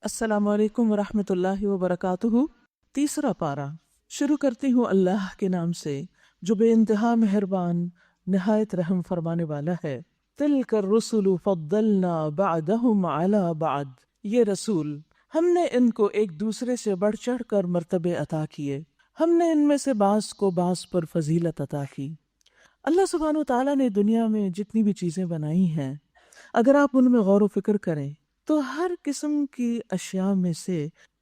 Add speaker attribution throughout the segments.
Speaker 1: السلام علیکم ورحمۃ اللہ وبرکاتہ۔ تیسرا پارہ شروع کرتی ہوں اللہ کے نام سے جو بے انتہا مہربان نہایت رحم فرمانے والا ہے۔ تلک الرسل فضلنا بعدهم علی بعد، یہ رسول ہم نے ان کو ایک دوسرے سے بڑھ چڑھ کر مرتبے عطا کیے، ہم نے ان میں سے بعض کو بعض پر فضیلت عطا کی۔ اللہ سبحانہ وتعالیٰ نے دنیا میں جتنی بھی چیزیں بنائی ہیں، اگر آپ ان میں غور و فکر کریں تو ہر قسم کی اشیاء میں سے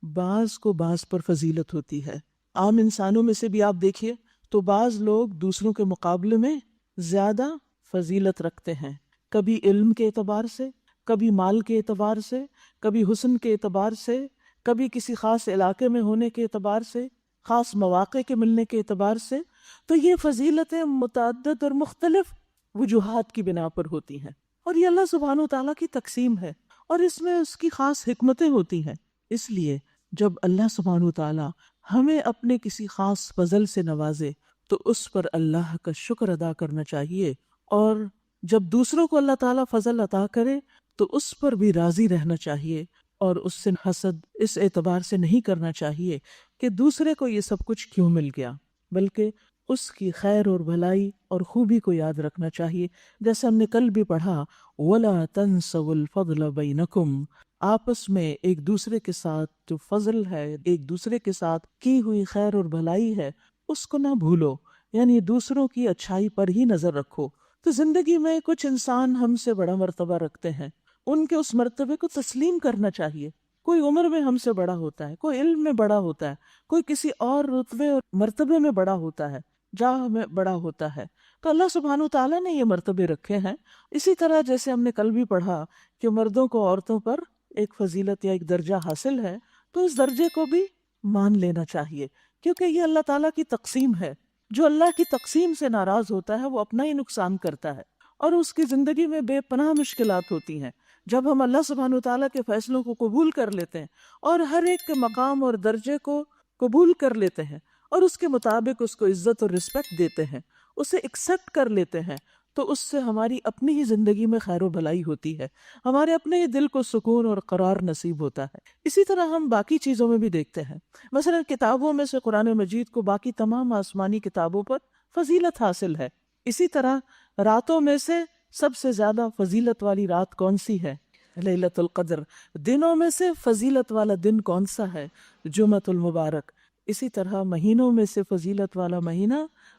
Speaker 1: بعض کو بعض پر فضیلت ہوتی ہے۔ عام انسانوں میں سے بھی آپ دیکھیے تو بعض لوگ دوسروں کے مقابلے میں زیادہ فضیلت رکھتے ہیں، کبھی علم کے اعتبار سے، کبھی مال کے اعتبار سے، کبھی حسن کے اعتبار سے، کبھی کسی خاص علاقے میں ہونے کے اعتبار سے، خاص مواقع کے ملنے کے اعتبار سے۔ تو یہ فضیلتیں متعدد اور مختلف وجوہات کی بنا پر ہوتی ہیں، اور یہ اللہ سبحانہ وتعالیٰ کی تقسیم ہے، اور اس میں اس کی خاص حکمتیں ہوتی ہیں۔ اس لیے جب اللہ سبحانہ وتعالیٰ ہمیں اپنے کسی خاص فضل سے نوازے تو اس پر اللہ کا شکر ادا کرنا چاہیے، اور جب دوسروں کو اللہ تعالیٰ فضل عطا کرے تو اس پر بھی راضی رہنا چاہیے، اور اس سے حسد اس اعتبار سے نہیں کرنا چاہیے کہ دوسرے کو یہ سب کچھ کیوں مل گیا، بلکہ اس کی خیر اور بھلائی اور خوبی کو یاد رکھنا چاہیے۔ جیسے ہم نے کل بھی پڑھا، وَلَا تَنْسَوُا الْفَضْلَ بَيْنَكُمْ، آپس میں ایک دوسرے کے ساتھ جو فضل ہے، ایک دوسرے کے ساتھ کی ہوئی خیر اور بھلائی ہے، اس کو نہ بھولو، یعنی دوسروں کی اچھائی پر ہی نظر رکھو۔ تو زندگی میں کچھ انسان ہم سے بڑا مرتبہ رکھتے ہیں، ان کے اس مرتبے کو تسلیم کرنا چاہیے۔ کوئی عمر میں ہم سے بڑا ہوتا ہے، کوئی علم میں بڑا ہوتا ہے، کوئی کسی اور رتبے اور مرتبے میں بڑا ہوتا ہے، جاہ میں بڑا ہوتا ہے، تو اللہ سبحانہ وتعالیٰ نے یہ مرتبے رکھے ہیں۔ اسی طرح جیسے ہم نے کل بھی پڑھا کہ مردوں کو عورتوں پر ایک فضیلت یا ایک درجہ حاصل ہے، تو اس درجے کو بھی مان لینا چاہیے، کیونکہ یہ اللہ تعالیٰ کی تقسیم ہے۔ جو اللہ کی تقسیم سے ناراض ہوتا ہے وہ اپنا ہی نقصان کرتا ہے، اور اس کی زندگی میں بے پناہ مشکلات ہوتی ہیں۔ جب ہم اللہ سبحانہ وتعالیٰ کے فیصلوں کو قبول کر لیتے ہیں اور ہر ایک کے مقام اور درجے کو قبول کر لیتے ہیں اور اس کے مطابق اس کو عزت اور رسپیکٹ دیتے ہیں، اسے ایکسیپٹ کر لیتے ہیں، تو اس سے ہماری اپنی ہی زندگی میں خیر و بھلائی ہوتی ہے، ہمارے اپنے ہی دل کو سکون اور قرار نصیب ہوتا ہے۔ اسی طرح ہم باقی چیزوں میں بھی دیکھتے ہیں، مثلا کتابوں میں سے قرآن مجید کو باقی تمام آسمانی کتابوں پر فضیلت حاصل ہے۔ اسی طرح راتوں میں سے سب سے زیادہ فضیلت والی رات کون سی ہے؟ لیلۃ القدر۔ دنوں میں سے فضیلت والا دن کون سا ہے؟ جمعۃ المبارک۔ اسی طرح مہینوں میں سے فضیلت والا مہینہ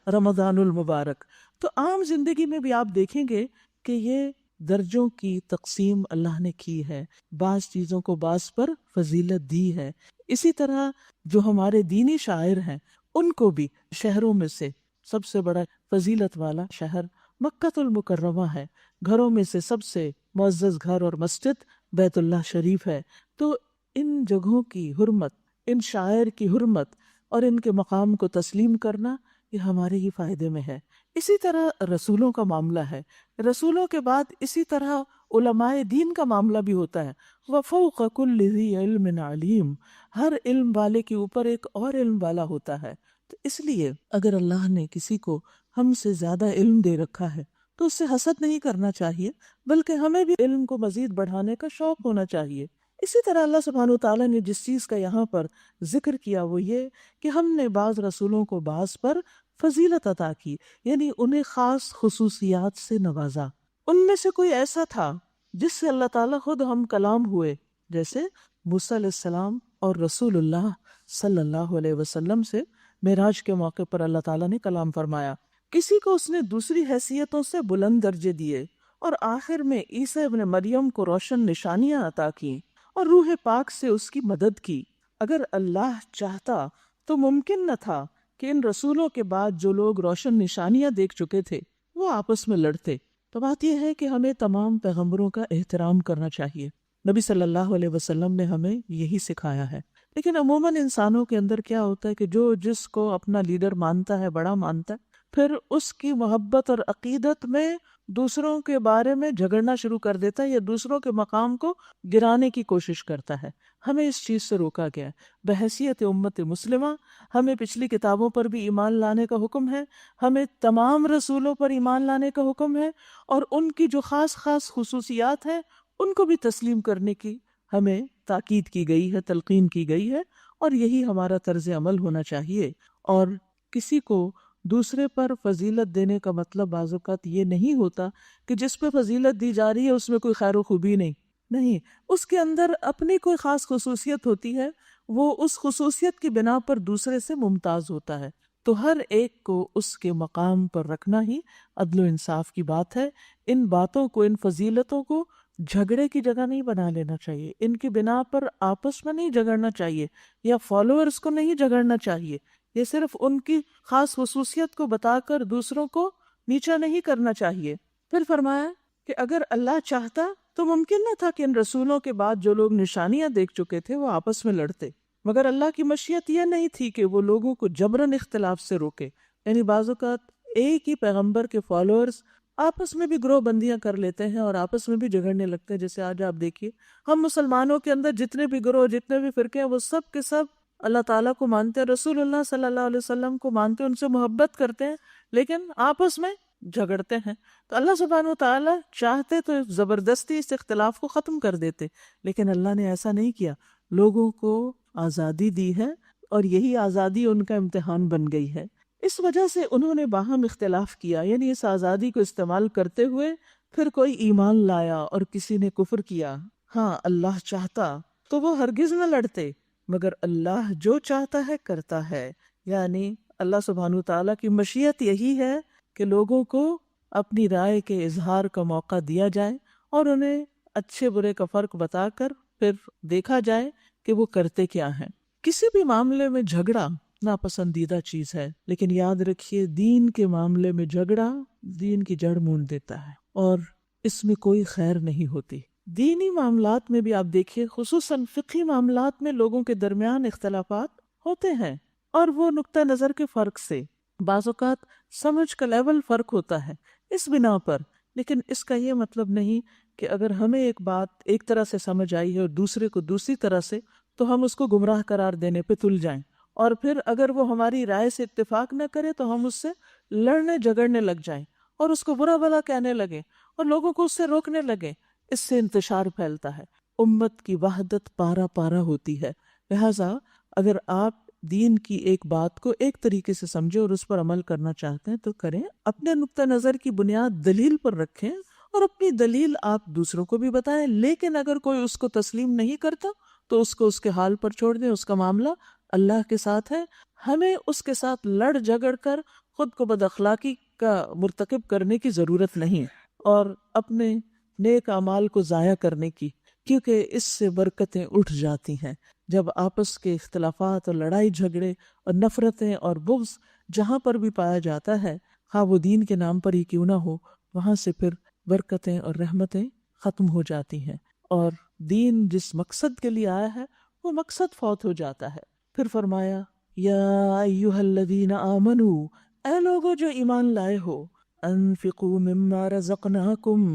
Speaker 1: رمضان المبارک۔ تو عام زندگی میں بھی آپ دیکھیں گے کہ یہ درجوں کی تقسیم اللہ نے کی ہے، بعض چیزوں کو بعض پر فضیلت دی ہے۔ اسی طرح جو ہمارے دینی شاعر ہیں ان کو بھی شہروں میں سے سب سے بڑا فضیلت والا شہر مکہ المکرمہ ہے، گھروں میں سے سب سے معزز گھر اور مسجد بیت اللہ شریف ہے۔ تو ان جگہوں کی حرمت، ان شاعر کی حرمت اور ان کے مقام کو تسلیم کرنا یہ ہمارے ہی فائدے میں ہے۔ اسی طرح رسولوں کا معاملہ ہے، رسولوں کے بعد اسی طرح علماء دین کا معاملہ بھی ہوتا ہے۔ وَفَوْقَ كُلِّ ذِي عِلْمٍ عَلِيمٍ، ہر علم والے کے اوپر ایک اور علم والا ہوتا ہے۔ تو اس لیے اگر اللہ نے کسی کو ہم سے زیادہ علم دے رکھا ہے تو اس سے حسد نہیں کرنا چاہیے، بلکہ ہمیں بھی علم کو مزید بڑھانے کا شوق ہونا چاہیے۔ اسی طرح اللہ سبحانہ وتعالیٰ نے جس چیز کا یہاں پر ذکر کیا وہ یہ کہ ہم نے بعض رسولوں کو بعض پر فضیلت عطا کی، یعنی انہیں خاص خصوصیات سے نوازا۔ ان میں سے کوئی ایسا تھا جس سے اللہ تعالیٰ خود ہم کلام ہوئے، جیسے موسیٰ علیہ السلام اور رسول اللہ صلی اللہ علیہ وسلم سے معراج کے موقع پر اللہ تعالیٰ نے کلام فرمایا۔ کسی کو اس نے دوسری حیثیتوں سے بلند درجے دیے، اور آخر میں عیسیٰ ابن مریم کو روشن نشانیاں عطا کی اور روح پاک سے اس کی مدد کی۔ اگر اللہ چاہتا تو ممکن نہ تھا کہ ان رسولوں کے بعد جو لوگ روشن نشانیاں دیکھ چکے تھے وہ آپس میں لڑتے۔ تو بات یہ ہے کہ ہمیں تمام پیغمبروں کا احترام کرنا چاہیے، نبی صلی اللہ علیہ وسلم نے ہمیں یہی سکھایا ہے۔ لیکن عموماً انسانوں کے اندر کیا ہوتا ہے کہ جو جس کو اپنا لیڈر مانتا ہے، بڑا مانتا ہے، پھر اس کی محبت اور عقیدت میں دوسروں کے بارے میں جھگڑنا شروع کر دیتا ہے یا دوسروں کے مقام کو گرانے کی کوشش کرتا ہے۔ ہمیں اس چیز سے روکا گیا ہے۔ بحیثیت امت مسلمہ ہمیں پچھلی کتابوں پر بھی ایمان لانے کا حکم ہے، ہمیں تمام رسولوں پر ایمان لانے کا حکم ہے، اور ان کی جو خاص خاص خصوصیات ہیں ان کو بھی تسلیم کرنے کی ہمیں تاکید کی گئی ہے، تلقین کی گئی ہے، اور یہی ہمارا طرز عمل ہونا چاہیے۔ اور کسی کو دوسرے پر فضیلت دینے کا مطلب بعض اوقات یہ نہیں ہوتا کہ جس پہ فضیلت دی جا رہی ہے اس میں کوئی خیر و خوبی نہیں، اس کے اندر اپنی کوئی خاص خصوصیت ہوتی ہے، وہ اس خصوصیت کی بنا پر دوسرے سے ممتاز ہوتا ہے۔ تو ہر ایک کو اس کے مقام پر رکھنا ہی عدل و انصاف کی بات ہے۔ ان باتوں کو، ان فضیلتوں کو جھگڑے کی جگہ نہیں بنا لینا چاہیے، ان کی بنا پر آپس میں نہیں جھگڑنا چاہیے، یا فالوورز کو نہیں جھگڑنا چاہیے۔ یہ صرف ان کی خاص خصوصیت کو بتا کر دوسروں کو نیچا نہیں کرنا چاہیے۔ پھر فرمایا کہ اگر اللہ چاہتا تو ممکن نہ تھا کہ ان رسولوں کے بعد جو لوگ نشانیاں دیکھ چکے تھے وہ آپس میں لڑتے، مگر اللہ کی مشیت یہ نہیں تھی کہ وہ لوگوں کو جبراً اختلاف سے روکے۔ یعنی بعض اوقات ایک ہی پیغمبر کے فالوورز آپس میں بھی گروہ بندیاں کر لیتے ہیں اور آپس میں بھی جھگڑنے لگتے ہیں۔ جیسے آج آپ دیکھیے، ہم مسلمانوں کے اندر جتنے بھی گروہ، جتنے بھی فرقے ہیں، وہ سب کے سب اللہ تعالیٰ کو مانتے ہیں، رسول اللہ صلی اللہ علیہ وسلم کو مانتے ہیں، ان سے محبت کرتے ہیں، لیکن آپس میں جھگڑتے ہیں۔ تو اللہ سبحانہ وتعالیٰ چاہتے تو زبردستی اس اختلاف کو ختم کر دیتے، لیکن اللہ نے ایسا نہیں کیا، لوگوں کو آزادی دی ہے، اور یہی آزادی ان کا امتحان بن گئی ہے۔ اس وجہ سے انہوں نے باہم اختلاف کیا، یعنی اس آزادی کو استعمال کرتے ہوئے پھر کوئی ایمان لایا اور کسی نے کفر کیا۔ ہاں، اللہ چاہتا تو وہ ہرگز نہ لڑتے، مگر اللہ جو چاہتا ہے کرتا ہے۔ یعنی اللہ سبحانہ تعالیٰ کی مشیت یہی ہے کہ لوگوں کو اپنی رائے کے اظہار کا موقع دیا جائے اور انہیں اچھے برے کا فرق بتا کر پھر دیکھا جائے کہ وہ کرتے کیا ہیں۔ کسی بھی معاملے میں جھگڑا ناپسندیدہ چیز ہے، لیکن یاد رکھیے دین کے معاملے میں جھگڑا دین کی جڑ مونڈ دیتا ہے اور اس میں کوئی خیر نہیں ہوتی۔ دینی معاملات میں بھی آپ دیکھیے، خصوصاً فقہی معاملات میں لوگوں کے درمیان اختلافات ہوتے ہیں، اور وہ نقطہ نظر کے فرق سے بعض اوقات سمجھ کا لیول فرق ہوتا ہے اس بنا پر، لیکن اس کا یہ مطلب نہیں کہ اگر ہمیں ایک بات ایک طرح سے سمجھ آئی ہے اور دوسرے کو دوسری طرح سے، تو ہم اس کو گمراہ قرار دینے پہ تل جائیں، اور پھر اگر وہ ہماری رائے سے اتفاق نہ کرے تو ہم اس سے لڑنے جھگڑنے لگ جائیں اور اس کو برا بھلا کہنے لگے اور لوگوں کو اس سے روکنے لگے۔ اس سے انتشار پھیلتا ہے، امت کی وحدت پارا پارا ہوتی ہے۔ لہٰذا اگر آپ دین کی ایک بات کو ایک طریقے سے سمجھیں اور اس پر عمل کرنا چاہتے ہیں تو کریں، اپنے نقطہ نظر کی بنیاد دلیل پر رکھیں اور اپنی دلیل آپ دوسروں کو بھی بتائیں، لیکن اگر کوئی اس کو تسلیم نہیں کرتا تو اس کو اس کے حال پر چھوڑ دیں، اس کا معاملہ اللہ کے ساتھ ہے۔ ہمیں اس کے ساتھ لڑ جھگڑ کر خود کو بد اخلاقی کا مرتکب کرنے کی ضرورت نہیں، اور اپنے نیک اعمال کو ضائع کرنے کی، کیونکہ اس سے برکتیں اٹھ جاتی ہیں۔ جب آپس کے اختلافات اور لڑائی جھگڑے اور نفرتیں اور بغض جہاں پر بھی پایا جاتا ہے، خواہ وہ دین کے نام پر ہی کیوں نہ ہو، وہاں سے پھر برکتیں اور رحمتیں ختم ہو جاتی ہیں، اور دین جس مقصد کے لیے آیا ہے وہ مقصد فوت ہو جاتا ہے۔ پھر فرمایا یا ایھا الذین آمنوا، اے لوگو جو ایمان لائے ہو، انفقوا مما رزقناکم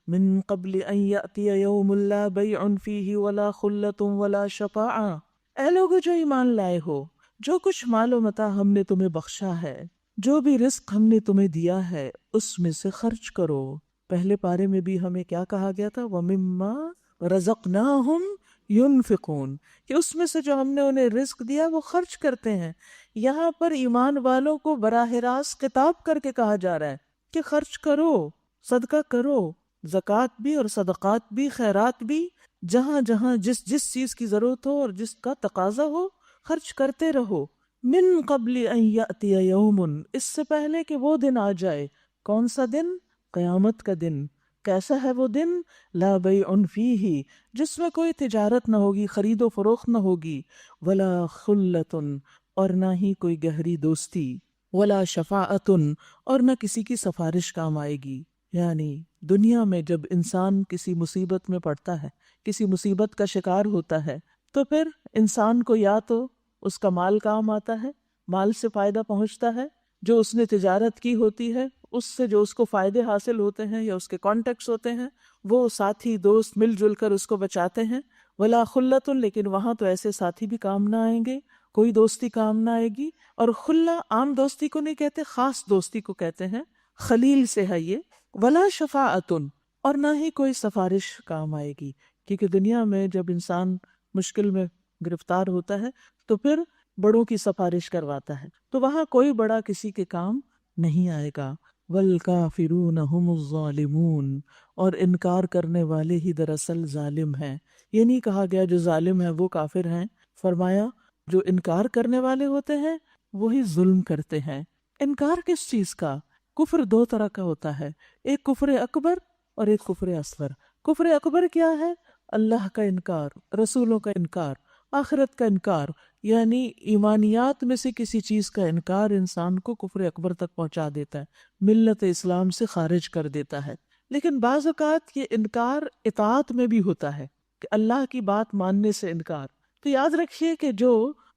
Speaker 1: من قبل ان یأتی یوم لا بیع فیہ ولا خلۃ ولا شفاعہ۔ اے لوگو جو ایمان لائے ہو، جو کچھ مال و متاع ہم نے تمہیں بخشا ہے، جو بھی رزق ہم نے تمہیں دیا ہے، اس میں سے خرچ کرو۔ پہلے پارے میں بھی ہمیں کیا کہا گیا تھا؟ وَمِمَّا رَزَقْنَاهُمْ يُنْفِقُونَ، کہ اس میں سے جو ہم نے انہیں رزق دیا وہ خرچ کرتے ہیں۔ یہاں پر ایمان والوں کو براہ راست خطاب کر کے کہا جا رہا ہے کہ خرچ کرو، صدقہ کرو، زکوٰۃ بھی اور صدقات بھی، خیرات بھی، جہاں جہاں جس جس چیز کی ضرورت ہو اور جس کا تقاضا ہو خرچ کرتے رہو۔ من قبل ان یأتی یوم، اس سے پہلے کہ وہ دن آ جائے۔ کون سا دن؟ قیامت کا دن۔ کیسا ہے وہ دن؟ لا بیع فیہ، جس میں کوئی تجارت نہ ہوگی، خرید و فروخت نہ ہوگی، ولا خلۃ، اور نہ ہی کوئی گہری دوستی، ولا شفاعۃ، اور نہ کسی کی سفارش کام آئے گی۔ یعنی دنیا میں جب انسان کسی مصیبت میں پڑتا ہے، کسی مصیبت کا شکار ہوتا ہے، تو پھر انسان کو یا تو اس کا مال کام آتا ہے، مال سے فائدہ پہنچتا ہے، جو اس نے تجارت کی ہوتی ہے اس سے جو اس کو فائدے حاصل ہوتے ہیں یا اس کے کانٹیکٹس ہوتے ہیں، وہ ساتھی دوست مل جل کر اس کو بچاتے ہیں۔ ولا خلۃ، لیکن وہاں تو ایسے ساتھی بھی کام نہ آئیں گے، کوئی دوستی کام نہ آئے گی۔ اور خلہ عام دوستی کو نہیں کہتے، خاص دوستی کو کہتے ہیں، خلیل سے ہے یہ۔ ولا شفاعۃ، اور نہ ہی کوئی سفارش کام آئے گی۔ کیونکہ دنیا میں جب انسان مشکل میں گرفتار ہوتا ہے تو پھر بڑوں کی سفارش کرواتا ہے، تو وہاں کوئی بڑا کسی کے کام نہیں آئے گا۔ والکافرون هم الظالمون، اور انکار کرنے والے ہی دراصل ظالم ہیں۔ یہ نہیں کہا گیا جو ظالم ہے وہ کافر ہیں، فرمایا جو انکار کرنے والے ہوتے ہیں وہی ظلم کرتے ہیں۔ انکار کس چیز کا؟ کفر دو طرح کا ہوتا ہے، ایک کفر اکبر اور ایک کفر اصغر۔ کفر اکبر کیا ہے؟ اللہ کا انکار، رسولوں کا انکار، آخرت کا انکار، یعنی ایمانیات میں سے کسی چیز کا انکار انسان کو کفر اکبر تک پہنچا دیتا ہے، ملت اسلام سے خارج کر دیتا ہے۔ لیکن بعض اوقات یہ انکار اطاعت میں بھی ہوتا ہے کہ اللہ کی بات ماننے سے انکار۔ تو یاد رکھیے کہ جو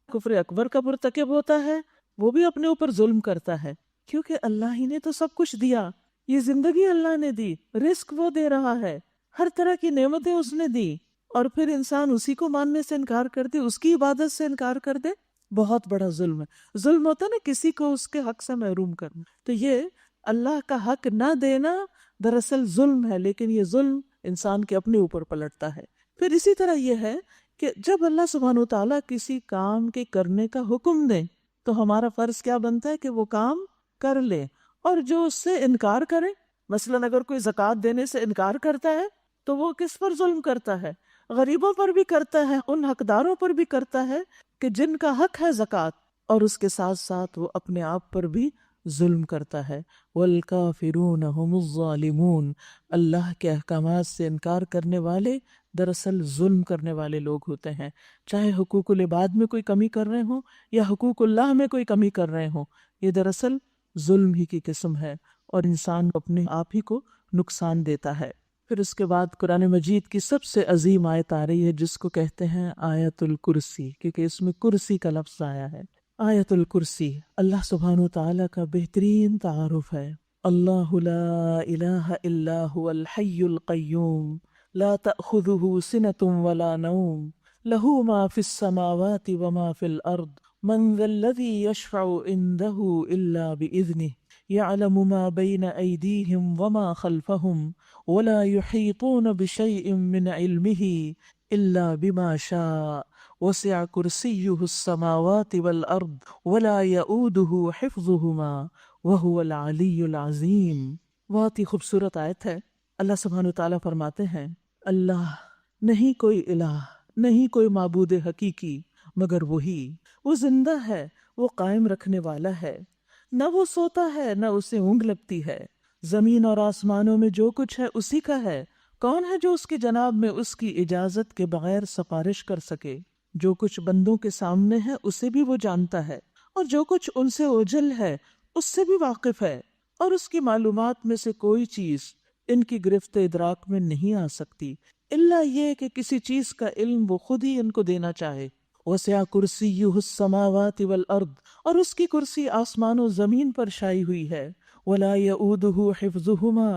Speaker 1: کفر اکبر کا مرتکب ہوتا ہے وہ بھی اپنے اوپر ظلم کرتا ہے، کیونکہ اللہ ہی نے تو سب کچھ دیا، یہ زندگی اللہ نے دی، رزق وہ دے رہا ہے، ہر طرح کی نعمتیں اس نے دی، اور پھر انسان اسی کو ماننے سے انکار کر دے، اس کی عبادت سے انکار کر دے، بہت بڑا ظلم ہے۔ ظلم ہوتا ہے نا کسی کو اس کے حق سے محروم کرنا، تو یہ اللہ کا حق نہ دینا دراصل ظلم ہے، لیکن یہ ظلم انسان کے اپنے اوپر پلٹتا ہے۔ پھر اسی طرح یہ ہے کہ جب اللہ سبحانہ و تعالیٰ کسی کام کے کرنے کا حکم دے تو ہمارا فرض کیا بنتا ہے کہ وہ کام کر لے، اور جو اس سے انکار کرے، مثلاً اگر کوئی زکوٰۃ دینے سے انکار کرتا ہے تو وہ کس پر ظلم کرتا ہے؟ غریبوں پر بھی کرتا ہے، ان حقداروں پر بھی کرتا ہے کہ جن کا حق ہے زکوٰۃ، اور اس کے ساتھ ساتھ وہ اپنے آپ پر بھی ظلم کرتا ہے۔ والکافرون هم الظالمون، اللہ کے احکامات سے انکار کرنے والے دراصل ظلم کرنے والے لوگ ہوتے ہیں، چاہے حقوق العباد میں کوئی کمی کر رہے ہوں یا حقوق اللہ میں کوئی کمی کر رہے ہوں، یہ دراصل ظلم ہی کی قسم ہے اور انسان اپنے آپ ہی کو نقصان دیتا ہے۔ پھر اس کے بعد قرآن مجید کی سب سے عظیم آیت آ رہی ہے جس کو کہتے ہیں آیت الکرسی، کیونکہ اس میں کرسی کا لفظ آیا ہے۔ آیت الکرسی اللہ سبحانہ وتعالی کا بہترین تعارف ہے۔ اللہ لا الہ الا هو الحی القیوم لا تأخذہ سنۃ ولا نوم لہ ما فی السماوات وما فی الارض من ذا الذی یشفع عنده الا بإذنہ يعلم ما بين أيديهم وما خلفهم ولا يحيطون بشيء من علمه إلا بما شاء وسع كرسيه السماوات والأرض ولا يؤوده حفظهما وهو العلي العظيم۔ بہت ہی خوبصورت آیت ہے۔ اللہ سبحانہ وتعالیٰ فرماتے ہیں اللہ نہیں کوئی الہ، نہیں کوئی معبود حقیقی مگر وہی، وہ زندہ ہے، وہ قائم رکھنے والا ہے، نہ وہ سوتا ہے نہ اسے اونگ لگتی ہے، زمین اور آسمانوں میں جو کچھ ہے اسی کا ہے، کون ہے جو اس کی جناب میں اس کی اجازت کے بغیر سفارش کر سکے؟ جو کچھ بندوں کے سامنے ہے اسے بھی وہ جانتا ہے، اور جو کچھ ان سے اوجھل ہے اس سے بھی واقف ہے، اور اس کی معلومات میں سے کوئی چیز ان کی گرفت ادراک میں نہیں آ سکتی الا یہ کہ کسی چیز کا علم وہ خود ہی ان کو دینا چاہے۔ وسع کرسیہ السماوات والارض، اور اس کی کرسی آسمان و زمین پر شائع ہوئی ہے۔ ولا یؤودہ حفظہما،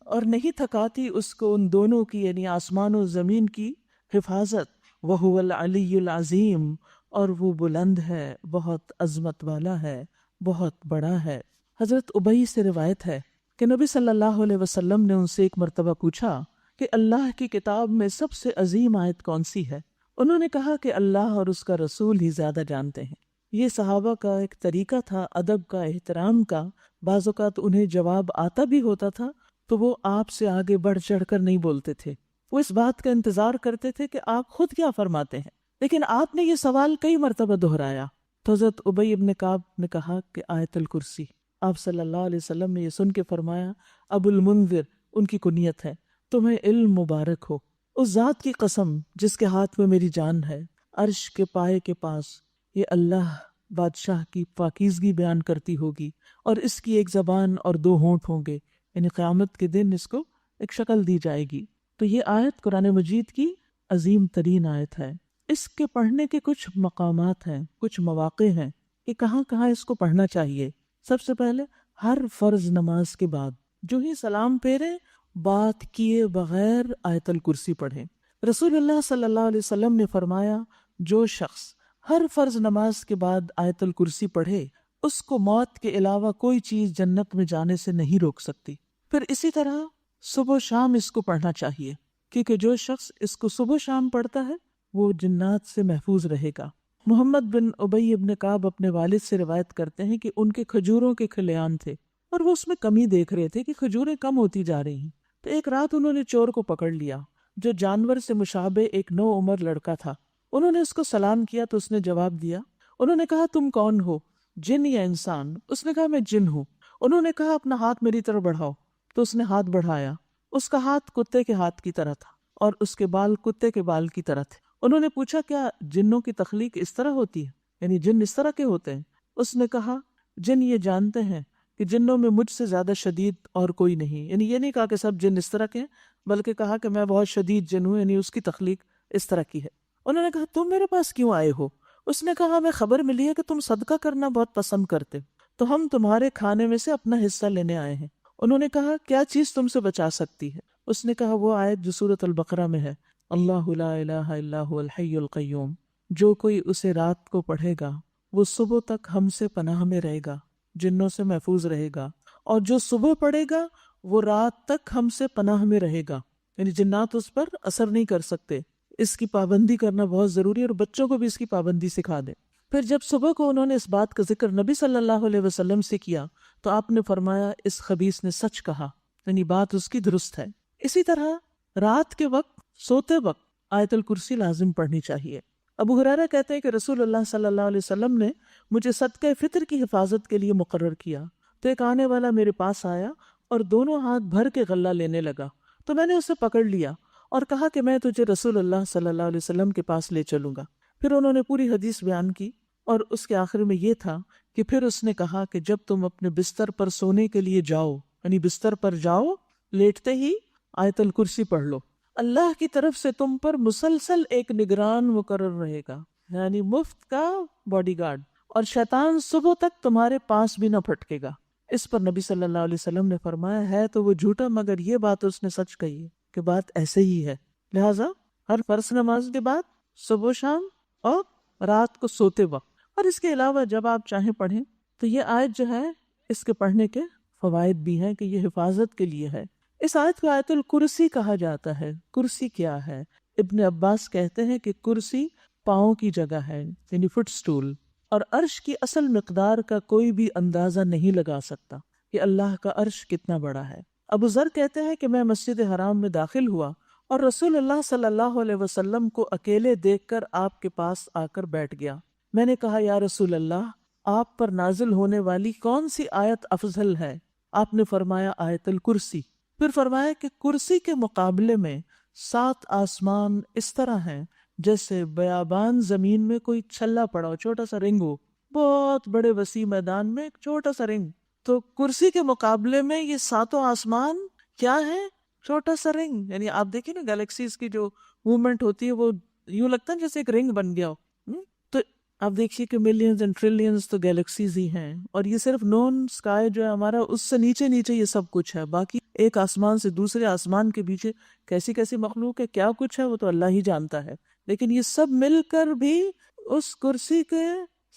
Speaker 1: اور نہیں تھکاتی اس کو ان دونوں کی یعنی آسمان و زمین کی حفاظت۔ وہو العلی العظیم، اور وہ بلند ہے، بہت عظمت والا ہے، بہت بڑا ہے۔ حضرت ابی سے روایت ہے کہ نبی صلی اللہ علیہ وسلم نے ان سے ایک مرتبہ پوچھا کہ اللہ کی کتاب میں سب سے عظیم آیت کون سی ہے؟ انہوں نے کہا کہ اللہ اور اس کا رسول ہی زیادہ جانتے ہیں۔ یہ صحابہ کا ایک طریقہ تھا ادب کا، احترام کا۔ بعض اوقات انہیں جواب آتا بھی ہوتا تھا تو وہ آپ سے آگے بڑھ چڑھ کر نہیں بولتے تھے، وہ اس بات کا انتظار کرتے تھے کہ آپ خود کیا فرماتے ہیں، لیکن آپ نے یہ سوال کئی مرتبہ دہرایا تو حضرت ابی ابن کعب نے کہا کہ آیت الکرسی۔ آپ صلی اللہ علیہ وسلم نے یہ سن کے فرمایا ابو المنذر ان کی کنیت ہے، تمہیں علم مبارک ہو، اس ذات کی قسم جس کے ہاتھ میں میری جان ہے، عرش کے پائے کے پاس یہ اللہ بادشاہ کی پاکیزگی بیان کرتی ہوگی، اور اس کی ایک زبان اور دو ہونٹ ہوں گے، یعنی قیامت کے دن اس کو ایک شکل دی جائے گی۔ تو یہ آیت قرآن مجید کی عظیم ترین آیت ہے۔ اس کے پڑھنے کے کچھ مقامات ہیں، کچھ مواقع ہیں کہ کہاں کہاں اس کو پڑھنا چاہیے۔ سب سے پہلے ہر فرض نماز کے بعد جو ہی سلام پھیرے بات کیے بغیر آیت الکرسی پڑھیں۔ رسول اللہ صلی اللہ علیہ وسلم نے فرمایا جو شخص ہر فرض نماز کے بعد آیت الکرسی پڑھے اس کو موت کے علاوہ کوئی چیز جنت میں جانے سے نہیں روک سکتی۔ پھر اسی طرح صبح و شام اس کو پڑھنا چاہیے، کیونکہ جو شخص اس کو صبح شام پڑھتا ہے وہ جنات سے محفوظ رہے گا۔ محمد بن ابی ابن کعب اپنے والد سے روایت کرتے ہیں کہ ان کے کھجوروں کے کھلیان تھے اور وہ اس میں کمی دیکھ رہے تھے کہ کھجوریں کم ہوتی جا رہی ہیں۔ تو ایک رات انہوں نے چور کو پکڑ لیا جو جانور سے مشابہ ایک نو عمر لڑکا تھا۔ انہوں نے اس کو سلام کیا تو اس نے جواب دیا۔ انہوں نے کہا تم کون ہو، جن یا انسان؟ اس نے کہا میں جن ہوں۔ انہوں نے کہا اپنا ہاتھ میری طرف بڑھاؤ، تو اس نے ہاتھ بڑھایا۔ اس کا ہاتھ کتے کے ہاتھ کی طرح تھا اور اس کے بال کتے کے بال کی طرح تھے۔ انہوں نے پوچھا کیا جنوں کی تخلیق اس طرح ہوتی ہے، یعنی جن اس طرح کے ہوتے ہیں؟ اس نے کہا جن یہ جانتے ہیں کہ جنوں میں مجھ سے زیادہ شدید اور کوئی نہیں، یعنی یہ نہیں کہا کہ سب جن اس طرح کے ہیں، بلکہ کہا کہ میں بہت شدید جن ہوں، یعنی اس کی تخلیق اس طرح کی ہے۔ انہوں نے کہا تم میرے پاس کیوں آئے ہو؟ اس نے کہا ہمیں خبر ملی ہے کہ تم صدقہ کرنا بہت پسند کرتے، تو ہم تمہارے کھانے میں سے اپنا حصہ لینے آئے ہیں۔ انہوں نے کہا کیا چیز تم سے بچا سکتی ہے؟ اس نے کہا وہ آیت جو سورۃ البقرہ میں ہے، اللہ لا الہ الا هو الحی القیوم، جو کوئی اسے رات کو پڑھے گا وہ صبح تک ہم سے پناہ میں رہے گا، جنوں سے محفوظ رہے گا، اور جو صبح پڑھے گا وہ رات تک ہم سے پناہ میں رہے گا، یعنی جنات اس پر اثر نہیں کر سکتے۔ اس کی پابندی کرنا بہت ضروری ہے اور بچوں کو بھی اس کی پابندی سکھا دیں۔ پھر جب صبح کو انہوں نے اس بات کا ذکر نبی صلی اللہ علیہ وسلم سے کیا تو آپ نے فرمایا اس خبیث نے سچ کہا، یعنی بات اس کی درست ہے۔ اسی طرح رات کے وقت سوتے وقت آیت الکرسی لازم پڑھنی چاہیے۔ ابو ہریرہ کہتے ہیں کہ رسول اللہ صلی اللہ علیہ وسلم نے مجھے صدقہ فطر کی حفاظت کے لیے مقرر کیا، تو ایک آنے والا میرے پاس آیا اور دونوں ہاتھ بھر کے غلہ لینے لگا، تو میں نے اسے پکڑ لیا اور کہا کہ میں تجھے رسول اللہ صلی اللہ علیہ وسلم کے پاس لے چلوں گا۔ پھر انہوں نے پوری حدیث بیان کی اور اس کے آخر میں یہ تھا کہ پھر اس نے کہا کہ جب تم اپنے بستر پر سونے کے لیے جاؤ، یعنی بستر پر جاؤ، لیٹتے ہی آیت الکرسی پڑھ لو، اللہ کی طرف سے تم پر مسلسل ایک نگران مقرر رہے گا، یعنی مفت کا باڈی گارڈ، اور شیطان صبح تک تمہارے پاس بھی نہ پھٹکے گا۔ اس پر نبی صلی اللہ علیہ وسلم نے فرمایا ہے تو وہ جھوٹا مگر یہ بات اس نے سچ کہی ہے کہ بات ایسے ہی ہے۔ لہٰذا ہر فرض نماز کے بعد، صبح و شام، اور رات کو سوتے وقت، اور اس کے علاوہ جب آپ چاہیں پڑھیں، تو یہ آیت جو ہے اس کے پڑھنے کے فوائد بھی ہیں کہ یہ حفاظت کے لیے ہے۔ اس آیت کو آیت الکرسی کہا جاتا ہے۔ کرسی کیا ہے؟ ابن عباس کہتے ہیں کہ کرسی پاؤں کی جگہ ہے، یعنی فٹ سٹول، اور عرش کی اصل مقدار کا کوئی بھی اندازہ نہیں لگا سکتا کہ اللہ کا عرش کتنا بڑا ہے۔ ابو ذر کہتے ہیں کہ میں مسجد حرام میں داخل ہوا اور رسول اللہ صلی اللہ علیہ وسلم کو اکیلے دیکھ کر آپ کے پاس آ کر بیٹھ گیا۔ میں نے کہا یا رسول اللہ، آپ پر نازل ہونے والی کون سی آیت افضل ہے؟ آپ نے فرمایا آیت الکرسی۔ پھر فرمایا کہ کرسی کے مقابلے میں 7 آسمان اس طرح ہیں جیسے بیابان زمین میں کوئی چھلا پڑا ہو، چھوٹا سا رنگ ہو، بہت بڑے وسیع میدان میں ایک چھوٹا سا رنگ۔ تو کرسی کے مقابلے میں یہ 7 آسمان کیا ہے؟ چھوٹا سا رنگ۔ یعنی آپ دیکھیں نا گیلیکسیز کی جو موومنٹ ہوتی ہے وہ یوں لگتا ہے جیسے ایک رنگ بن گیا ہو۔ تو آپ دیکھیے کہ ملینز اینڈ ٹریلینز تو گیلیکسیز ہی ہیں، اور یہ صرف نون اسکائی جو ہے ہمارا، اس سے نیچے نیچے یہ سب کچھ ہے۔ باقی ایک آسمان سے دوسرے آسمان کے پیچھے کیسی کیسی مخلوق ہے، کیا کچھ ہے، وہ تو اللہ ہی جانتا ہے۔ لیکن یہ سب مل کر بھی اس کرسی کے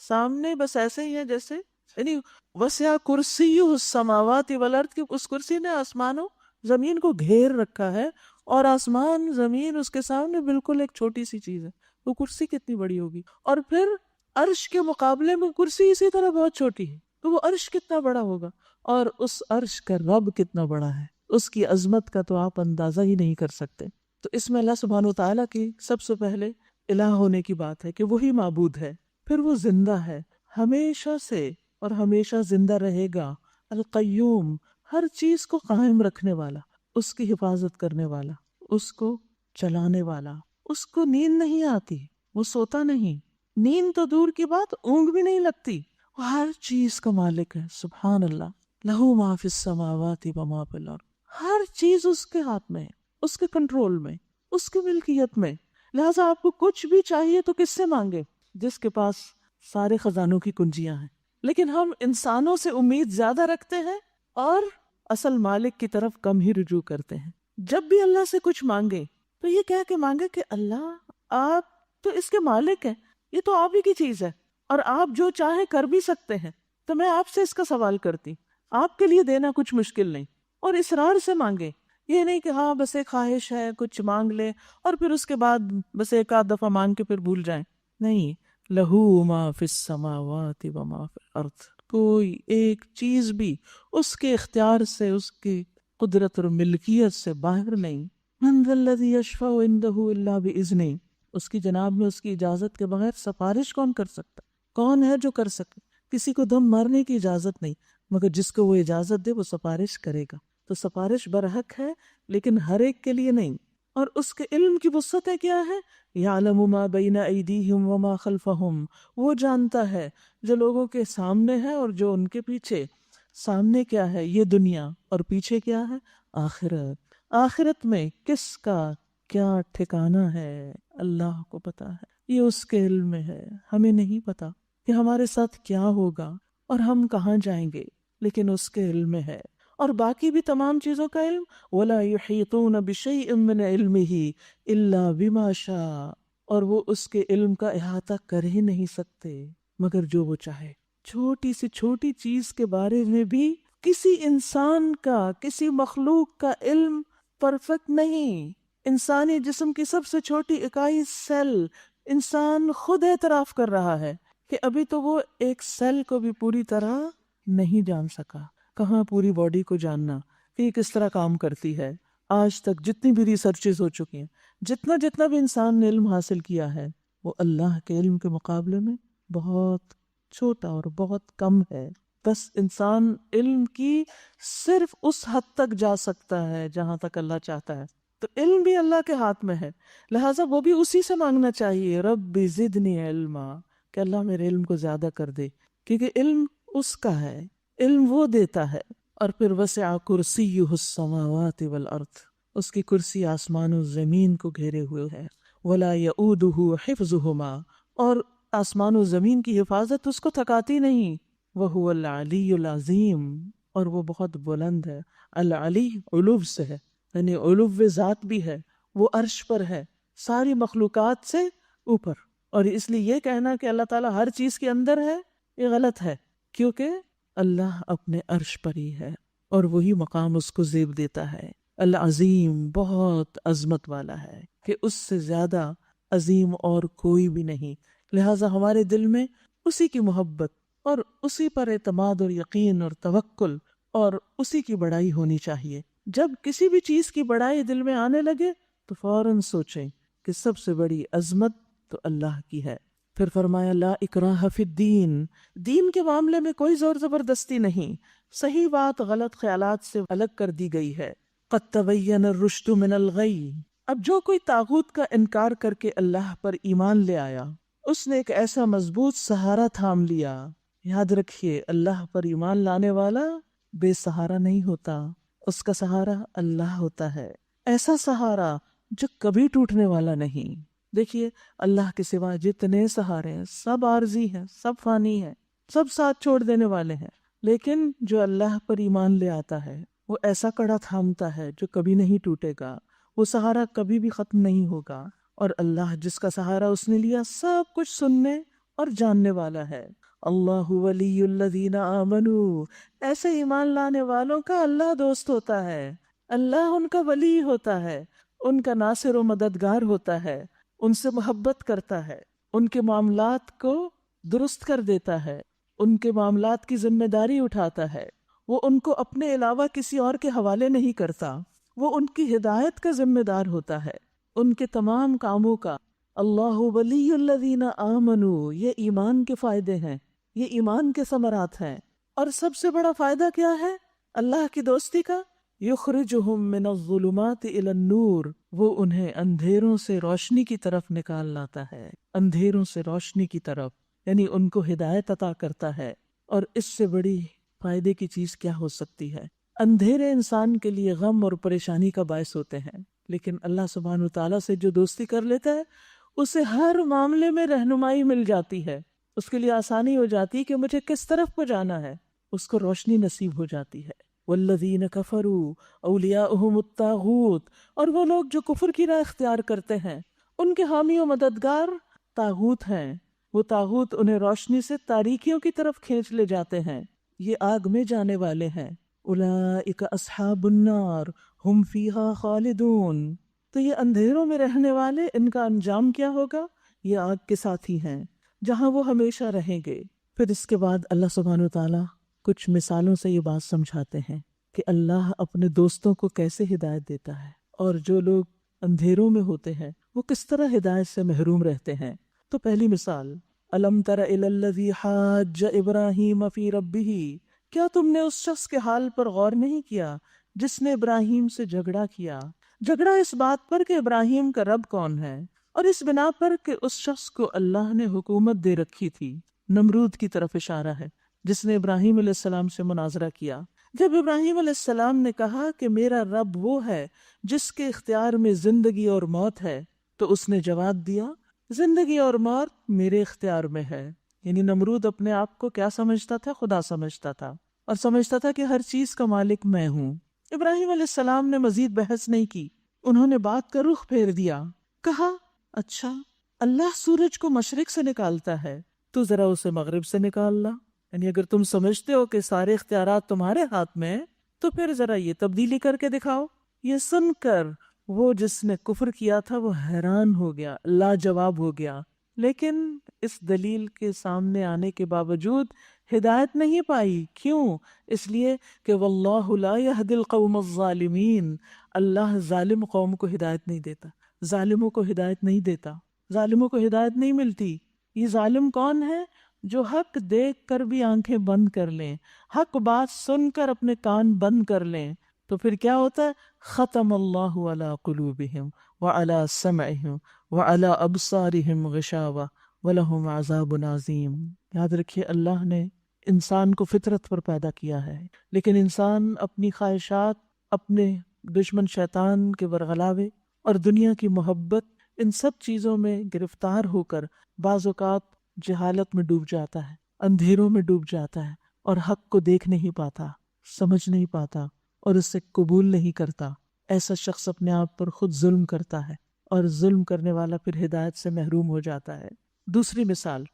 Speaker 1: سامنے بس ایسے ہی ہے جیسے، یعنی وسع کرسی السماوات والارض، کی اس کرسی نے آسمانوں زمین کو گھیر رکھا ہے، اور آسمان زمین اس کے سامنے بالکل ایک چھوٹی سی چیز ہے۔ وہ کرسی کتنی بڑی ہوگی؟ اور پھر عرش کے مقابلے میں کرسی اسی طرح بہت چھوٹی ہے، تو وہ عرش کتنا بڑا ہوگا، اور اس عرش کا رب کتنا بڑا ہے، اس کی عظمت کا تو آپ اندازہ ہی نہیں کر سکتے۔ تو اس میں اللہ سبحانہ وتعالیٰ کی سب سے پہلے الہ ہونے کی بات ہے کہ وہی معبود ہے، پھر وہ زندہ ہے ہمیشہ سے اور ہمیشہ زندہ رہے گا، القیوم، ہر چیز کو قائم رکھنے والا، اس کی حفاظت کرنے والا، اس کو چلانے والا۔ اس کو نیند نہیں آتی، وہ سوتا نہیں، نیند تو دور کی بات، اونگ بھی نہیں لگتی، وہ ہر چیز کا مالک ہے۔ سبحان اللہ، لہو ما فی السماوات و ما فی الارض، ہر چیز اس کے ہاتھ میں ہے، اس کے کنٹرول میں، اس کی ملکیت میں۔ لہٰذا آپ کو کچھ بھی چاہیے تو کس سے مانگے؟ جس کے پاس سارے خزانوں کی کنجیاں ہیں۔ لیکن ہم انسانوں سے امید زیادہ رکھتے ہیں اور اصل مالک کی طرف کم ہی رجوع کرتے ہیں۔ جب بھی اللہ سے کچھ مانگے تو یہ کہہ کے مانگے کہ اللہ آپ تو اس کے مالک ہیں، یہ تو آپ ہی کی چیز ہے، اور آپ جو چاہیں کر بھی سکتے ہیں، تو میں آپ سے اس کا سوال کرتی، آپ کے لیے دینا کچھ مشکل نہیں، اور اصرار سے مانگے یہ نہیں کہ ہاں بس ایک خواہش ہے کچھ مانگ لے اور پھر اس کے بعد بس ایک آدھ دفعہ مانگ کے پھر بھول جائیں. نہیں، لہو ما فی السماوات و ما فی الارض، کوئی ایک چیز بھی اس کے اختیار سے، اس کی قدرت اور ملکیت سے باہر نہیں. من ذا الذی یشفع عنده الا باذنہ، اس کی جناب میں اس کی اجازت کے بغیر سفارش کون کر سکتا؟ کون ہے جو کر سکے؟ کسی کو دم مارنے کی اجازت نہیں، مگر جس کو وہ اجازت دے وہ سفارش کرے گا. تو سفارش برحق ہے لیکن ہر ایک کے لیے نہیں. اور اس کے علم کی وسعتیں کیا ہے؟ یعلم ما بین ایدیہم وما خلفہم، وہ جانتا ہے جو لوگوں کے سامنے ہے اور جو ان کے پیچھے. سامنے کیا ہے؟ یہ دنیا، اور پیچھے کیا ہے؟ آخرت. آخرت میں کس کا کیا ٹھکانہ ہے اللہ کو پتا ہے، یہ اس کے علم میں ہے. ہمیں نہیں پتا کہ ہمارے ساتھ کیا ہوگا اور ہم کہاں جائیں گے، لیکن اس کے علم میں ہے. اور باقی بھی تمام چیزوں کا علم، وَلَا يُحِيطُونَ بِشَيْءٍ مِّنْ عِلْمِهِ إِلَّا بِمَا شَاءَ، اور وہ اس کے علم کا احاطہ کر ہی نہیں سکتے مگر جو وہ چاہے. چھوٹی سے چھوٹی چیز کے بارے میں بھی کسی انسان کا، کسی مخلوق کا علم پرفیکٹ نہیں. انسانی جسم کی سب سے چھوٹی اکائی سیل، انسان خود اعتراف کر رہا ہے کہ ابھی تو وہ ایک سیل کو بھی پوری طرح نہیں جان سکا. کہاں پوری باڈی کو جاننا کہ یہ کس طرح کام کرتی ہے. آج تک جتنی بھی ریسرچز ہو چکی ہیں، جتنا بھی انسان نے علم حاصل کیا ہے، وہ اللہ کے علم کے مقابلے میں بہت چھوٹا اور بہت کم ہے. بس انسان علم کی صرف اس حد تک جا سکتا ہے جہاں تک اللہ چاہتا ہے. تو علم بھی اللہ کے ہاتھ میں ہے، لہٰذا وہ بھی اسی سے مانگنا چاہیے، رب زدنی علما، کہ اللہ میرے علم کو زیادہ کر دے، کیونکہ علم اس کا ہے، علم وہ دیتا ہے. اور پھر وسع کرسیہ السماوات والارض، اس کی کرسی آسمان و زمین کو گھیرے ہوئے ہے. ولا یؤودہ حفظہما، اور آسمان و زمین کی حفاظت اس کو تھکاتی نہیں. وہو العلی العظیم، اور وہ بہت بلند ہے. العلی علو سے ہے، یعنی علو ذات بھی ہے، وہ عرش پر ہے، ساری مخلوقات سے اوپر. اور اس لیے یہ کہنا کہ اللہ تعالیٰ ہر چیز کے اندر ہے، یہ غلط ہے، کیونکہ اللہ اپنے عرش پر ہی ہے اور وہی مقام اس کو زیب دیتا ہے. العظیم، بہت عظمت والا ہے کہ اس سے زیادہ عظیم اور کوئی بھی نہیں. لہٰذا ہمارے دل میں اسی کی محبت اور اسی پر اعتماد اور یقین اور توکل اور اسی کی بڑائی ہونی چاہیے. جب کسی بھی چیز کی بڑائی دل میں آنے لگے تو فوراً سوچیں کہ سب سے بڑی عظمت تو اللہ کی ہے. پھر فرمایا لا اکراہ فی الدین، دین کے معاملے میں کوئی زور زبردستی نہیں، صحیح بات غلط خیالات سے الگ کر دی گئی ہے. قد تبین الرشد من الغی، اب جو کوئی طاغوت کا انکار کر کے اللہ پر ایمان لے آیا، اس نے ایک ایسا مضبوط سہارا تھام لیا. یاد رکھیے، اللہ پر ایمان لانے والا بے سہارا نہیں ہوتا، اس کا سہارا اللہ ہوتا ہے، ایسا سہارا جو کبھی ٹوٹنے والا نہیں. دیکھیے، اللہ کے سوا جتنے سہارے ہیں سب عارضی ہیں، سب فانی ہیں، سب ساتھ چھوڑ دینے والے ہیں. لیکن جو اللہ پر ایمان لے آتا ہے وہ ایسا کڑا تھامتا ہے جو کبھی نہیں ٹوٹے گا، وہ سہارا کبھی بھی ختم نہیں ہوگا. اور اللہ جس کا سہارا اس نے لیا سب کچھ سننے اور جاننے والا ہے. اللہ ولی الذین آمنوا، ایسے ایمان لانے والوں کا اللہ دوست ہوتا ہے، اللہ ان کا ولی ہوتا ہے، ان کا ناصر و مددگار ہوتا ہے، ان سے محبت کرتا ہے، ان کے معاملات کو درست کر دیتا ہے، ان کے معاملات کی ذمہ داری اٹھاتا ہے. وہ ان کو اپنے علاوہ کسی اور کے حوالے نہیں کرتا، وہ ان کی ہدایت کا ذمہ دار ہوتا ہے، ان کے تمام کاموں کا. اللہ ولی الذین آمنوا، یہ ایمان کے فائدے ہیں، یہ ایمان کے ثمرات ہیں. اور سب سے بڑا فائدہ کیا ہے اللہ کی دوستی کا؟ یخرجہم من الظلمات الی النور، وہ انہیں اندھیروں سے روشنی کی طرف نکال لاتا ہے، اندھیروں سے روشنی کی طرف، یعنی ان کو ہدایت عطا کرتا ہے. اور اس سے بڑی فائدے کی چیز کیا ہو سکتی ہے؟ اندھیرے انسان کے لیے غم اور پریشانی کا باعث ہوتے ہیں، لیکن اللہ سبحانہ وتعالیٰ سے جو دوستی کر لیتا ہے اسے ہر معاملے میں رہنمائی مل جاتی ہے، اس کے لیے آسانی ہو جاتی ہے کہ مجھے کس طرف کو جانا ہے، اس کو روشنی نصیب ہو جاتی ہے. والذین کفروا اولیاؤہم الطاغوت، اور وہ لوگ جو کفر کی راہ اختیار کرتے ہیں ان کے حامی و مددگار طاغوت ہیں، وہ طاغوت انہیں روشنی سے تاریکیوں کی طرف کھینچ لے جاتے ہیں، یہ آگ میں جانے والے ہیں. اولئک اصحاب النار ہم فیہا خالدون، تو یہ اندھیروں میں رہنے والے، ان کا انجام کیا ہوگا؟ یہ آگ کے ساتھی ہیں جہاں وہ ہمیشہ رہیں گے۔ پھر اس کے بعد اللہ سبحانہ وتعالیٰ کچھ مثالوں سے یہ بات سمجھاتے ہیں کہ اللہ اپنے دوستوں کو کیسے ہدایت دیتا ہے، اور جو لوگ اندھیروں میں ہوتے ہیں وہ کس طرح ہدایت سے محروم رہتے ہیں۔ تو پہلی مثال، الم تر الی الذی حاج ابراہیم فی ربہ، کیا تم نے اس شخص کے حال پر غور نہیں کیا جس نے ابراہیم سے جھگڑا کیا؟ جھگڑا اس بات پر کہ ابراہیم کا رب کون ہے، اور اس بنا پر کہ اس شخص کو اللہ نے حکومت دے رکھی تھی۔ نمرود کی طرف اشارہ ہے جس نے ابراہیم علیہ السلام سے مناظرہ کیا۔ جب ابراہیم علیہ السلام نے کہا کہ میرا رب وہ ہے جس کے اختیار میں زندگی اور موت ہے، تو اس نے جواب دیا زندگی اور موت میرے اختیار میں ہے۔ یعنی نمرود اپنے آپ کو کیا سمجھتا تھا؟ خدا سمجھتا تھا، اور سمجھتا تھا کہ ہر چیز کا مالک میں ہوں۔ ابراہیم علیہ السلام نے مزید بحث نہیں کی، انہوں نے بات کا رخ پھیر دیا، کہا اچھا اللہ سورج کو مشرق سے نکالتا ہے تو ذرا اسے مغرب سے نکال لا، یعنی اگر تم سمجھتے ہو کہ سارے اختیارات تمہارے ہاتھ میں ہیں تو پھر ذرا یہ تبدیلی کر کے دکھاؤ۔ یہ سن کر وہ جس نے کفر کیا تھا وہ حیران ہو گیا، لاجواب ہو گیا، لیکن اس دلیل کے سامنے آنے کے باوجود ہدایت نہیں پائی۔ کیوں؟ اس لیے کہ واللہ لا یہدی القوم الظالمین، اللہ ظالم قوم کو ہدایت نہیں دیتا، ظالموں کو ہدایت نہیں دیتا، ظالموں کو ہدایت نہیں ملتی۔ یہ ظالم کون ہے؟ جو حق دیکھ کر بھی آنکھیں بند کر لیں، حق بات سن کر اپنے کان بند کر لیں، تو پھر کیا ہوتا ہے؟ ختم اللہ علی قلوبہم وعلی سمعہم وعلی ابصارہم غشاوہ وَلَهُمْ عَذَابٌ عَظِيمٌ۔ یاد رکھیے اللہ نے انسان کو فطرت پر پیدا کیا ہے، لیکن انسان اپنی خواہشات، اپنے دشمن شیطان کے ورغلاوے اور دنیا کی محبت، ان سب چیزوں میں گرفتار ہو کر بعض اوقات جہالت میں ڈوب جاتا ہے، اندھیروں میں ڈوب جاتا ہے، اور حق کو دیکھ نہیں پاتا، سمجھ نہیں پاتا، اور اسے قبول نہیں کرتا۔ ایسا شخص اپنے آپ پر خود ظلم کرتا ہے، اور ظلم کرنے والا پھر ہدایت سے محروم ہو جاتا ہے۔ دوسری مثال،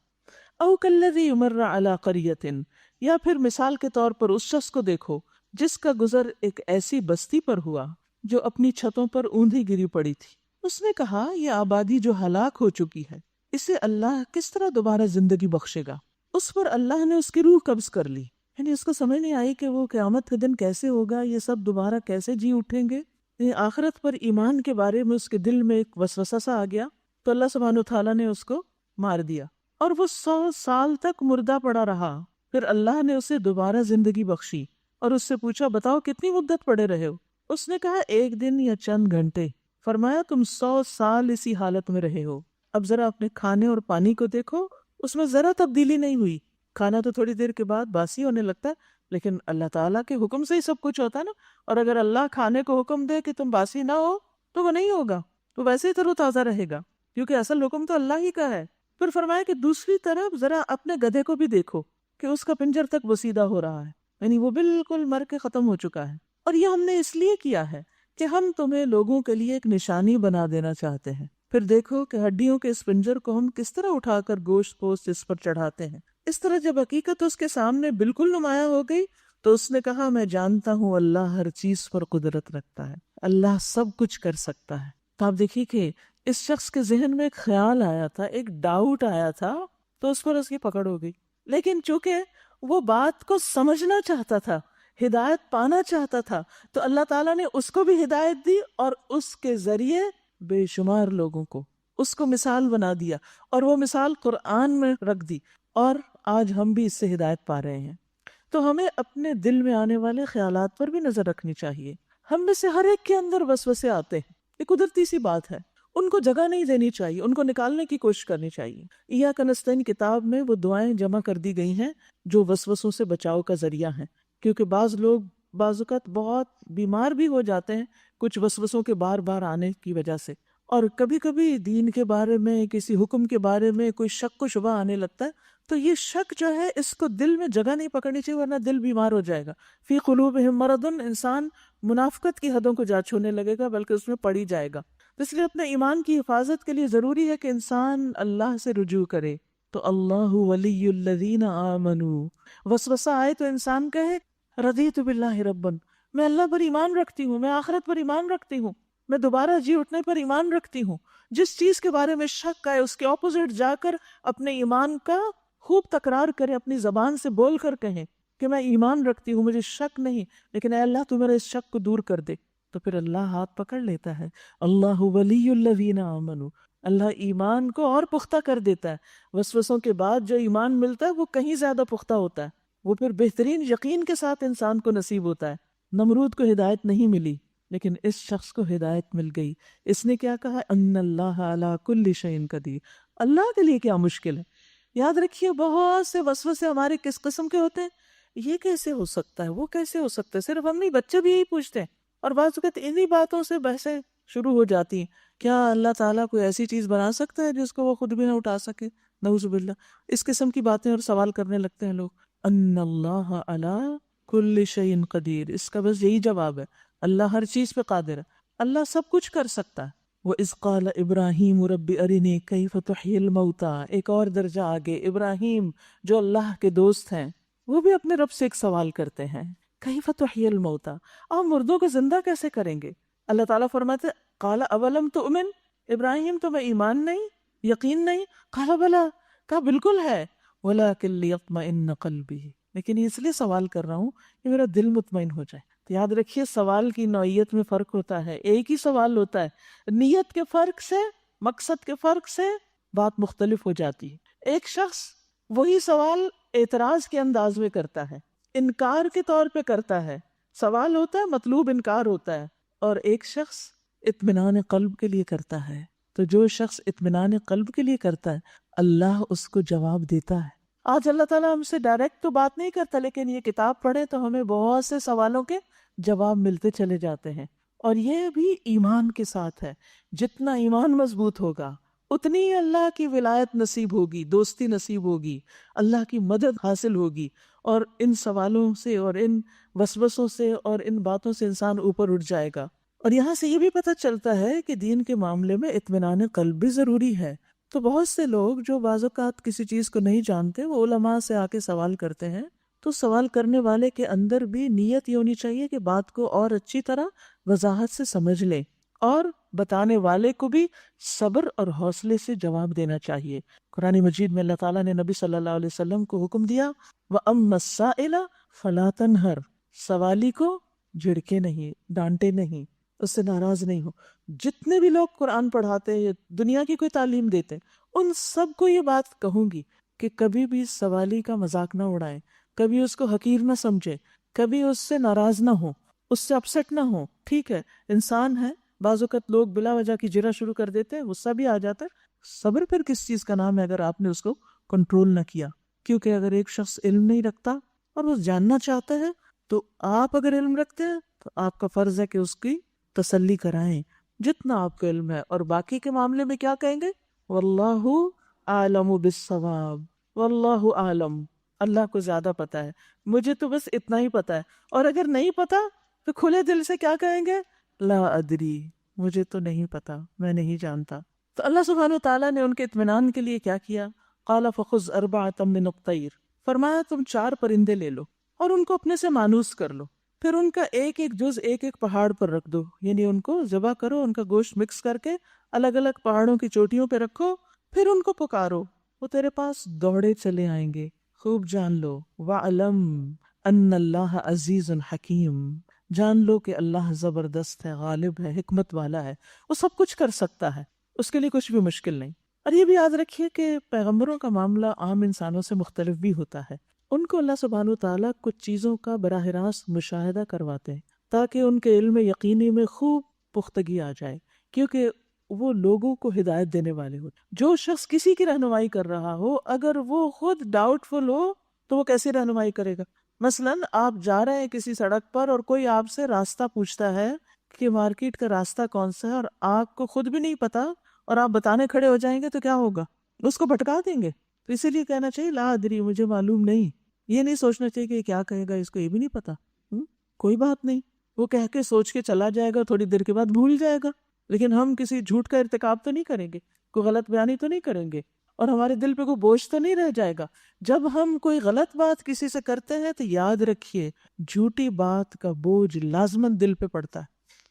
Speaker 1: او کالذی مر علی قریۃ، یا پھر مثال کے طور پر اس شخص کو دیکھو جس کا گزر ایک ایسی بستی پر ہوا جو اپنی چھتوں پر اوندھی گری پڑی تھی۔ اس نے کہا یہ آبادی جو ہلاک ہو چکی ہے، اسے اللہ کس طرح دوبارہ زندگی بخشے گا؟ اس پر اللہ نے اس کی روح قبض کر لی، یعنی اس کو سمجھ نہیں آئی کہ وہ قیامت کے دن کیسے ہوگا، یہ سب دوبارہ کیسے جی اٹھیں گے۔ یعنی آخرت پر ایمان کے بارے میں اس کے دل میں ایک وسوسہ سا آ گیا، تو اللہ سبحانہ وتعالیٰ نے اس کو مار دیا، اور وہ 100 سال تک مردہ پڑا رہا۔ پھر اللہ نے اسے دوبارہ زندگی بخشی اور اس سے پوچھا بتاؤ کتنی مدت پڑے رہے ہو؟ اس نے کہا 1 دن یا چند گھنٹے۔ فرمایا تم 100 سال اسی حالت میں رہے ہو، اب ذرا اپنے کھانے اور پانی کو دیکھو، اس میں ذرا تبدیلی نہیں ہوئی۔ کھانا تو تھوڑی دیر کے بعد باسی ہونے لگتا ہے، لیکن اللہ تعالیٰ کے حکم سے ہی سب کچھ ہوتا ہے نا، اور اگر اللہ کھانے کو حکم دے کہ تم باسی نہ ہو تو وہ نہیں ہوگا، تو ویسے ہی تر و تازہ رہے گا، کیونکہ اصل حکم تو اللہ ہی کا ہے۔ پھر فرمایا کہ دوسری طرف ذرا اپنے گدھے کو بھی دیکھو کہ اس کا پنجر تک بسیدہ ہو رہا ہے، یعنی وہ بالکل مر کے ختم ہو چکا ہے، اور یہ ہم نے اس لیے کیا ہے کہ ہم تمہیں لوگوں کے لیے ایک نشانی بنا دینا چاہتے ہیں۔ پھر دیکھو کہ ہڈیوں کے اس پنجر کو ہم کس طرح اٹھا کر گوشت پوست اس پر چڑھاتے ہیں۔ اس طرح جب حقیقت اس کے سامنے بالکل نمایاں ہو گئی تو اس نے کہا میں جانتا ہوں اللہ ہر چیز پر قدرت رکھتا ہے، اللہ سب کچھ کر سکتا ہے۔ تو آپ دیکھیے کہ اس شخص کے ذہن میں ایک خیال آیا تھا، ایک ڈاؤٹ آیا تھا، تو اس پر اس کی پکڑ ہو گئی، لیکن چونکہ وہ بات کو سمجھنا چاہتا تھا، ہدایت پانا چاہتا تھا، تو اللہ تعالیٰ نے اس کو بھی ہدایت دی اور اس کے ذریعے بے شمار لوگوں کو اس کو مثال بنا دیا، اور وہ مثال قرآن میں رکھ دی، اور آج ہم بھی اس سے ہدایت پا رہے ہیں۔ تو ہمیں اپنے دل میں آنے والے خیالات پر بھی نظر رکھنی چاہیے۔ ہم میں سے ہر ایک کے اندر وسوسے آتے ہیں، یہ قدرتی سی بات ہے، ان کو جگہ نہیں دینی چاہیے، ان کو نکالنے کی کوشش کرنی چاہیے۔ ایاک نستعین کتاب میں وہ دعائیں جمع کر دی گئی ہیں جو وسوسوں سے بچاؤ کا ذریعہ ہیں، کیونکہ بعض لوگ بعض اوقات بہت بیمار بھی ہو جاتے ہیں کچھ وسوسوں کے بار بار آنے کی وجہ سے، اور کبھی کبھی دین کے بارے میں، کسی حکم کے بارے میں کوئی شک و شبہ آنے لگتا ہے، تو یہ شک جو ہے اس کو دل میں جگہ نہیں پکڑنی چاہیے، ورنہ دل بیمار ہو جائے گا۔ فی قلوبہم مرض، انسان منافقت کی حدوں کو جا چھونے لگے گا، بلکہ اس میں پڑ ہی جائے گا۔ اس لیے اپنے ایمان کی حفاظت کے لیے ضروری ہے کہ انسان اللہ سے رجوع کرے۔ تو اللہ ولی الذین آمنوا، وسوسہ آئے تو انسان کہے رضیت باللہ ربا، میں اللہ پر ایمان رکھتی ہوں، میں آخرت پر ایمان رکھتی ہوں، میں دوبارہ جی اٹھنے پر ایمان رکھتی ہوں. جس چیز کے بارے میں شک ہے اس کے اپوزٹ جا کر اپنے ایمان کا خوب تکرار کریں، اپنی زبان سے بول کر کہیں کہ میں ایمان رکھتی ہوں، مجھے شک نہیں، لیکن اے اللہ تو میرے اس شک کو دور کر دے. تو پھر اللہ ہاتھ پکڑ لیتا ہے. اللہ ولی الذین آمنوا، اللہ ایمان کو اور پختہ کر دیتا ہے. وسوسوں کے بعد جو ایمان ملتا ہے وہ کہیں زیادہ پختہ ہوتا ہے، وہ پھر بہترین یقین کے ساتھ انسان کو نصیب ہوتا ہے. نمرود کو ہدایت نہیں ملی لیکن اس شخص کو ہدایت مل گئی. اس نے کیا کہا؟ ان اللہ علی کل شیء قدیر. اللہ کے لیے کیا مشکل ہے؟ یاد رکھیے بہت سے وسوسے ہمارے کس قسم کے ہوتے ہیں؟ یہ کیسے ہو سکتا ہے، وہ کیسے ہو سکتا ہے. صرف ہم نہیں، بچے بھی یہی پوچھتے ہیں، اور بعض اوقات انہی باتوں سے بحثیں شروع ہو جاتی ہیں. کیا اللہ تعالیٰ کوئی ایسی چیز بنا سکتا ہے جس کو وہ خود بھی نہ اٹھا سکے؟ نعوذ باللہ. اس قسم کی باتیں اور سوال کرنے لگتے ہیں لوگ. ان اللہ علی کل شیء قدیر، اس کا بس یہی جواب ہے، اللہ ہر چیز پہ قادر ہے، اللہ سب کچھ کر سکتا ہے. وَإِذْ قَالَ إِبْرَاهِيمُ رَبِّ أَرِنِي كَيْفَ تُحْيِي الْمَوْتَى. ایک اور درجہ آگے ابراہیم جو اللہ کے دوست ہیں وہ بھی اپنے رب سے ایک سوال کرتے ہیں، کیف تحیی الموتى، آپ مردوں کو زندہ کیسے کریں گے؟ اللہ تعالیٰ فرماتے قال اولم تؤمن، ابراہیم تمہیں ایمان نہیں، یقین نہیں؟ قال بلا، کہا بالکل ہے، ولکن لیطمئن قلبی، لیکن اس لیے سوال کر رہا ہوں کہ میرا دل مطمئن ہو جائے. تو یاد رکھیے سوال کی نوعیت میں فرق ہوتا ہے، ایک ہی سوال ہوتا ہے، نیت کے فرق سے، مقصد کے فرق سے بات مختلف ہو جاتی ہے. ایک شخص وہی سوال اعتراض کے انداز میں کرتا ہے، انکار کے طور پہ کرتا ہے، سوال ہوتا ہے مطلوب انکار ہوتا ہے، اور ایک شخص اطمینان قلب کے لیے کرتا ہے. تو جو شخص اطمینان قلب کے لیے کرتا ہے اللہ اس کو جواب دیتا ہے. آج اللہ تعالیٰ ہم سے ڈائریکٹ تو بات نہیں کرتا، لیکن یہ کتاب پڑھیں تو ہمیں بہت سے سوالوں کے جواب ملتے چلے جاتے ہیں. اور یہ بھی ایمان کے ساتھ ہے. جتنا ایمان مضبوط ہوگا اتنی ہی اللہ کی ولایت نصیب ہوگی، دوستی نصیب ہوگی، اللہ کی مدد حاصل ہوگی، اور ان سوالوں سے اور ان وسوسوں سے اور ان باتوں سے انسان اوپر اٹھ جائے گا. اور یہاں سے یہ بھی پتہ چلتا ہے کہ دین کے معاملے میں اطمینان قلب بھی ضروری ہے. تو بہت سے لوگ جو بعض اوقات کسی چیز کو نہیں جانتے وہ علماء سے آ کے سوال کرتے ہیں، تو سوال کرنے والے کے اندر بھی نیت یہ ہونی چاہیے کہ بات کو اور اچھی طرح وضاحت سے سمجھ لے، اور بتانے والے کو بھی صبر اور حوصلے سے جواب دینا چاہیے. قرآن مجید میں اللہ تعالیٰ نے نبی صلی اللہ علیہ وسلم کو حکم دیا وَأَمَّا السَّائِلَ فَلَا تَنْهَرْ، سوالی کو جھڑکے نہیں، ڈانٹے نہیں، اس سے ناراض نہیں ہو. جتنے بھی لوگ قرآن پڑھاتے ہیں، دنیا کی کوئی تعلیم دیتے، ان سب کو یہ بات کہوں گی کہ کبھی بھی سوالی کا مذاق نہ اڑائیں، کبھی اس کو حقیر نہ سمجھے، کبھی اس سے ناراض نہ ہو، اس سے اپسٹ نہ ہو. ٹھیک ہے انسان ہے، بعض اوقات لوگ بلا وجہ کی جرا شروع کر دیتے ہیں، غصہ بھی آ جاتا ہے. صبر پھر کس چیز کا نام ہے اگر آپ نے اس کو کنٹرول نہ کیا؟ کیونکہ اگر ایک شخص علم نہیں رکھتا اور وہ جاننا چاہتا ہے تو آپ اگر علم رکھتے ہیں تو آپ کا فرض ہے کہ اس کی تسلی کرائیں جتنا آپ کو علم ہے. اور باقی کے معاملے میں کیا کہیں گے؟ واللہ اعلم بالصواب، واللہ اعلم، اللہ کو زیادہ پتا ہے، مجھے تو بس اتنا ہی پتا ہے. اور اگر نہیں پتا تو کھلے دل سے کیا کہیں گے؟ لا ادری، مجھے تو نہیں پتا، میں نہیں جانتا. تو اللہ سبحانہ وتعالیٰ نے ان کے اطمینان کے لیے کیا کیا؟ قال فخذ اربعۃ من الطیر، فرمایا تم 4 پرندے لے لو اور ان کو اپنے سے مانوس کر لو، پھر ان کا ایک ایک جز ایک ایک پہاڑ پر رکھ دو، یعنی ان کو ذبح کرو، ان کا گوشت مکس کر کے الگ الگ پہاڑوں کی چوٹیوں پہ رکھو، پھر ان کو پکارو، وہ تیرے پاس دوڑے چلے آئیں گے. خوب جان لو وَعْلَمْ أَنَّ اللَّهَ عَزِيزٌ حَكِيمٌ، جان لو کہ اللہ زبردست ہے، غالب ہے، حکمت والا ہے، وہ سب کچھ کر سکتا ہے، اس کے لیے کچھ بھی مشکل نہیں. اور یہ بھی یاد رکھیے کہ پیغمبروں کا معاملہ عام انسانوں سے مختلف بھی ہوتا ہے. ان کو اللہ سبحانہ وتعالیٰ کچھ چیزوں کا براہ راست مشاہدہ کرواتے ہیں تاکہ ان کے علم یقینی میں خوب پختگی آ جائے، کیونکہ وہ لوگوں کو ہدایت دینے والے ہو. جو شخص کسی کی رہنمائی کر رہا ہو اگر وہ خود ڈاؤٹ فل ہو تو وہ کیسی رہنمائی کرے گا؟ مثلاً آپ جا رہے ہیں کسی سڑک پر اور کوئی آپ سے راستہ پوچھتا ہے کہ مارکیٹ کا راستہ کون سا ہے، اور آپ کو خود بھی نہیں پتا اور آپ بتانے کھڑے ہو جائیں گے تو کیا ہوگا؟ اس کو بھٹکا دیں گے. تو اسی لیے کہنا چاہیے لا ادری، مجھے معلوم نہیں. یہ نہیں سوچنا چاہیے کہ کیا کہے گا، اس کو یہ بھی نہیں پتا. کوئی بات نہیں، وہ کہہ کے سوچ کے چلا جائے گا، تھوڑی دیر کے بعد بھول جائے گا. لیکن ہم کسی جھوٹ کا ارتکاب تو نہیں کریں گے، کوئی غلط بیانی تو نہیں کریں گے. اور ہمارے دل پہ کوئی بوجھ تو نہیں رہ جائے گا. جب ہم کوئی غلط بات کسی سے کرتے ہیں تو یاد رکھیے جھوٹی بات کا بوجھ لازماً دل پہ پڑتا ہے.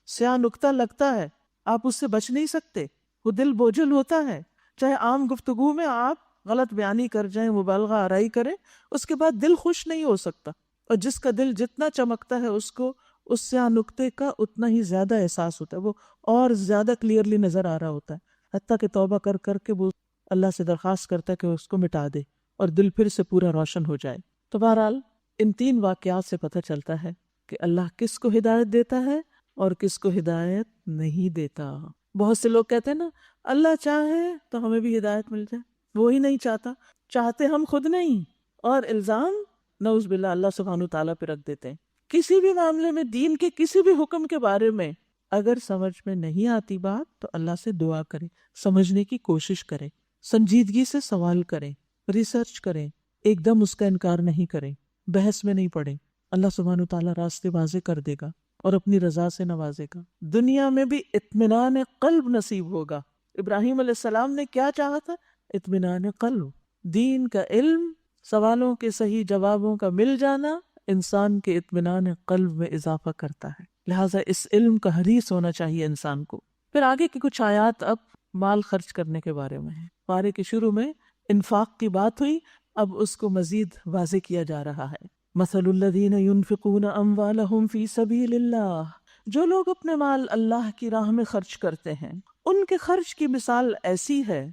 Speaker 1: سیاہ نکتہ لگتا ہے، آپ اس سے بچ نہیں سکتے، وہ دل بوجھل ہوتا ہے. چاہے عام گفتگو میں آپ غلط بیانی کر جائیں، مبالغہ آرائی کریں، اس کے بعد دل خوش نہیں ہو سکتا. اور جس کا دل جتنا چمکتا ہے اس کو اس سیاہ نکتے کا اتنا ہی زیادہ احساس ہوتا ہے، وہ اور زیادہ کلیئرلی نظر آ رہا ہوتا ہے، حتیٰ کہ توبہ کر کر کے وہ اللہ سے درخواست کرتا ہے کہ اس کو مٹا دے اور دل پھر سے پورا روشن ہو جائے. تو بہرحال ان 3 واقعات سے پتہ چلتا ہے کہ اللہ کس کو ہدایت دیتا ہے اور کس کو ہدایت نہیں دیتا. بہت سے لوگ کہتے ہیں نا اللہ چاہے تو ہمیں بھی ہدایت مل جائے، وہی نہیں چاہتا، چاہتے ہم خود نہیں، اور الزام نعوذ باللہ اللہ سبحانہ تعالیٰ پہ رکھ دیتے ہیں. کسی بھی معاملے میں، دین کے کسی بھی حکم کے بارے میں اگر سمجھ میں نہیں آتی بات تو اللہ سے دعا کریں، سمجھنے کی کوشش کریں، سنجیدگی سے سوال کریں، ریسرچ کریں، ایک دم اس کا انکار نہیں کریں، بحث میں نہیں پڑیں. اللہ سبحانہ تعالیٰ راستے واضح کر دے گا اور اپنی رضا سے نوازے گا. دنیا میں بھی اطمینان قلب نصیب ہوگا. ابراہیم علیہ السلام نے کیا چاہا تھا؟ اطمینان قلب. دین کا علم، سوالوں کے صحیح جوابوں کا مل جانا انسان کے اطمینان قلب میں اضافہ کرتا ہے. لہٰذا اس علم کا حریص ہونا چاہیے انسان کو. پھر آگے کی کچھ آیات اب مال خرچ کرنے کے بارے میں ہیں. پارے کے شروع میں انفاق کی بات ہوئی، اب اس کو مزید واضح کیا جا رہا ہے. مثل الذین ينفقون اموالهم فی سبیل اللہ، جو لوگ اپنے مال اللہ کی راہ میں خرچ کرتے ہیں ان کے خرچ کی مثال ایسی ہے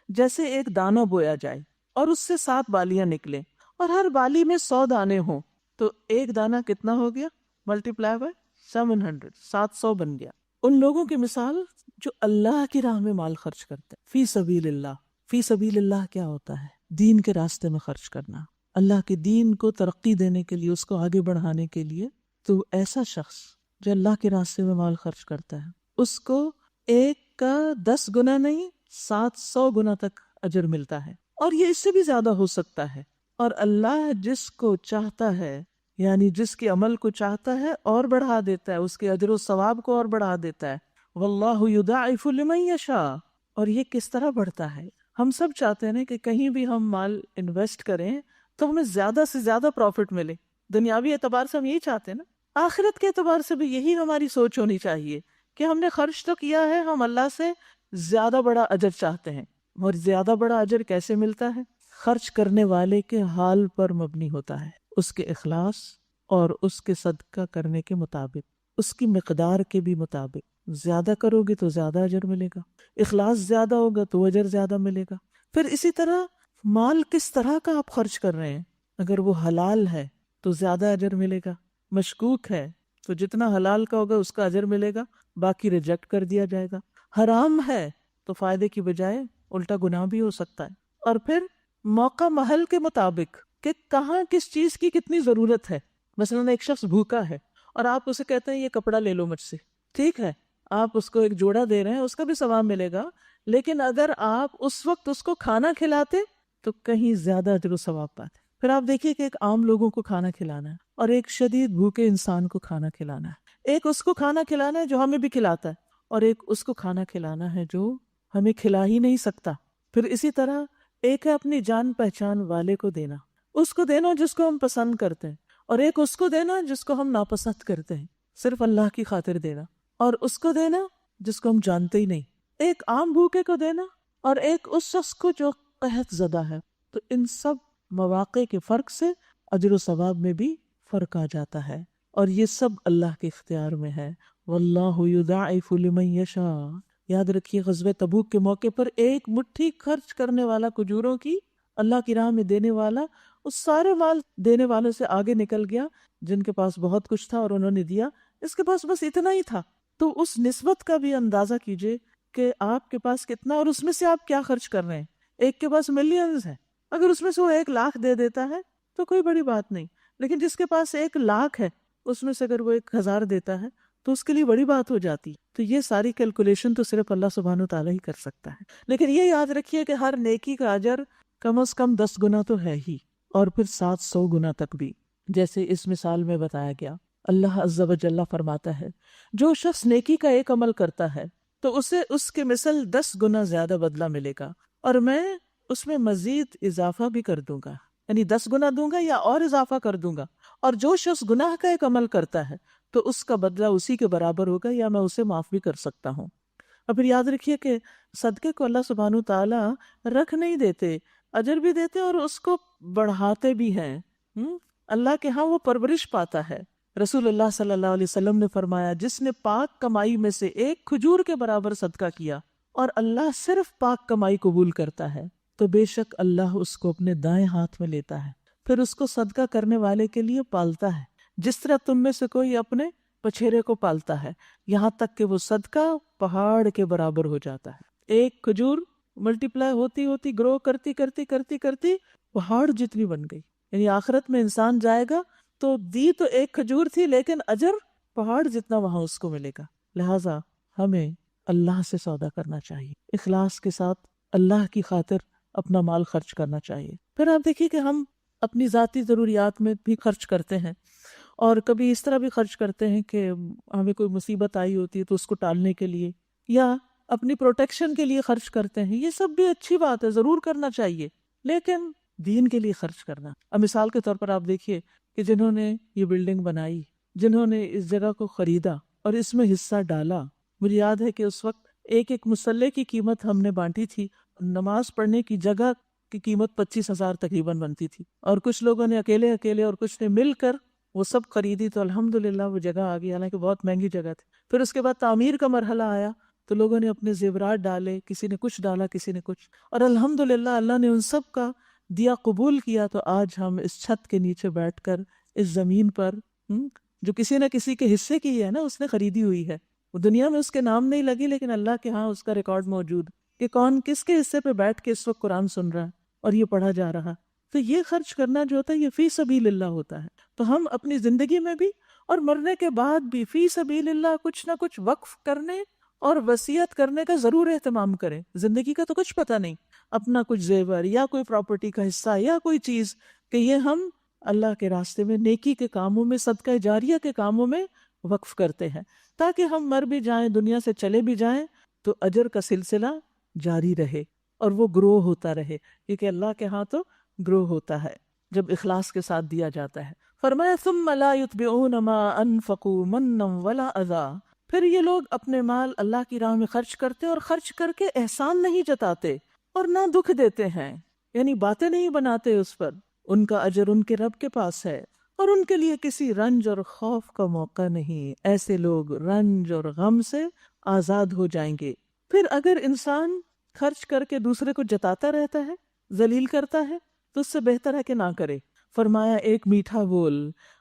Speaker 1: جیسے ایک دانہ بویا جائے اور اس سے 7 بالیاں نکلیں اور ہر بالی میں 100 دانے ہوں، تو ایک دانہ کتنا ہو گیا؟ ملٹیپلائی بائی 700، 700 بن گیا. ان لوگوں کی مثال جو اللہ کی راہ میں مال خرچ کرتے ہیں. فی سبیل اللہ، فی سبیل اللہ کیا ہوتا ہے؟ دین کے راستے میں خرچ کرنا، اللہ کے دین کو ترقی دینے کے لیے، اس کو آگے بڑھانے کے لیے. تو ایسا شخص جو اللہ کے راستے میں مال خرچ کرتا ہے اس کو ایک کا 10 گنا نہیں 700 گنا تک اجر ملتا ہے، اور یہ اس سے بھی زیادہ ہو سکتا ہے. اور اللہ جس کو چاہتا ہے، یعنی جس کے عمل کو چاہتا ہے اور بڑھا دیتا ہے، اس کے اجر و ثواب کو اور بڑھا دیتا ہے. واللہ یضاعف لمن یشاء. اور یہ کس طرح بڑھتا ہے؟ ہم سب چاہتے ہیں کہ کہیں بھی ہم مال انویسٹ کریں تو ہمیں زیادہ سے زیادہ پروفٹ ملے. دنیاوی اعتبار سے ہم یہی چاہتے ہیں نا، آخرت کے اعتبار سے بھی یہی ہماری سوچ ہونی چاہیے کہ ہم نے خرچ تو کیا ہے، ہم اللہ سے زیادہ بڑا اجر چاہتے ہیں. اور زیادہ بڑا اجر کیسے ملتا ہے؟ خرچ کرنے والے کے حال پر مبنی ہوتا ہے، اس کے اخلاص اور اس کے صدقہ کرنے کے مطابق، اس کی مقدار کے بھی مطابق. زیادہ کرو گے تو زیادہ اجر ملے گا، اخلاص زیادہ ہوگا تو اجر زیادہ ملے گا. پھر اسی طرح مال کس طرح کا آپ خرچ کر رہے ہیں، اگر وہ حلال ہے تو زیادہ اجر ملے گا، مشکوک ہے تو جتنا حلال کا ہوگا اس کا اجر ملے گا، باقی ریجیکٹ کر دیا جائے گا. حرام ہے تو فائدے کی بجائے الٹا گناہ بھی ہو سکتا ہے. اور پھر موقع محل کے مطابق کہ کہاں کس چیز کی کتنی ضرورت ہے. مثلاً ایک شخص بھوکا ہے اور آپ اسے کہتے ہیں یہ کپڑا لے لو مجھ سے، ٹھیک ہے، آپ اس کو ایک جوڑا دے رہے ہیں، اس کا بھی ثواب ملے گا، لیکن اگر آپ اس وقت اس کو کھانا کھلاتے تو کہیں زیادہ اجر و ثواب پاتے. پھر آپ دیکھیے کہ ایک عام لوگوں کو کھانا کھلانا ہے اور ایک شدید بھوکے انسان کو کھانا کھلانا ہے. ایک اس کو کھانا کھلانا ہے جو ہمیں بھی کھلاتا ہے، اور ایک اس کو کھانا کھلانا ہے جو ہمیں کھلا ہی نہیں سکتا. پھر اسی طرح ایک ہے اپنی جان پہچان والے کو دینا، اس کو دینا جس کو ہم پسند کرتے ہیں، اور ایک اس کو دینا جس کو ہم ناپسند کرتے ہیں، صرف اللہ کی خاطر دینا. اور اس کو دینا جس کو ہم جانتے ہی نہیں، ایک عام بھوکے کو دینا اور ایک اس شخص کو جو قحط زدہ ہے. تو ان سب مواقع کے فرق سے اجر و ثواب میں بھی فرق آ جاتا ہے، اور یہ سب اللہ کے اختیار میں ہے. واللہ یضاعف لمن یشاء. یاد رکھیے غزوہ تبوک کے موقع پر ایک مٹھی خرچ کرنے والا کھجوروں کی اللہ کی راہ میں دینے والا اس سارے مال دینے والوں سے آگے نکل گیا جن کے پاس بہت کچھ تھا، اور انہوں نے دیا. اس کے پاس بس اتنا ہی تھا. تو اس نسبت کا بھی اندازہ کیجئے کہ آپ کے پاس کتنا، اور اس میں سے آپ کیا خرچ کر رہے ہیں. ایک کے پاس ملینز ہے، اگر اس میں سے وہ 1 لاکھ دے دیتا ہے تو کوئی بڑی بات نہیں، لیکن جس کے پاس 1 لاکھ ہے اس میں سے اگر وہ 1000 دیتا ہے تو اس کے لیے بڑی بات ہو جاتی. تو یہ ساری کیلکولیشن تو صرف اللہ سبحانہ تعالیٰ ہی کر سکتا ہے. لیکن یہ یاد رکھیے کہ ہر نیکی کا اجر کم از کم 10 گنا تو ہے ہی، اور پھر 700 گنا تک بھی، جیسے اس مثال میں بتایا گیا. اللہ عز و جل فرماتا ہے جو شخص نیکی کا ایک عمل کرتا ہے تو اسے اس کے مثل 10 گنا زیادہ بدلہ ملے گا، اور میں اس میں مزید اضافہ بھی کر دوں گا، یعنی 10 گنا دوں گا یا اور اضافہ کر دوں گا، اور جو شخص گناہ کا ایک عمل کرتا ہے تو اس کا بدلہ اسی کے برابر ہوگا، یا میں اسے معاف بھی کر سکتا ہوں۔ اور پھر یاد رکھیے کہ صدقے کو اللہ سبحانہ تعالیٰ رکھ نہیں دیتے، اجر بھی دیتے اور اس کو بڑھاتے بھی ہیں۔ اللہ کے ہاں وہ پرورش پاتا ہے۔ رسول اللہ صلی اللہ علیہ وسلم نے فرمایا، جس نے پاک کمائی میں سے ایک کھجور کے برابر صدقہ کیا اور اللہ صرف پاک کمائی قبول کرتا ہے تو بے شک اللہ اس کو اپنے دائیں ہاتھ میں لیتا ہے، پھر اس کو صدقہ کرنے والے کے لیے پالتا ہے، جس طرح تم میں سے کوئی اپنے پچھیرے کو پالتا ہے، یہاں تک کہ وہ صدقہ پہاڑ کے برابر ہو جاتا ہے۔ ایک کھجور ملٹیپلائی ہوتی ہوتی گرو کرتی کرتی کرتی کرتی پہاڑ جتنی بن گئی، یعنی آخرت میں انسان جائے گا تو دی تو ایک کھجور تھی لیکن اجر پہاڑ جتنا وہاں اس کو ملے گا۔ لہٰذا ہمیں اللہ سے سودا کرنا چاہیے، اخلاص کے ساتھ اللہ کی خاطر اپنا مال خرچ کرنا چاہیے۔ پھر آپ دیکھیے کہ ہم اپنی ذاتی ضروریات میں بھی خرچ کرتے ہیں، اور کبھی اس طرح بھی خرچ کرتے ہیں کہ ہمیں کوئی مصیبت آئی ہوتی ہے تو اس کو ٹالنے کے لیے یا اپنی پروٹیکشن کے لیے خرچ کرتے ہیں۔ یہ سب بھی اچھی بات ہے، ضرور کرنا چاہیے، لیکن دین کے لیے خرچ کرنا۔ اب مثال کے طور پر آپ دیکھیے کہ جنہوں نے یہ بلڈنگ بنائی، جنہوں نے اس جگہ کو خریدا اور اس میں حصہ ڈالا، مجھے یاد ہے کہ اس وقت ایک مسلح کی قیمت ہم نے بانٹی تھی، نماز پڑھنے کی جگہ کی قیمت 25,000 تقریباً بنتی تھی، اور کچھ لوگوں نے اکیلے اور کچھ نے مل کر وہ سب خریدی، تو الحمدللہ وہ جگہ آ گئی، حالانکہ بہت مہنگی جگہ تھی۔ پھر اس کے بعد تعمیر کا مرحلہ آیا تو لوگوں نے اپنے زیورات ڈالے، کسی نے کچھ ڈالا، کسی نے کچھ، اور الحمدللہ اللہ نے ان سب کا دیا قبول کیا، تو آج ہم اس چھت کے نیچے بیٹھ کر اس زمین پر جو کسی نہ کسی کے حصے کی ہے نا، اس نے خریدی ہوئی ہے، وہ دنیا میں اس کے نام نہیں لگی لیکن اللہ کے ہاں اس کا ریکارڈ موجود کہ کون کس کے حصے پہ بیٹھ کے اس وقت قرآن سن رہا ہے اور یہ پڑھا جا رہا۔ تو یہ خرچ کرنا جو ہوتا ہے یہ فی سبیل اللہ ہوتا ہے۔ تو ہم اپنی زندگی میں بھی اور مرنے کے بعد بھی فی سبیل اللہ کچھ نہ کچھ وقف کرنے اور وصیت کرنے کا ضرور اہتمام کریں۔ زندگی کا تو کچھ پتہ نہیں، اپنا کچھ زیور یا کوئی پراپرٹی کا حصہ یا کوئی چیز کہ یہ ہم اللہ کے راستے میں، نیکی کے کاموں میں، صدقہ جاریہ کے کاموں میں وقف کرتے ہیں، تاکہ ہم مر بھی جائیں، دنیا سے چلے بھی جائیں تو اجر کا سلسلہ جاری رہے اور وہ گرو ہوتا رہے، کیونکہ اللہ کے ہاں تو گرو ہوتا ہے جب اخلاص کے ساتھ دیا جاتا ہے۔ فرمایا ثم لا يتبعون ما انفقوا منا ولا اذى، پھر یہ لوگ اپنے مال اللہ کی راہ میں خرچ کرتے اور خرچ کر کے احسان نہیں جتاتے اور نہ دکھ دیتے ہیں، یعنی باتیں نہیں بناتے اس پر، ان کا اجر ان کے رب کے پاس ہے اور ان کے لیے کسی رنج اور خوف کا موقع نہیں، ایسے لوگ رنج اور غم سے آزاد ہو جائیں گے۔ پھر اگر انسان خرچ کر کے دوسرے کو جتاتا رہتا ہے، ذلیل کرتا ہے، تو اس سے بہتر ہے کہ نہ کرے۔ فرمایا ایک میٹھا بول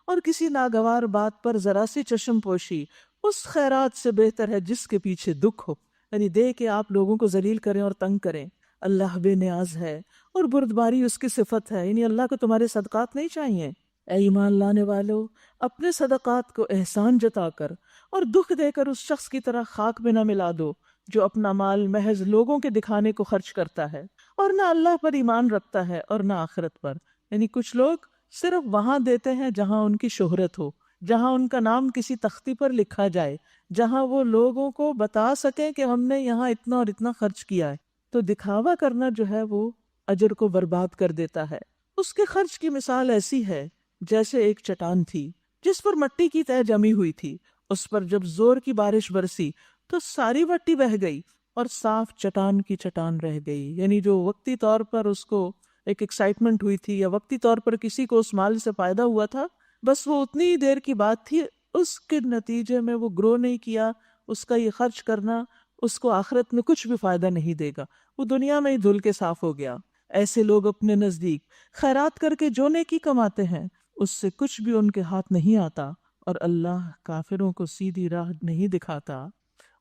Speaker 1: اور کسی ناگوار بات پر ذرا سی چشم پوشی اس خیرات سے بہتر ہے جس کے پیچھے دکھ ہو، یعنی دے کے آپ لوگوں کو ذلیل کریں اور تنگ کریں۔ اللہ بے نیاز ہے اور بردباری اس کی صفت ہے، یعنی اللہ کو تمہارے صدقات نہیں چاہیے۔ اے ایمان لانے والو، اپنے صدقات کو احسان جتا کر اور دکھ دے کر اس شخص کی طرح خاک میں نہ ملا دو جو اپنا مال محض لوگوں کے دکھانے کو خرچ کرتا ہے اور نہ اللہ پر ایمان رکھتا ہے اور نہ آخرت پر۔ یعنی کچھ لوگ صرف وہاں دیتے ہیں جہاں ان کی شہرت ہو، جہاں ان کا نام کسی تختی پر لکھا جائے، جہاں وہ لوگوں کو بتا سکیں کہ ہم نے یہاں اتنا اور اتنا خرچ کیا ہے۔ تو دکھاوا کرنا جو ہے وہ اجر کو برباد کر دیتا ہے۔ اس کے خرچ کی مثال ایسی ہے جیسے ایک چٹان تھی جس پر مٹی کی تہ جمی ہوئی تھی، اس پر جب زور کی بارش برسی تو ساری مٹی بہہ گئی اور صاف چٹان کی چٹان رہ گئی۔ یعنی جو وقتی طور پر اس کو ایک ایکسائٹمنٹ ہوئی تھی یا وقتی طور پر کسی کو اس مال سے فائدہ ہوا تھا، بس وہ اتنی ہی دیر کی بات تھی، اس کے نتیجے میں وہ گرو نہیں کیا۔ اس کا یہ خرچ کرنا اس کو آخرت میں کچھ بھی فائدہ نہیں دے گا، وہ دنیا میں ہی دھل کے صاف ہو گیا۔ ایسے لوگ اپنے نزدیک خیرات کر کے جو نیکی کماتے ہیں اس سے کچھ بھی ان کے ہاتھ نہیں آتا، اور اللہ کافروں کو سیدھی راہ نہیں دکھاتا۔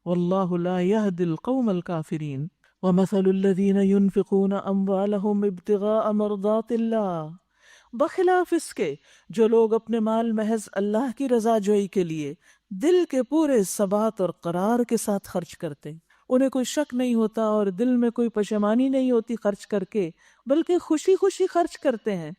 Speaker 1: واللہ لا يهدي القوم الكافرین ومثل الذین ينفقون اموالهم ابتغاء مرضات اللہ، بخلاف اس کے جو لوگ اپنے مال محض اللہ کی رضا جوئی کے لیے دل کے پورے ثبات اور قرار کے ساتھ خرچ کرتے، انہیں کوئی شک نہیں ہوتا اور دل میں کوئی پشیمانی نہیں ہوتی خرچ کر کے، بلکہ خوشی خوشی خرچ کرتے ہیں،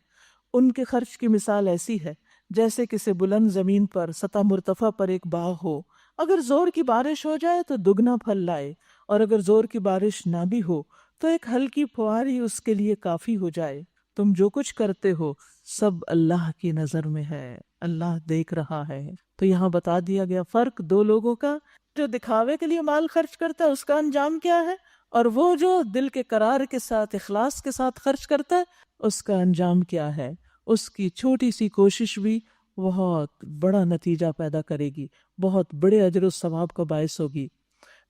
Speaker 1: ان کے خرچ کی مثال ایسی ہے جیسے کسی بلند زمین پر سطح مرتفع پر ایک باغ ہو، اگر زور کی بارش ہو جائے تو دگنا پھل لائے، اور اگر زور کی بارش نہ بھی ہو تو ایک ہلکی پھوار ہی اس کے لیے کافی ہو جائے۔ تم جو کچھ کرتے ہو سب اللہ کی نظر میں ہے، اللہ دیکھ رہا ہے۔ تو یہاں بتا دیا گیا فرق دو لوگوں کا، جو دکھاوے کے لیے مال خرچ کرتا ہے اس کا انجام کیا ہے، اور وہ جو دل کے قرار کے ساتھ اخلاص کے ساتھ خرچ کرتا ہے اس کا انجام کیا ہے۔ اس کی چھوٹی سی کوشش بھی بہت بڑا نتیجہ پیدا کرے گی، بہت بڑے اجر و ثواب کا باعث ہوگی۔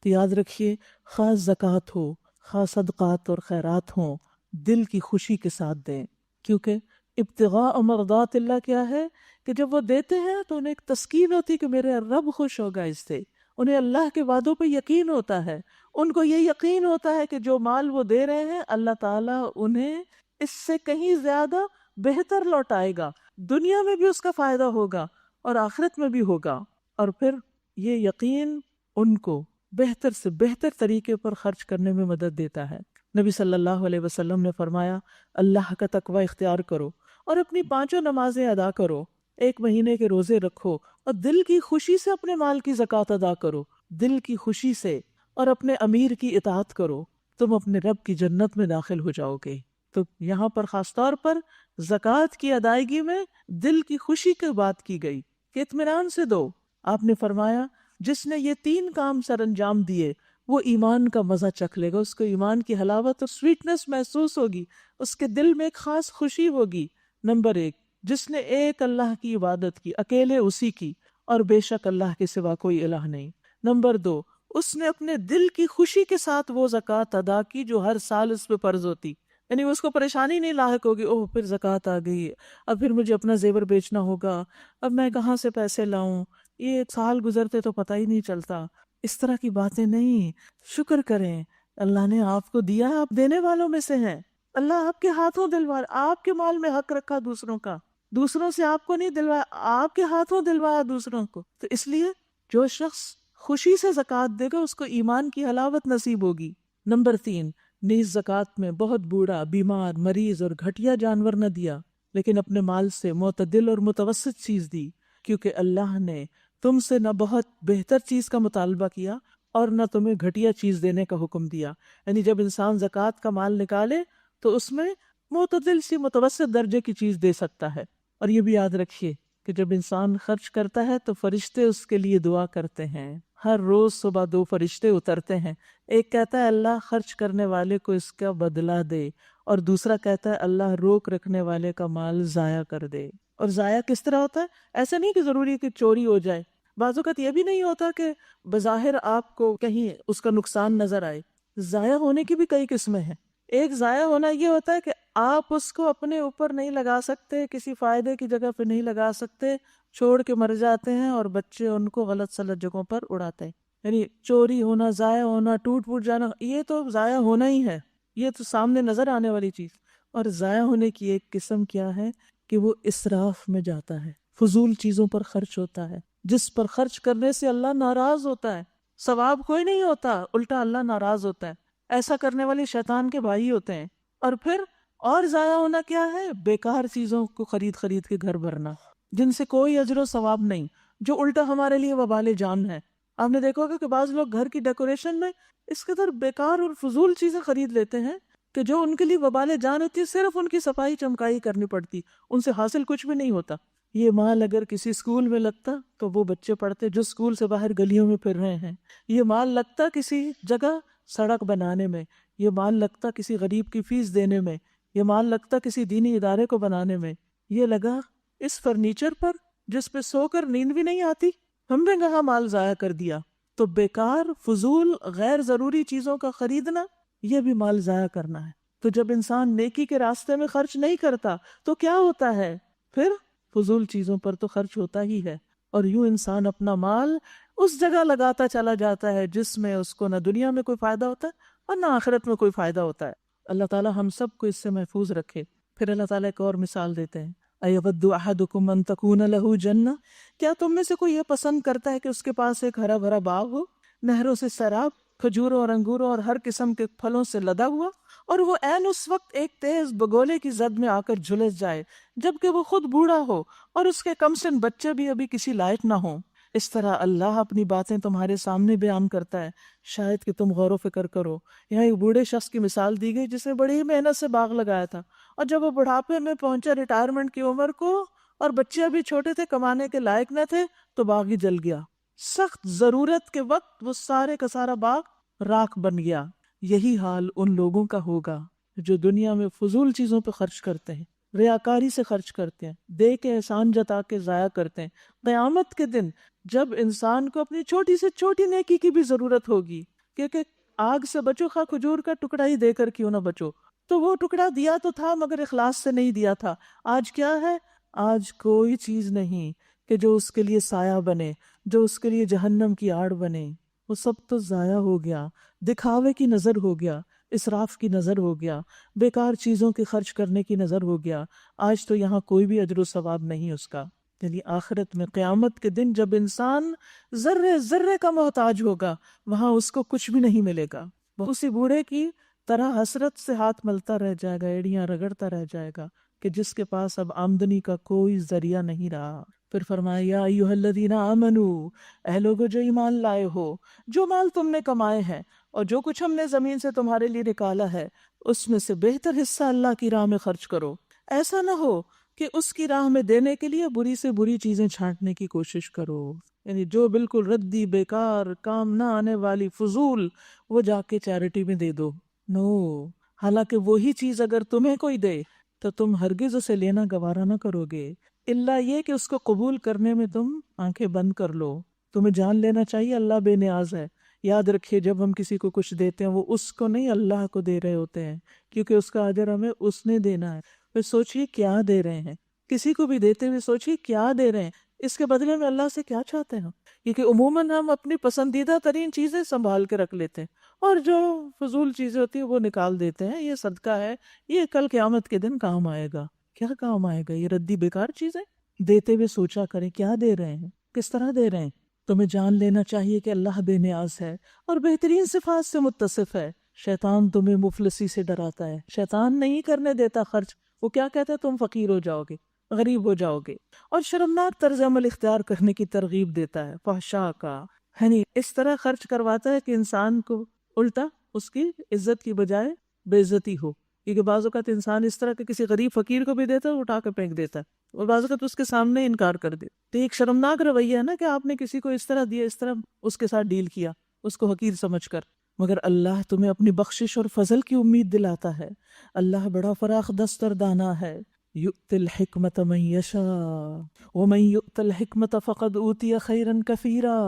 Speaker 1: تو یاد رکھیے، خاص زکوٰۃ ہو، خاص صدقات اور خیرات ہوں، دل کی خوشی کے ساتھ دیں، کیونکہ ابتغاء مرضات اللہ کیا ہے کہ جب وہ دیتے ہیں تو انہیں ایک تسکین ہوتی کہ میرے رب خوش ہوگا اس سے، انہیں اللہ کے وعدوں پہ یقین ہوتا ہے، ان کو یہ یقین ہوتا ہے کہ جو مال وہ دے رہے ہیں اللہ تعالیٰ انہیں اس سے کہیں زیادہ بہتر لوٹائے گا، دنیا میں بھی اس کا فائدہ ہوگا اور آخرت میں بھی ہوگا، اور پھر یہ یقین ان کو بہتر سے بہتر طریقے پر خرچ کرنے میں مدد دیتا ہے۔ نبی صلی اللہ علیہ وسلم نے فرمایا، اللہ کا تقوی اختیار کرو اور اپنی 5 نمازیں ادا کرو، 1 مہینے کے روزے رکھو اور دل کی خوشی سے اپنے مال کی زکوٰۃ ادا کرو، دل کی خوشی سے، اور اپنے امیر کی اطاعت کرو، تم اپنے رب کی جنت میں داخل ہو جاؤ گے۔ تو یہاں پر خاص طور پر زکوٰۃ کی ادائیگی میں دل کی خوشی کی بات کی گئی کہ اطمینان سے دو۔ آپ نے فرمایا جس نے یہ 3 کام سر انجام دیے وہ ایمان کا مزہ چکھ لے گا، اس کو ایمان کی حلاوت اور سویٹنس محسوس ہوگی، اس کے دل میں ایک خاص خوشی ہوگی۔ نمبر 1، جس نے ایک اللہ کی عبادت کی، اکیلے اسی کی، اور بے شک اللہ کے سوا کوئی الہ نہیں۔ نمبر 2، اس نے اپنے دل کی خوشی کے ساتھ وہ زکوٰۃ ادا کی جو ہر سال اس پہ فرض ہوتی، یعنی اس کو پریشانی نہیں لاحق ہوگی، اوہ پھر زکوٰۃ آ گئی، اب پھر مجھے اپنا زیور بیچنا ہوگا، اب میں کہاں سے پیسے لاؤں، یہ سال گزرتے تو پتہ ہی نہیں چلتا۔ اس طرح کی باتیں نہیں، شکر کریں، اللہ نے آپ کو دیا، آپ دینے والوں میں سے ہیں، اللہ آپ کے ہاتھوں دلوایا، آپ کے مال میں حق رکھا دوسروں کا، دوسروں سے آپ کو نہیں دلوایا، آپ کے ہاتھوں دلوایا دوسروں کو۔ تو اس لیے جو شخص خوشی سے زکوٰۃ دے گا اس کو ایمان کی حلاوت نصیب ہوگی۔ نمبر 3، نیز زکوٰۃ میں بہت بوڑھا، بیمار، مریض اور گھٹیا جانور نہ دیا، لیکن اپنے مال سے معتدل اور متوسط چیز دی، کیونکہ اللہ نے تم سے نہ بہت بہتر چیز کا مطالبہ کیا اور نہ تمہیں گھٹیا چیز دینے کا حکم دیا۔ یعنی جب انسان زکوٰۃ کا مال نکالے تو اس میں معتدل سی متوسط درجے کی چیز دے سکتا ہے۔ اور یہ بھی یاد رکھیے کہ جب انسان خرچ کرتا ہے تو فرشتے اس کے لیے دعا کرتے ہیں، ہر روز صبح 2 فرشتے اترتے ہیں، ایک کہتا ہے اللہ خرچ کرنے والے کو اس کا بدلہ دے، اور دوسرا کہتا ہے اللہ روک رکھنے والے کا مال ضائع کر دے۔ اور ضائع کس طرح ہوتا ہے؟ ایسا نہیں کہ ضروری ہے کہ چوری ہو جائے، بعض اوقات یہ بھی نہیں ہوتا کہ بظاہر آپ کو کہیں اس کا نقصان نظر آئے۔ ضائع ہونے کی بھی کئی قسمیں ہیں۔ ایک ضائع ہونا یہ ہوتا ہے کہ آپ اس کو اپنے اوپر نہیں لگا سکتے، کسی فائدے کی جگہ پہ نہیں لگا سکتے، چھوڑ کے مر جاتے ہیں اور بچے ان کو غلط سلط جگہوں پر اڑاتے ہیں۔ یعنی چوری ہونا، ضائع ہونا، ٹوٹ پھوٹ جانا، یہ تو ضائع ہونا ہی ہے، یہ تو سامنے نظر آنے والی چیز۔ اور ضائع ہونے کی ایک قسم کیا ہے کہ وہ اسراف میں جاتا ہے، فضول چیزوں پر خرچ ہوتا ہے، جس پر خرچ کرنے سے اللہ ناراض ہوتا ہے، ثواب کوئی نہیں ہوتا، الٹا اللہ ناراض ہوتا ہے۔ ایسا کرنے والے شیطان کے بھائی ہوتے ہیں۔ اور پھر اور ضائع ہونا کیا ہے؟ بیکار چیزوں کو خرید کے گھر بھرنا، جن سے کوئی اجر و ثواب نہیں، جو الٹا ہمارے لیے وبال جان ہے۔ آپ نے دیکھا ہوگا کہ بعض لوگ گھر کی ڈیکوریشن میں اس قدر بیکار اور فضول چیزیں خرید لیتے ہیں کہ جو ان کے لیے وبال جان ہوتی ہے، صرف ان کی صفائی چمکائی کرنی پڑتی، ان سے حاصل کچھ بھی نہیں ہوتا۔ یہ مال اگر کسی اسکول میں لگتا تو وہ بچے پڑھتے جو اسکول سے باہر گلیوں میں پھر رہے ہیں، یہ مال لگتا کسی جگہ سڑک بنانے میں، یہ مال لگتا کسی غریب کی فیس دینے میں، یہ مال لگتا کسی دینی ادارے کو بنانے میں، یہ لگا اس فرنیچر پر جس پہ سو کر نیند بھی نہیں آتی، ہم نے کہاں مال ضائع کر دیا۔ تو بیکار، فضول، غیر ضروری چیزوں کا خریدنا یہ بھی مال ضائع کرنا ہے۔ تو جب انسان نیکی کے راستے میں خرچ نہیں کرتا تو کیا ہوتا ہے؟ پھر فضول چیزوں پر تو خرچ ہوتا ہی ہے، اور یوں انسان اپنا مال اس جگہ لگاتا چلا جاتا ہے جس میں اس کو نہ دنیا میں کوئی فائدہ ہوتا ہے اور نہ آخرت میں کوئی فائدہ ہوتا ہے۔ اللہ تعالیٰ ہم سب کو اس سے محفوظ رکھے۔ پھر اللہ تعالیٰ ایک اور مثال دیتے ہیں، اَيَوَدُّ أَحَدُكُمْ أَن تَكُونَ لَهُ جَنَّةٌ، کیا تم میں سے کوئی یہ پسند کرتا ہے کہ اس کے پاس ایک ہرا بھرا باغ ہو، نہروں سے سیراب، کھجوروں اور انگوروں اور ہر قسم کے پھلوں سے لدا ہوا، اور وہ عین اس وقت ایک تیز بگولے کی زد میں آ کر جھلس جائے جبکہ وہ خود بوڑھا ہو اور اس کے کم سن بچے بھی ابھی کسی لائق نہ ہوں، اس طرح اللہ اپنی باتیں تمہارے سامنے بیان کرتا ہے، شاید کہ تم غور و فکر کرو۔ یہاں ایک بوڑھے شخص کی مثال دی گئی جس نے بڑی محنت سے باغ لگایا تھا، اور جب وہ بڑھاپے میں پہنچا، ریٹائرمنٹ کی عمر کو، اور بچے ابھی چھوٹے تھے، کمانے کے لائق نہ تھے، تو باغ ہی جل گیا۔ سخت ضرورت کے وقت وہ سارے کا سارا باغ راکھ بن گیا۔ یہی حال ان لوگوں کا ہوگا جو دنیا میں فضول چیزوں پہ خرچ کرتے ہیں، ریاکاری سے خرچ کرتے ہیں، دے کے احسان جتا کے ضائع کرتے ہیں۔ قیامت کے دن جب انسان کو اپنی چھوٹی سے چھوٹی نیکی کی بھی ضرورت ہوگی، کیونکہ آگ سے بچو خواہ کھجور کا ٹکڑا ہی دے کر کیوں نہ بچو، تو وہ ٹکڑا دیا تو تھا مگر اخلاص سے نہیں دیا تھا۔ آج کیا ہے؟ آج کوئی چیز نہیں کہ جو اس کے لیے سایہ بنے، جو اس کے لیے جہنم کی آڑ بنے۔ وہ سب تو ضائع ہو گیا، دکھاوے کی نظر ہو گیا، اسراف کی نظر ہو گیا، بیکار چیزوں کے خرچ کرنے کی نظر ہو گیا۔ آج تو یہاں کوئی بھی اجر و ثواب نہیں اس کا۔ یعنی آخرت میں، قیامت کے دن جب انسان ذرے ذرے کا محتاج ہوگا، وہاں اس کو کچھ بھی نہیں ملے گا۔ وہ اسی بوڑھے کی طرح حسرت سے ہاتھ ملتا رہ جائے گا، ایڑیاں رگڑتا رہ جائے گا کہ جس کے پاس اب آمدنی کا کوئی ذریعہ نہیں رہا۔ پھر فرمایا یا ایھا الذین آمنوا، اے لوگو جو ایمان لائے ہو، جو مال تم نے کمائے ہیں اور جو کچھ ہم نے زمین سے تمہارے لیے نکالا ہے، اس میں سے بہتر حصہ اللہ کی راہ میں خرچ کرو۔ ایسا نہ ہو کہ اس کی راہ میں دینے کے لیے بری سے بری چیزیں چھانٹنے کی کوشش کرو، یعنی جو بالکل ردی، بیکار، کام نہ آنے والی، فضول، وہ جا کے چیریٹی میں دے دو۔ نو، حالانکہ وہی چیز اگر تمہیں کوئی دے تو تم ہرگز اسے لینا گوارا نہ کرو گے، الا یہ کہ اس کو قبول کرنے میں تم آنکھیں بند کر لو۔ تمہیں جان لینا چاہیے اللہ بے نیاز ہے۔ یاد رکھیے جب ہم کسی کو کچھ دیتے ہیں، وہ اس کو نہیں اللہ کو دے رہے ہوتے ہیں، کیونکہ اس کا اجر ہمیں اس نے دینا ہے۔ پھر سوچئے کیا دے رہے ہیں، کسی کو بھی دیتے ہوئے سوچئے کیا دے رہے ہیں، اس کے بدلے میں اللہ سے کیا چاہتے ہیں ہم؟ کیونکہ عموماً ہم اپنی پسندیدہ ترین چیزیں سنبھال کے رکھ لیتے ہیں، اور جو فضول چیزیں ہوتی ہیں وہ نکال دیتے ہیں۔ یہ صدقہ ہے، یہ کل قیامت کے دن کام آئے گا۔ کیا کام آئے گا؟ یہ ردی بیکار چیزیں دیتے ہوئے سوچا کریں کیا دے رہے ہیں، کس طرح دے رہے ہیں۔ تمہیں جان لینا چاہیے کہ اللہ بے نیاز ہے اور بہترین صفات سے متصف ہے۔ شیطان تمہیں مفلسی سے ڈراتا ہے، شیطان نہیں کرنے دیتا خرچ۔ وہ کیا کہتا ہے؟ تم فقیر ہو جاؤ گے، غریب ہو جاؤ گے، اور شرمناک طرز عمل اختیار کرنے کی ترغیب دیتا ہے، فحشاء کا، یعنی اس طرح خرچ کرواتا ہے کہ انسان کو الٹا اس کی عزت کی بجائے بے عزتی ہو۔ کیونکہ بعض اوقات انسان اس طرح کے کسی غریب فقیر کو بھی دیتا ہے، اٹھا کے پھینک دیتا ہے، اور بعض اوقات اس کے سامنے انکار کر دے۔ تو ایک شرمناک رویہ ہے نا کہ آپ نے کسی کو اس طرح دیا، اس طرح اس کے ساتھ ڈیل کیا، اس کو حقیر سمجھ کر۔ مگر اللہ تمہیں اپنی بخشش اور فضل کی امید دلاتا ہے۔ اللہ بڑا فراخ دست اور دانا ہے۔ یؤتی الحکمت من یشاء ومن یؤت الحکمت فقد اوتی خیرا کثیرا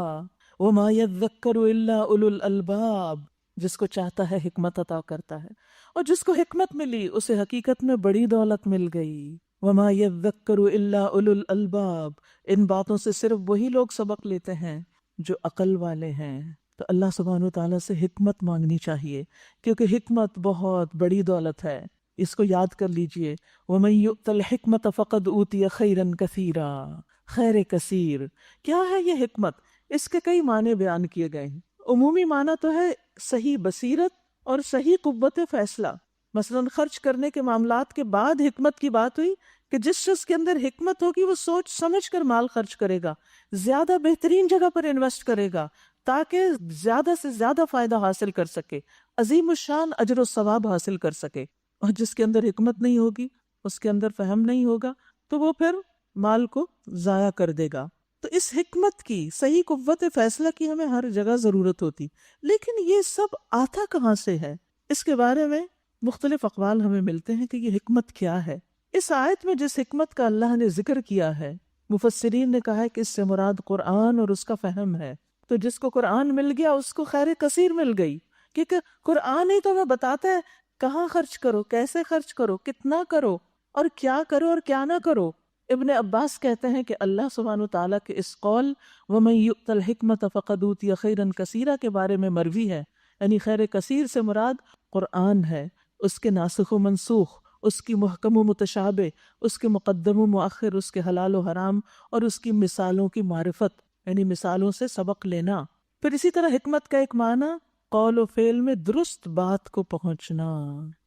Speaker 1: وما یذکر الا اولو الالباب۔ جس کو چاہتا ہے حکمت عطا کرتا ہے، اور جس کو حکمت ملی اسے حقیقت میں بڑی دولت مل گئی۔ وما یذکر الا اولو الالباب، ان باتوں سے صرف وہی لوگ سبق لیتے ہیں جو عقل والے ہیں۔ تو اللہ سبحانہ وتعالیٰ سے حکمت مانگنی چاہیے، کیونکہ حکمت بہت بڑی دولت ہے۔ اس کو یاد کر لیجئے، وَمَن يُؤْتَ الْحِكْمَةَ فَقَدْ أُوتِيَ خَيْرًا كَثِيرًا۔ خیر کثیر کیا ہے یہ حکمت؟ اس کے کئی معنی بیان کیے گئے ہیں۔ عمومی معنی تو ہے صحیح بصیرت اور صحیح قوت فیصلہ۔ مثلا خرچ کرنے کے معاملات کے بعد حکمت کی بات ہوئی کہ جس شخص کے اندر حکمت ہوگی وہ سوچ سمجھ کر مال خرچ کرے گا، زیادہ بہترین جگہ پر انویسٹ کرے گا تاکہ زیادہ سے زیادہ فائدہ حاصل کر سکے، عظیم الشان اجر و ثواب حاصل کر سکے۔ اور جس کے اندر حکمت نہیں ہوگی، اس کے اندر فہم نہیں ہوگا، تو وہ پھر مال کو ضائع کر دے گا۔ تو اس حکمت کی، صحیح قوت فیصلہ کی ہمیں ہر جگہ ضرورت ہوتی، لیکن یہ سب آتا کہاں سے ہے؟ اس کے بارے میں مختلف اقوال ہمیں ملتے ہیں کہ یہ حکمت کیا ہے۔ اس آیت میں جس حکمت کا اللہ نے ذکر کیا ہے، مفسرین نے کہا ہے کہ اس سے مراد قرآن اور اس کا فہم ہے۔ تو جس کو قرآن مل گیا اس کو خیر کثیر مل گئی، کیونکہ قرآن ہی تو ہمیں بتاتا ہے کہاں خرچ کرو، کیسے خرچ کرو، کتنا کرو، اور کیا نہ کرو۔ ابن عباس کہتے ہیں کہ اللہ سبحانہ وتعالیٰ کے اس قول وَمَن يُؤْتَ الْحِكْمَةَ فَقَدْ أُوتِيَ خَيْرًا كَثِيرًا کے بارے میں مروی ہے، یعنی خیر کثیر سے مراد قرآن ہے، اس کے ناسخ و منسوخ، اس کی محکم و متشابہ، اس کے مقدم و مؤخر، اس کے حلال و حرام، اور اس کی مثالوں کی معرفت، یعنی مثالوں سے سبق لینا۔ پھر اسی طرح حکمت کا ایک معنی قول و فعل میں درست بات کو پہنچنا،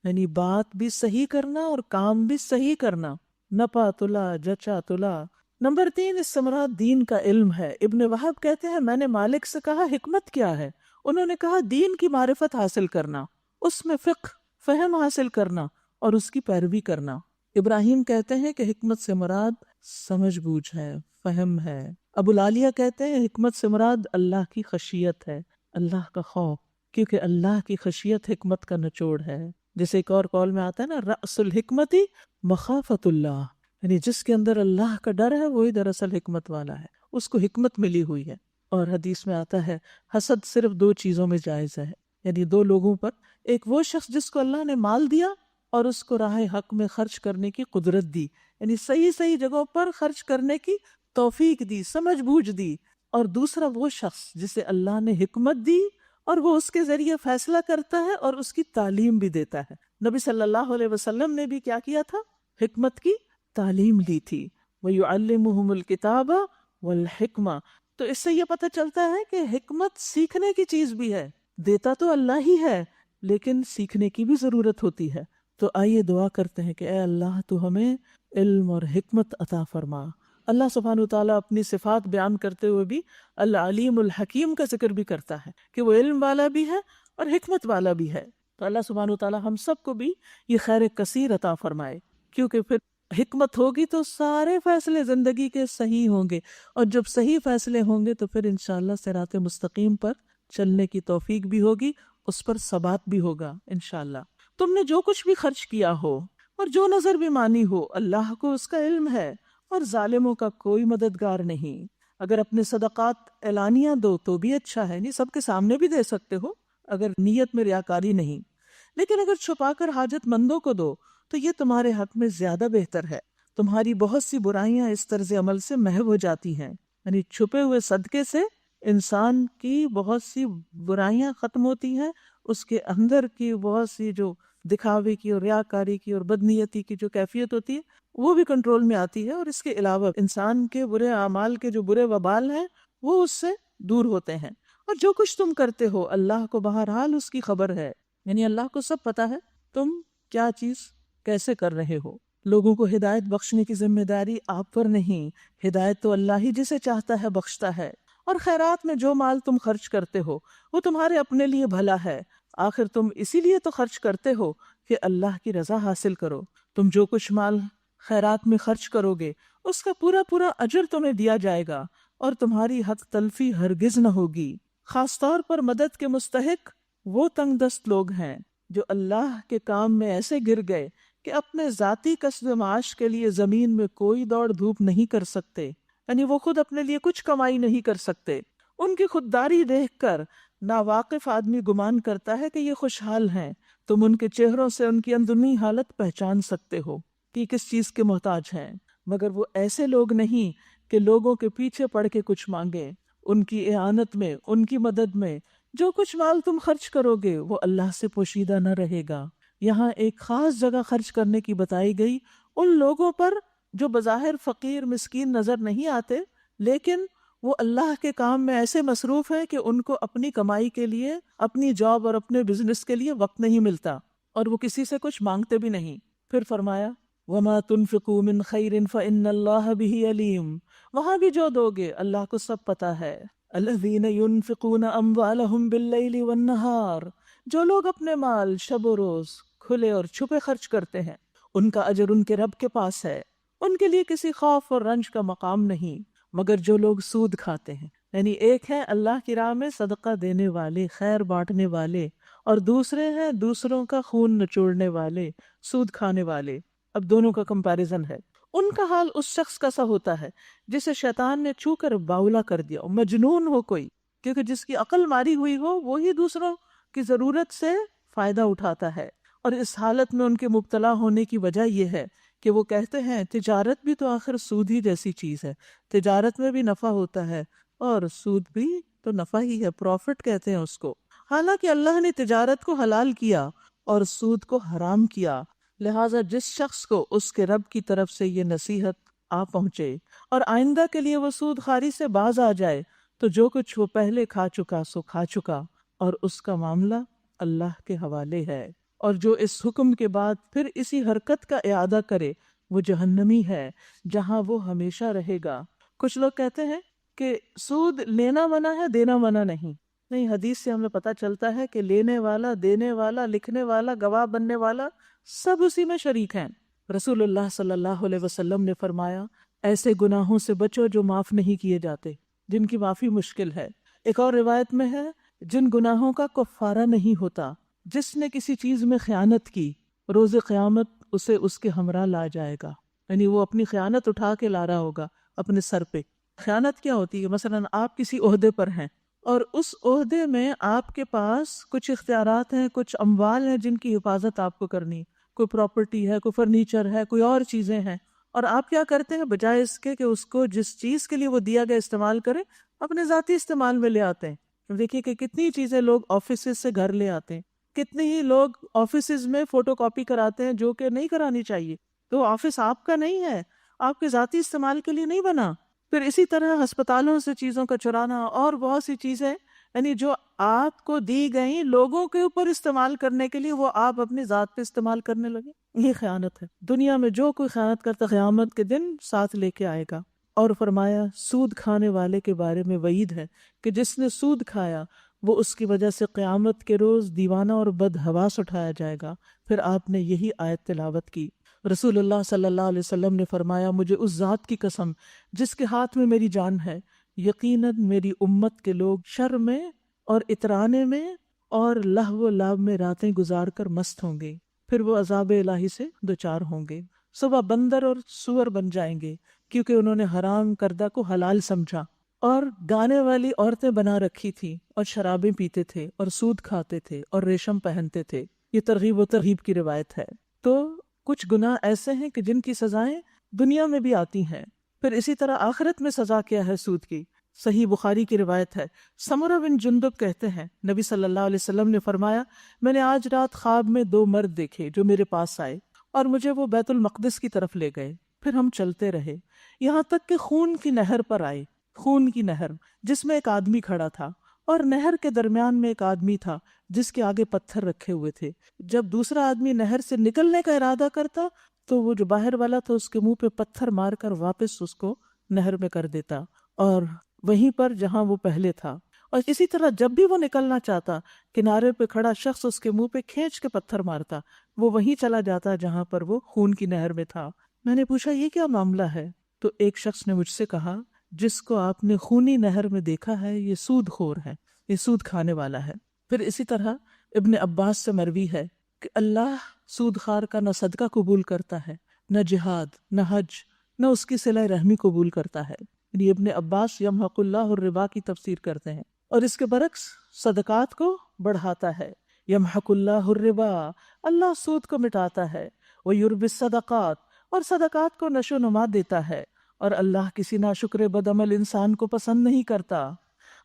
Speaker 1: یعنی بات بھی صحیح کرنا اور کام بھی صحیح کرنا، نپا تلا جچا تلا، نمبر 3، اس سے مراد دین کا علم ہے۔ ابن وہب کہتے ہیں میں نے مالک سے کہا حکمت کیا ہے؟ انہوں نے کہا دین کی معرفت حاصل کرنا، اس میں فقہ فہم حاصل کرنا اور اس کی پیروی کرنا۔ ابراہیم کہتے ہیں کہ حکمت سے مراد سمجھ بوجھ ہے، فہم ہے۔ ابو العالیہ کہتے ہیں حکمت سے مراد اللہ کی خشیت ہے، اللہ کا خوف، کیونکہ اللہ کی خشیت حکمت کا نچوڑ ہے۔ جیسے ایک اور قول میں آتا ہے نا، رأس الحکمتی مخافت اللہ، یعنی جس کے اندر اللہ کا ڈر ہے وہی دراصل حکمت والا ہے، اس کو حکمت ملی ہوئی ہے۔ اور حدیث میں آتا ہے حسد صرف 2 چیزوں میں جائز ہے، یعنی 2 لوگوں پر، ایک وہ شخص جس کو اللہ نے مال دیا اور اس کو راہ حق میں خرچ کرنے کی قدرت دی، یعنی صحیح جگہوں پر خرچ کرنے کی توفیق دی، سمجھ بوجھ دی، اور دوسرا وہ شخص جسے اللہ نے حکمت دی اور وہ اس کے ذریعے فیصلہ کرتا ہے اور اس کی تعلیم بھی دیتا ہے۔ نبی صلی اللہ علیہ وسلم نے بھی کیا کیا تھا؟ حکمت کی تعلیم لی تھی۔ وَيُعَلِّمُهُمُ الْكِتَابَ وَالْحِكْمَةَ۔ تو اس سے یہ پتہ چلتا ہے کہ حکمت سیکھنے کی چیز بھی ہے، دیتا تو اللہ ہی ہے لیکن سیکھنے کی بھی ضرورت ہوتی ہے۔ تو آئیے دعا کرتے ہیں کہ اے اللہ تو ہمیں علم اور حکمت عطا فرما۔ اللہ سبحانہ وتعالیٰ اپنی صفات بیان کرتے ہوئے بھی العلیم الحکیم کا ذکر بھی کرتا ہے کہ وہ علم والا بھی ہے اور حکمت والا بھی ہے۔ تو اللہ سبحانہ وتعالیٰ ہم سب کو بھی یہ خیر کثیر عطا فرمائے، کیونکہ پھر حکمت ہوگی تو سارے فیصلے زندگی کے صحیح ہوں گے، اور جب صحیح فیصلے ہوں گے تو پھر انشاءاللہ صراط مستقیم پر چلنے کی توفیق بھی ہوگی، اس پر ثبات بھی ہوگا انشاءاللہ۔ تم نے جو کچھ بھی خرچ کیا ہو اور جو نظر بھی مانی ہو، اللہ کو اس کا علم ہے، اور ظالموں کا کوئی مددگار نہیں۔ اگر اپنے صدقات اعلانیہ دو تو بھی اچھا ہے، نہیں سب کے سامنے بھی دے سکتے ہو اگر نیت میں ریاکاری نہیں، لیکن اگر چھپا کر حاجت مندوں کو دو تو یہ تمہارے حق میں زیادہ بہتر ہے۔ تمہاری بہت سی برائیاں اس طرز عمل سے محو ہو جاتی ہیں، یعنی چھپے ہوئے صدقے سے انسان کی بہت سی برائیاں ختم ہوتی ہیں، اس کے اندر کی بہت سی جو دکھاوے کی اور ریاکاری کی اور بدنیتی کی جو کیفیت ہوتی ہے وہ بھی کنٹرول میں آتی ہے، اور اس کے علاوہ انسان کے برے اعمال کے جو برے وبال ہیں وہ اس سے دور ہوتے ہیں۔ اور جو کچھ تم کرتے ہو اللہ کو بہرحال اس کی خبر ہے، یعنی اللہ کو سب پتا ہے تم کیا چیز کیسے کر رہے ہو۔ لوگوں کو ہدایت بخشنے کی ذمہ داری آپ پر نہیں، ہدایت تو اللہ ہی جسے چاہتا ہے بخشتا ہے۔ اور خیرات میں جو مال تم خرچ کرتے ہو وہ تمہارے اپنے لیے بھلا ہے، آخر تم اسی لیے تو خرچ کرتے ہو کہ اللہ کی رضا حاصل کرو۔ تم جو کچھ مال خیرات میں خرچ کرو گے اس کا پورا اجر تمہیں دیا جائے گا، اور تمہاری حق تلفی ہرگز نہ ہوگی۔ خاص طور پر مدد کے مستحق وہ تنگ دست لوگ ہیں جو اللہ کے کام میں ایسے گر گئے کہ اپنے ذاتی کسب معاش کے لیے زمین میں کوئی دوڑ دھوپ نہیں کر سکتے، یعنی وہ خود اپنے لیے کچھ کمائی نہیں کر سکتے۔ ان کی خودداری دیکھ کر ناواقف آدمی گمان کرتا ہے کہ یہ خوشحال ہیں۔ تم ان کے چہروں سے ان کی اندرونی حالت پہچان سکتے ہو کہ کس چیز کے محتاج ہیں، مگر وہ ایسے لوگ نہیں کہ لوگوں کے پیچھے پڑ کے کچھ مانگیں۔ ان کی اعانت میں، ان کی مدد میں جو کچھ مال تم خرچ کرو گے وہ اللہ سے پوشیدہ نہ رہے گا۔ یہاں ایک خاص جگہ خرچ کرنے کی بتائی گئی ان لوگوں پر جو بظاہر فقیر مسکین نظر نہیں آتے، لیکن وہ اللہ کے کام میں ایسے مصروف ہیں کہ ان کو اپنی کمائی کے لیے، اپنی جاب اور اپنے بزنس کے لیے وقت نہیں ملتا، اور وہ کسی سے کچھ مانگتے بھی نہیں۔ پھر فرمایا وَمَا تُنْفِقُوا مِنْ خَيْرٍ فَإِنَّ اللَّهَ بِهِ عَلِيمٌ، وہاں بھی جو دو گے اللہ کو سب پتا ہے۔ الَّذِينَ يُنْفِقُونَ أَمْوَالَهُمْ بِاللَّيْلِ وَالنَّهَارِ، جو لوگ اپنے مال شب و روز کھلے اور چھپے خرچ کرتے ہیں ان کا اجر ان کے رب کے پاس ہے، ان کے لیے کسی خوف اور رنج کا مقام نہیں۔ مگر جو لوگ سود کھاتے ہیں، یعنی ایک ہے اللہ کی راہ میں صدقہ دینے والے، خیر بانٹنے والے، اور دوسرے ہیں دوسروں کا خون نچوڑنے والے، سود کھانے والے۔ اب دونوں کا کمپیریزن ہے۔ ان کا حال اس شخص کا سا ہوتا ہے جسے شیطان نے چھو کر باولا کر دیا، مجنون ہو کوئی، کیونکہ جس کی عقل ماری ہوئی ہو وہی دوسروں کی ضرورت سے فائدہ اٹھاتا ہے۔ اور اس حالت میں ان کے مبتلا ہونے کی وجہ یہ ہے کہ وہ کہتے ہیں تجارت بھی تو آخر سود ہی جیسی چیز ہے، تجارت میں بھی نفع ہوتا ہے اور سود بھی تو نفع ہی ہے، پروفٹ کہتے ہیں اس کو۔ حالانکہ اللہ نے تجارت کو حلال کیا اور سود کو حرام کیا، لہٰذا جس شخص کو اس کے رب کی طرف سے یہ نصیحت آ پہنچے اور آئندہ کے لیے وہ سود خواری سے باز آ جائے تو جو کچھ وہ پہلے کھا چکا سو کھا چکا، اور اس کا معاملہ اللہ کے حوالے ہے۔ اور جو اس حکم کے بعد پھر اسی حرکت کا اعادہ کرے وہ جہنمی ہے جہاں وہ ہمیشہ رہے گا۔ کچھ لوگ کہتے ہیں کہ سود لینا منع ہے، دینا منع نہیں۔ نہیں، حدیث سے ہمیں پتہ چلتا ہے کہ لینے والا، دینے والا، لکھنے والا، گواہ بننے والا سب اسی میں شریک ہیں۔ رسول اللہ صلی اللہ علیہ وسلم نے فرمایا ایسے گناہوں سے بچو جو معاف نہیں کیے جاتے، جن کی معافی مشکل ہے۔ ایک اور روایت میں ہے جن گناہوں کا کفارہ نہیں ہوتا، جس نے کسی چیز میں خیانت کی روز قیامت اسے اس کے ہمراہ لا جائے گا، یعنی وہ اپنی خیانت اٹھا کے لا رہا ہوگا اپنے سر پہ۔ خیانت کیا ہوتی ہے؟ مثلا آپ کسی عہدے پر ہیں اور اس عہدے میں آپ کے پاس کچھ اختیارات ہیں، کچھ اموال ہیں جن کی حفاظت آپ کو کرنی، کوئی پراپرٹی ہے، کوئی فرنیچر ہے، کوئی اور چیزیں ہیں، اور آپ کیا کرتے ہیں بجائے اس کے کہ اس کو جس چیز کے لیے وہ دیا گیا استعمال کریں، اپنے ذاتی استعمال میں لے آتے ہیں۔ دیکھیے کہ کتنی چیزیں لوگ آفیسز سے گھر لے آتے ہیں، کتنے ہی لوگ آفیسز میں فوٹو کاپی کراتے ہیں جو کہ نہیں کرانی چاہیے، تو آفس آپ کا نہیں ہے، آپ کے ذاتی استعمال کے لیے نہیں بنا۔ پھر اسی طرح ہسپتالوں سے چیزوں کا چرانا اور بہت سی چیزیں، یعنی جو آپ کو دی گئیں لوگوں کے اوپر استعمال کرنے کے لیے، وہ آپ اپنی ذات پہ استعمال کرنے لگے، یہ خیانت ہے۔ دنیا میں جو کوئی خیانت کرتا قیامت کے دن ساتھ لے کے آئے گا۔ اور فرمایا سود کھانے والے کے بارے میں وعید ہے کہ جس نے سود کھایا وہ اس کی وجہ سے قیامت کے روز دیوانہ اور بدحواس اٹھایا جائے گا۔ پھر آپ نے یہی آیت تلاوت کی۔ رسول اللہ صلی اللہ علیہ وسلم نے فرمایا مجھے اس ذات کی قسم جس کے ہاتھ میں میری جان ہے، یقیناً میری امت کے لوگ شر میں اور اترانے میں اور لہو و لعب میں راتیں گزار کر مست ہوں گے، پھر وہ عذاب الہی سے دوچار ہوں گے۔ صبح بندر اور سور بن جائیں گے کیونکہ انہوں نے حرام کردہ کو حلال سمجھا، اور گانے والی عورتیں بنا رکھی تھی، اور شرابیں پیتے تھے، اور سود کھاتے تھے، اور ریشم پہنتے تھے۔ یہ ترغیب و ترہیب کی روایت ہے۔ تو کچھ گناہ ایسے ہیں کہ جن کی سزائیں دنیا میں بھی آتی ہیں، پھر اسی طرح آخرت میں سزا کیا ہے سود کی؟ صحیح بخاری کی روایت ہے، سمرہ بن جندب کہتے ہیں نبی صلی اللہ علیہ وسلم نے فرمایا میں نے آج رات خواب میں 2 مرد دیکھے جو میرے پاس آئے اور مجھے وہ بیت المقدس کی طرف لے گئے، پھر ہم چلتے رہے یہاں تک کہ خون کی نہر پر آئے، خون کی نہر جس میں ایک آدمی کھڑا تھا اور نہر کے درمیان میں ایک آدمی تھا جس کے آگے پتھر رکھے ہوئے تھے۔ جب دوسرا آدمی نہر سے نکلنے کا ارادہ کرتا تو وہ جو باہر والا تھا اس کے منہ پہ پتھر مار کر واپس اس کو نہر میں کر دیتا، اور وہیں پر جہاں وہ پہلے تھا۔ اور اسی طرح جب بھی وہ نکلنا چاہتا کنارے پہ کھڑا شخص اس کے منہ پہ کھینچ کے پتھر مارتا، وہ وہیں چلا جاتا جہاں پر وہ خون کی نہر میں تھا۔ میں نے پوچھا یہ کیا معاملہ ہے؟ تو ایک شخص نے مجھ سے کہا جس کو آپ نے خونی نہر میں دیکھا ہے یہ سود خور ہے، یہ سود کھانے والا ہے۔ پھر اسی طرح ابن عباس سے مروی ہے کہ اللہ سود خار کا نہ صدقہ قبول کرتا ہے، نہ جہاد، نہ حج، نہ اس کی صلہ رحمی قبول کرتا ہے۔ یعنی ابن عباس یمحق اللہ الربا کی تفسیر کرتے ہیں، اور اس کے برعکس صدقات کو بڑھاتا ہے۔ یمحق اللہ الربا، اللہ سود کو مٹاتا ہے، ویربی الصدقات، اور صدقات کو نشو و نما دیتا ہے، اور اللہ کسی ناشکر بدعمل انسان کو پسند نہیں کرتا۔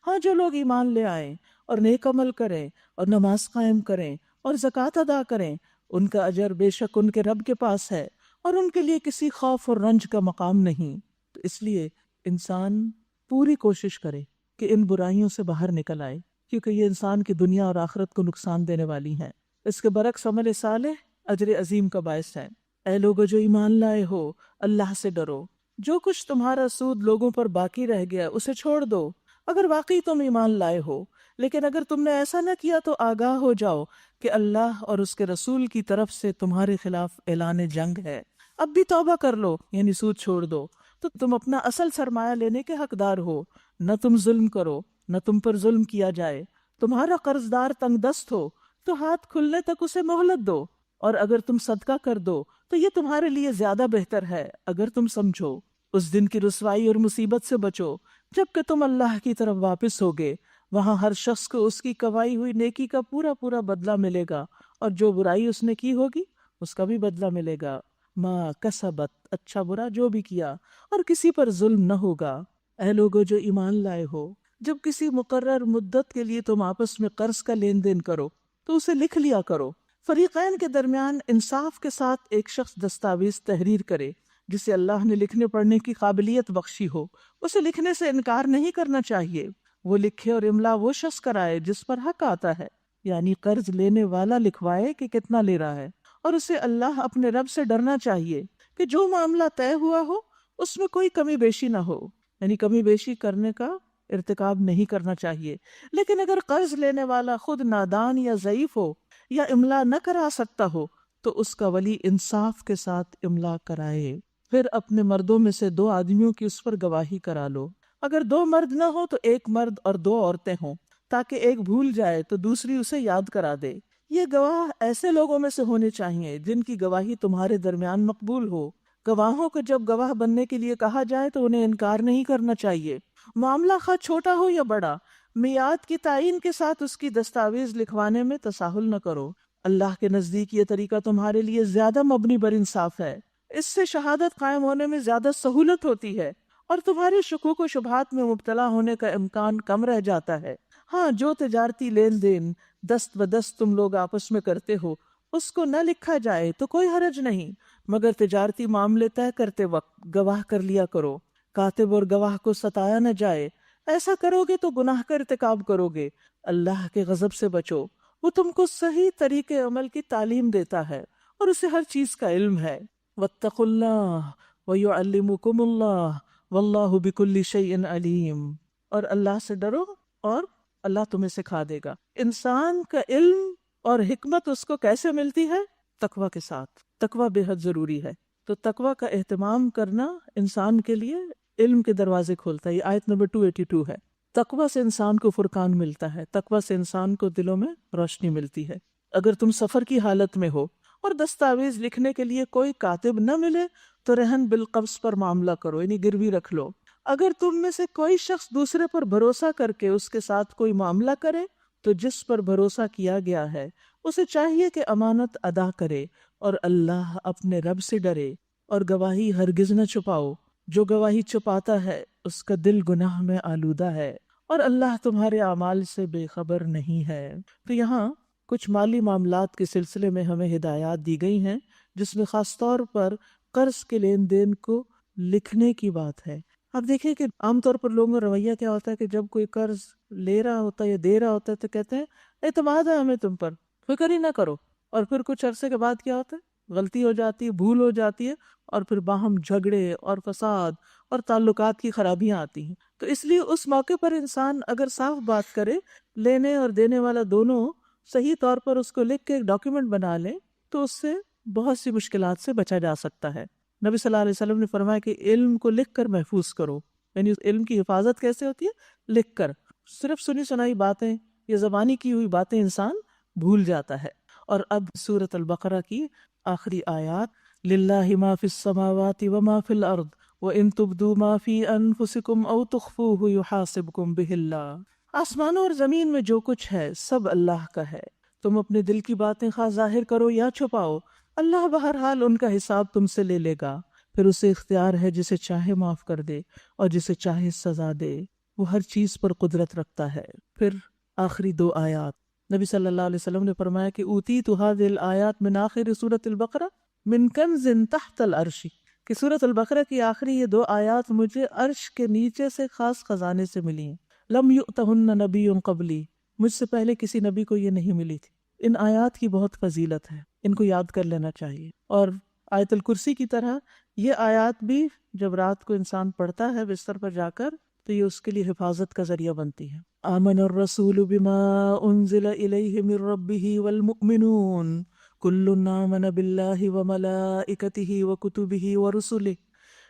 Speaker 1: ہاں جو لوگ ایمان لے آئیں اور نیک عمل کریں اور نماز قائم کریں اور زکوٰۃ ادا کریں، ان کا اجر بے شک ان کے رب کے پاس ہے، اور ان کے لیے کسی خوف اور رنج کا مقام نہیں۔ تو اس لیے انسان پوری کوشش کرے کہ ان برائیوں سے باہر نکل آئے، کیونکہ یہ انسان کی دنیا اور آخرت کو نقصان دینے والی ہیں۔ اس کے برعکس عمل صالح اجر عظیم کا باعث ہے۔ اے لوگو جو ایمان لائے ہو، اللہ سے ڈرو، جو کچھ تمہارا سود لوگوں پر باقی رہ گیا اسے چھوڑ دو، اگر واقعی تم ایمان لائے ہو۔ لیکن اگر تم نے ایسا نہ کیا تو آگاہ ہو جاؤ کہ اللہ اور اس کے رسول کی طرف سے تمہارے خلاف اعلان جنگ ہے۔ اب بھی توبہ کر لو، یعنی سود چھوڑ دو، تو تم اپنا اصل سرمایہ لینے کے حقدار ہو۔ نہ تم ظلم کرو، نہ تم پر ظلم کیا جائے۔ تمہارا قرض دار تنگ دست ہو تو ہاتھ کھلنے تک اسے مہلت دو، اور اگر تم صدقہ کر دو تو یہ تمہارے لیے زیادہ بہتر ہے اگر تم سمجھو۔ اس دن کی رسوائی اور مصیبت سے بچو جب کہ تم اللہ کی طرف واپس ہوگے، وہاں ہر شخص کو اس کی کمائی ہوئی نیکی کا پورا پورا بدلہ ملے گا، اور جو برائی اس نے کی ہوگی اس کا بھی بدلہ ملے گا۔ ما کسبت، اچھا برا جو بھی کیا، اور کسی پر ظلم نہ ہوگا۔ اے لوگو جو ایمان لائے ہو، جب کسی مقرر مدت کے لیے تم آپس میں قرض کا لین دین کرو تو اسے لکھ لیا کرو۔ فریقین کے درمیان انصاف کے ساتھ ایک شخص دستاویز تحریر کرے جسے اللہ نے لکھنے پڑھنے کی قابلیت بخشی ہو، اسے لکھنے سے انکار نہیں کرنا چاہیے۔ وہ لکھے اور املا وہ شخص کرائے جس پر حق آتا ہے، یعنی قرض لینے والا لکھوائے کہ کتنا لے رہا ہے، اور اسے اللہ اپنے رب سے ڈرنا چاہیے کہ جو معاملہ طے ہوا ہو اس میں کوئی کمی بیشی نہ ہو، یعنی کمی بیشی کرنے کا ارتکاب نہیں کرنا چاہیے۔ لیکن اگر قرض لینے والا خود نادان یا ضعیف ہو یا املا نہ کرا سکتا ہو تو اس کا ولی انصاف کے ساتھ املا کرائے، پھر اپنے مردوں میں سے 2 آدمیوں کی اس پر گواہی کرا لو۔ اگر 2 مرد نہ ہو تو 1 مرد اور 2 عورتیں ہوں، تاکہ ایک بھول جائے تو دوسری اسے یاد کرا دے۔ یہ گواہ ایسے لوگوں میں سے ہونے چاہیے جن کی گواہی تمہارے درمیان مقبول ہو۔ گواہوں کو جب گواہ بننے کے لیے کہا جائے تو انہیں انکار نہیں کرنا چاہیے۔ معاملہ خواہ چھوٹا ہو یا بڑا، میعاد کی تعین کے ساتھ اس کی دستاویز لکھوانے میں تساہل نہ کرو۔ اللہ کے نزدیک یہ طریقہ تمہارے لیے زیادہ مبنی بر انصاف ہے۔ اس سے شہادت قائم ہونے میں زیادہ سہولت ہوتی ہے اور تمہارے شکوک و شبہات میں مبتلا ہونے کا امکان کم رہ جاتا ہے۔ ہاں، جو تجارتی لین دین دست بدست تم لوگ آپس میں کرتے ہو اس کو نہ لکھا جائے تو کوئی حرج نہیں، مگر تجارتی معاملے طے کرتے وقت گواہ کر لیا کرو۔ کاتب اور گواہ کو ستایا نہ جائے، ایسا کرو گے تو گناہ کا ارتکاب کرو گے۔ اللہ کے غضب سے بچو، وہ تم کو صحیح طریقے عمل کی تعلیم دیتا ہے اور اسے ہر چیز کا علم ہے۔ واتقوا اللہ ویعلمکم اللہ واللہ بکل شیء علیم، اور اللہ سے ڈرو اور اللہ تمہیں سکھا دے گا۔ انسان کا علم اور حکمت اس کو کیسے ملتی ہے؟ تقوی کے ساتھ۔ تقوی بے حد ضروری ہے، تو تقوی کا اہتمام کرنا انسان کے لیے علم کے دروازے کھولتا ہے۔ یہ آیت نمبر 282 ہے۔ تقوی سے انسان کو فرقان ملتا ہے، تقوی سے انسان کو دلوں میں روشنی ملتی ہے۔ اگر تم سفر کی حالت میں ہو اور دستاویز لکھنے کے لیے کوئی کاتب نہ ملے تو رہن بالقبض پر معاملہ کرو، یعنی گروی رکھ لو۔ اگر تم میں سے کوئی شخص دوسرے پر بھروسہ کر کے اس کے ساتھ کوئی معاملہ کرے تو جس پر بھروسہ کیا گیا ہے اسے چاہیے کہ امانت ادا کرے اور اللہ اپنے رب سے ڈرے، اور گواہی ہرگز نہ چھپاؤ۔ جو گواہی چھپاتا ہے اس کا دل گناہ میں آلودہ ہے اور اللہ تمہارے اعمال سے بے خبر نہیں ہے۔ تو یہاں کچھ مالی معاملات کے سلسلے میں ہمیں ہدایات دی گئی ہیں، جس میں خاص طور پر قرض کے لین دین کو لکھنے کی بات ہے۔ آپ دیکھیں کہ عام طور پر لوگوں کا رویہ کیا ہوتا ہے کہ جب کوئی قرض لے رہا ہوتا ہے یا دے رہا ہوتا ہے تو کہتے ہیں اعتماد ہے ہمیں تم پر، فکر ہی نہ کرو، اور پھر کچھ عرصے کے بعد کیا ہوتا ہے؟ غلطی ہو جاتی ہے، بھول ہو جاتی ہے، اور پھر باہم جھگڑے اور فساد اور تعلقات کی خرابیاں آتی ہیں۔ تو اس لیے اس موقع پر انسان اگر صاف بات کرے، لینے اور دینے والا دونوں صحیح طور پر اس کو لکھ کے ایک ڈاکیومنٹ بنا لیں تو اس سے بہت سی مشکلات سے بچا جا سکتا ہے۔ نبی صلی اللہ علیہ وسلم نے فرمایا کہ علم کو لکھ کر محفوظ کرو، یعنی اس علم کی حفاظت کیسے ہوتی ہے؟ لکھ کر۔ صرف سنی سنائی باتیں یا زبانی کی ہوئی باتیں انسان بھول جاتا ہے۔ اور اب سورۃ البقرہ کی آخری آیات، للہ ما فی السماوات وما فی الارض وان تبدوا ما فی انفسکم او تخفوہ یحاسبکم بہ اللہ۔ آسمانوں اور زمین میں جو کچھ ہے سب اللہ کا ہے، تم اپنے دل کی باتیں خواہ ظاہر کرو یا چھپاؤ، اللہ بہرحال ان کا حساب تم سے لے لے گا۔ پھر اسے اختیار ہے جسے چاہے معاف کر دے اور جسے چاہے سزا دے، وہ ہر چیز پر قدرت رکھتا ہے۔ پھر آخری 2 آیات، نبی صلی اللہ علیہ وسلم نے فرمایا کہ اوتیت هذه الآیات من آخر سورۃ البقرہ من کنز تحت العرش، کہ سورۃ البقرہ کی آخری یہ 2 آیات مجھے عرش کے نیچے سے خاص خزانے سے ملی ہیں۔ لم یؤتہن نبی قبلی، مجھ سے پہلے کسی نبی کو یہ نہیں ملی تھی۔ ان آیات کی بہت فضیلت ہے، ان کو یاد کر لینا چاہیے۔ اور آیت الکرسی کی طرح یہ آیات بھی جب رات کو انسان پڑھتا ہے بستر پر جا کر تو یہ اس کے لیے حفاظت کا ذریعہ بنتی ہے۔ آمن الرسول بما انزل الیہ من ربہ والمؤمنون کل آمن باللہ وملائکتہ وکتبہ ورسلہ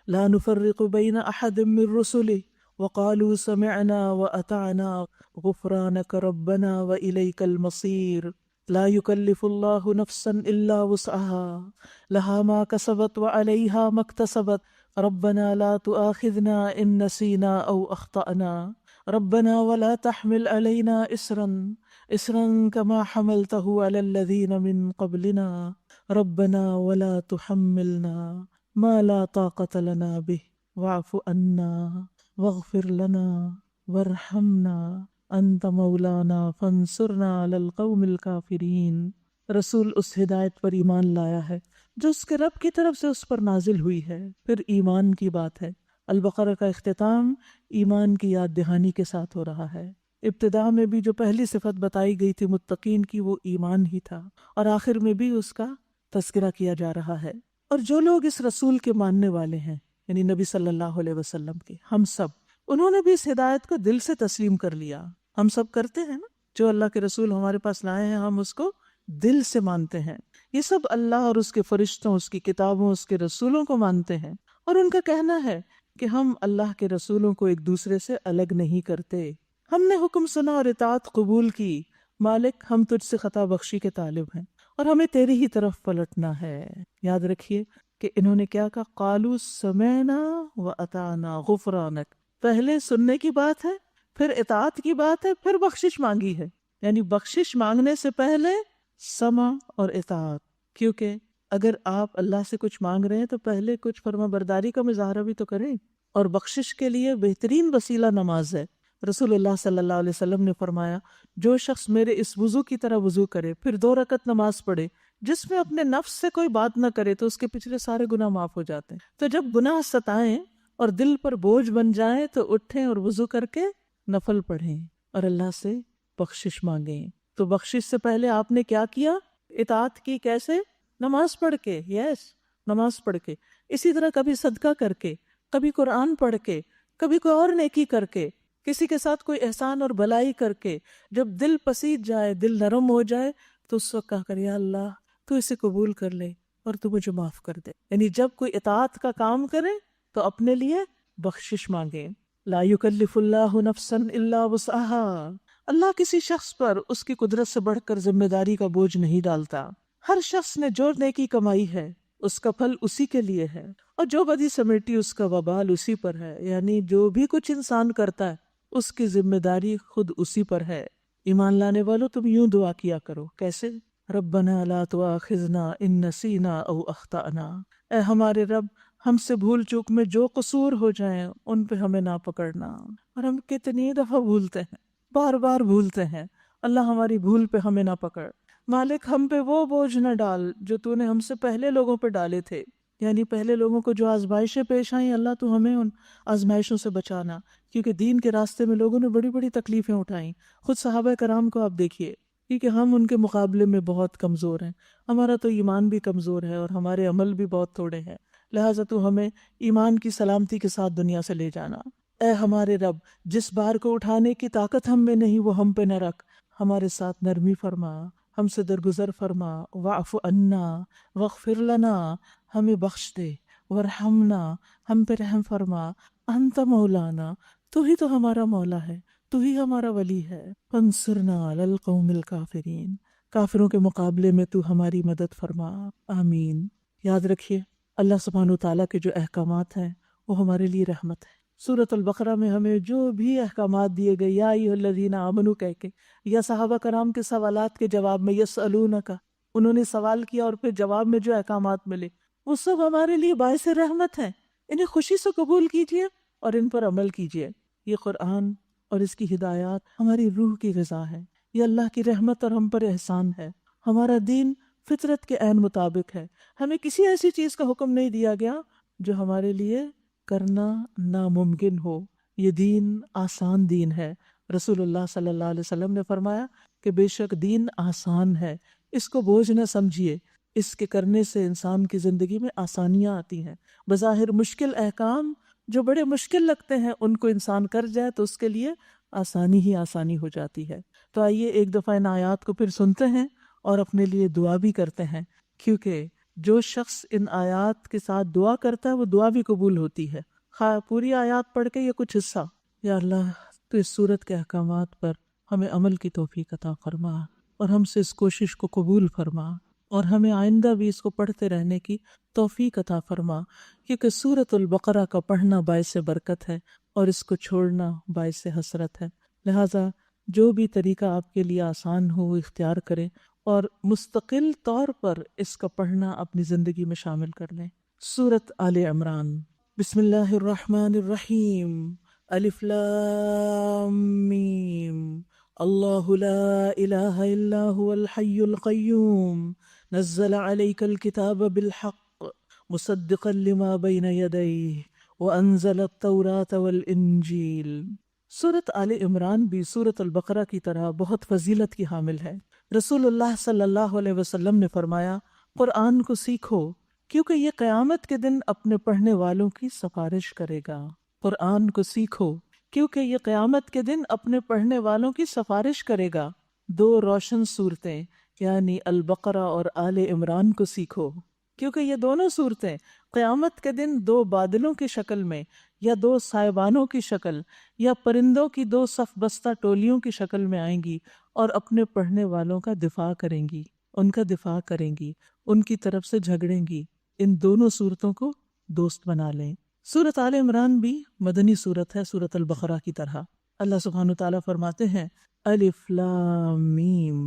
Speaker 1: لا نفرق بین احد من رسلہ وقالوا سمعنا واطعنا غفرانک ربنا والیک المصیر۔ لا يكلف الله نفسا الا وسعها لها ما كسبت وعليها ما اكتسبت ربنا لا تؤاخذنا ان نسينا او اخطأنا ربنا ولا تحمل علينا اسرا كما حملته على الذين من قبلنا ربنا ولا تحملنا ما لا طاقة لنا به واعف عنا واغفر لنا وارحمنا انت مولانا فانصرنا علی القوم الکافرین۔ رسول اس ہدایت پر ایمان لایا ہے جو اس کے رب کی طرف سے اس پر نازل ہوئی ہے۔ پھر ایمان کی بات ہے۔ البقرہ کا اختتام ایمان کی یاد دہانی کے ساتھ ہو رہا ہے۔ ابتدا میں بھی جو پہلی صفت بتائی گئی تھی متقین کی وہ ایمان ہی تھا، اور آخر میں بھی اس کا تذکرہ کیا جا رہا ہے۔ اور جو لوگ اس رسول کے ماننے والے ہیں یعنی نبی صلی اللہ علیہ وسلم کے، ہم سب، انہوں نے بھی اس ہدایت کو دل سے تسلیم کر لیا۔ ہم سب کرتے ہیں نا، جو اللہ کے رسول ہمارے پاس لائے ہیں ہم اس کو دل سے مانتے ہیں۔ یہ سب اللہ اور اس کے فرشتوں، اس کی کتابوں، اس کے رسولوں کو مانتے ہیں، اور ان کا کہنا ہے کہ ہم اللہ کے رسولوں کو ایک دوسرے سے الگ نہیں کرتے۔ ہم نے حکم سنا اور اطاعت قبول کی، مالک ہم تجھ سے خطا بخشی کے طالب ہیں اور ہمیں تیری ہی طرف پلٹنا ہے۔ یاد رکھیے کہ انہوں نے کیا کہا، قالوا سمعنا واطعنا غفرانک، پہلے سننے کی بات ہے، پھر اطاعت کی بات ہے، پھر بخشش مانگی ہے، یعنی بخشش مانگنے سے پہلے سمع اور اطاعت، کیونکہ اگر آپ اللہ سے کچھ مانگ رہے ہیں تو پہلے کچھ فرما برداری کا مظاہرہ بھی تو کریں، اور بخشش کے لیے بہترین وسیلہ نماز ہے۔ رسول اللہ صلی اللہ علیہ وسلم نے فرمایا، جو شخص میرے اس وضو کی طرح وضو کرے، پھر 2 رکعت نماز پڑھے جس میں اپنے نفس سے کوئی بات نہ کرے، تو اس کے پچھلے سارے گناہ معاف ہو جاتے ہیں۔ تو جب گناہ ستائیں اور دل پر بوجھ بن جائیں تو اٹھیں اور وضو کر کے نفل پڑھیں اور اللہ سے بخشش مانگیں۔ تو بخشش سے پہلے آپ نے کیا کیا؟ اطاعت کی۔ کیسے؟ نماز پڑھ کے، نماز پڑھ کے، اسی طرح کبھی صدقہ کر کے، کبھی قرآن پڑھ کے، کبھی کوئی اور نیکی کر کے، کسی کے ساتھ کوئی احسان اور بھلائی کر کے۔ جب دل پسیج جائے، دل نرم ہو جائے، تو اس وقت کہا کر، یا اللہ تو اسے قبول کر لے اور تو مجھے معاف کر دے۔ یعنی جب کوئی اطاعت کا کام کرے تو اپنے لیے بخشش مانگے۔ لا یکلف اللہ نفسا الا وسعها، اللہ کسی شخص پر اس کی قدرت سے بڑھ کر ذمہ داری کا بوجھ نہیں ڈالتا۔ ہر شخص نے جو نیکی کمائی ہے اس کا پھل اسی کے لیے ہے، اور جو بدی سمیٹی اس کا وبال اسی پر ہے۔ یعنی جو بھی کچھ انسان کرتا ہے اس کی ذمہ داری خود اسی پر ہے۔ ایمان لانے والوں، تم یوں دعا کیا کرو۔ کیسے؟ ربنا لا تؤاخذنا ان نسینا او اخطأنا، اے ہمارے رب، ہم سے بھول چوک میں جو قصور ہو جائیں ان پہ ہمیں نہ پکڑنا۔ اور ہم کتنی دفعہ بھولتے ہیں، بار بار بھولتے ہیں۔ اللہ ہماری بھول پہ ہمیں نہ پکڑ۔ مالک ہم پہ وہ بوجھ نہ ڈال جو تو نے ہم سے پہلے لوگوں پہ ڈالے تھے، یعنی پہلے لوگوں کو جو آزمائشیں پیش آئیں، اللہ تو ہمیں ان آزمائشوں سے بچانا، کیونکہ دین کے راستے میں لوگوں نے بڑی بڑی تکلیفیں اٹھائیں۔ خود صحابہ کرام کو آپ دیکھیے، کیونکہ ہم ان کے مقابلے میں بہت کمزور ہیں، ہمارا تو ایمان بھی کمزور ہے اور ہمارے عمل بھی بہت تھوڑے ہیں، لہٰذا تو ہمیں ایمان کی سلامتی کے ساتھ دنیا سے لے جانا۔ اے ہمارے رب، جس بار کو اٹھانے کی طاقت ہم میں نہیں وہ ہم پہ نہ رکھ، ہمارے ساتھ نرمی فرما، ہم سے درگزر فرما، واعف عنا واغفر لنا، ہمیں بخش دے، ورحمنا، ہم پہ رحم فرما، انت مولانا، تو ہی تو ہمارا مولا ہے، تو ہی ہمارا ولی ہے، فانصرنا علی القوم الکافرین، کافروں کے مقابلے میں تو ہماری مدد فرما، آمین۔ یاد رکھیے اللہ سبحانہ وتعالیٰ کے جو احکامات ہیں وہ ہمارے لیے رحمت ہے۔ سورۃ البقرہ میں ہمیں جو بھی احکامات دیے گئے، یا ایھا الذین آمنوا کہہ کے، یا صحابہ کرام کے سوالات کے جواب میں یسألونک، انہوں نے سوال کیا اور پھر جواب میں جو احکامات ملے وہ سب ہمارے لیے باعث رحمت ہیں۔ انہیں خوشی سے قبول کیجیے اور ان پر عمل کیجیے۔ یہ قرآن اور اس کی ہدایات ہماری روح کی غذا ہے، یہ اللہ کی رحمت اور ہم پر احسان ہے۔ ہمارا دین فطرت کے عین مطابق ہے، ہمیں کسی ایسی چیز کا حکم نہیں دیا گیا جو ہمارے لیے کرنا ناممکن ہو۔ یہ دین آسان دین ہے۔ رسول اللہ صلی اللہ علیہ وسلم نے فرمایا کہ بے شک دین آسان ہے، اس کو بوجھ نہ سمجھیے، اس کے کرنے سے انسان کی زندگی میں آسانیاں آتی ہیں۔ بظاہر مشکل احکام جو بڑے مشکل لگتے ہیں ان کو انسان کر جائے تو اس کے لیے آسانی ہی آسانی ہو جاتی ہے۔ تو آئیے ایک دفعہ ان آیات کو پھر سنتے ہیں اور اپنے لیے دعا بھی کرتے ہیں، کیونکہ جو شخص ان آیات کے ساتھ دعا کرتا ہے وہ دعا بھی قبول ہوتی ہے، خواہ پوری آیات پڑھ کے یا کچھ حصہ۔ یا اللہ تو اس صورت کے احکامات پر ہمیں عمل کی توفیق عطا فرما اور ہم سے اس کوشش کو قبول فرما، اور ہمیں آئندہ بھی اس کو پڑھتے رہنے کی توفیق عطا فرما، کیونکہ سورۃ البقرہ کا پڑھنا باعث برکت ہے اور اس کو چھوڑنا باعث حسرت ہے۔ لہٰذا جو بھی طریقہ آپ کے لیے آسان ہو وہ اختیار کریں اور مستقل طور پر اس کا پڑھنا اپنی زندگی میں شامل کر لیں۔ سورۃ آل عمران۔ بسم اللہ الرحمن الرحیم۔ الف لام میم۔ اللہ لا الہ الا هو الحی القیوم نزل علیک الکتاب بالحق مصدقا لما بین یدیہ وانزل التوراۃ والانجیل۔ سورۃ آل عمران بھی سورۃ البقرہ کی طرح بہت فضیلت کی حامل ہے۔ رسول اللہ صلی اللہ علیہ وسلم نے فرمایا، قرآن کو سیکھو، کیونکہ یہ قیامت کے دن اپنے پڑھنے والوں کی سفارش کرے گا۔ قرآن کو سیکھو کیونکہ یہ قیامت کے دن اپنے پڑھنے والوں کی سفارش کرے گا۔ دو روشن صورتیں یعنی البقرہ اور آل عمران کو سیکھو کیونکہ یہ دونوں صورتیں قیامت کے دن دو بادلوں کی شکل میں یا دو سائبانوں کی شکل یا پرندوں کی دو صف بستہ ٹولیوں کی شکل میں آئیں گی اور اپنے پڑھنے والوں کا دفاع کریں گی، ان کا دفاع کریں گی، ان کی طرف سے جھگڑیں گی۔ ان دونوں صورتوں کو دوست بنا لیں۔ سورۃ آل عمران بھی مدنی سورت ہے سورۃ البقرہ کی طرح۔ اللہ سبحانہ وتعالیٰ فرماتے ہیں الف لام میم،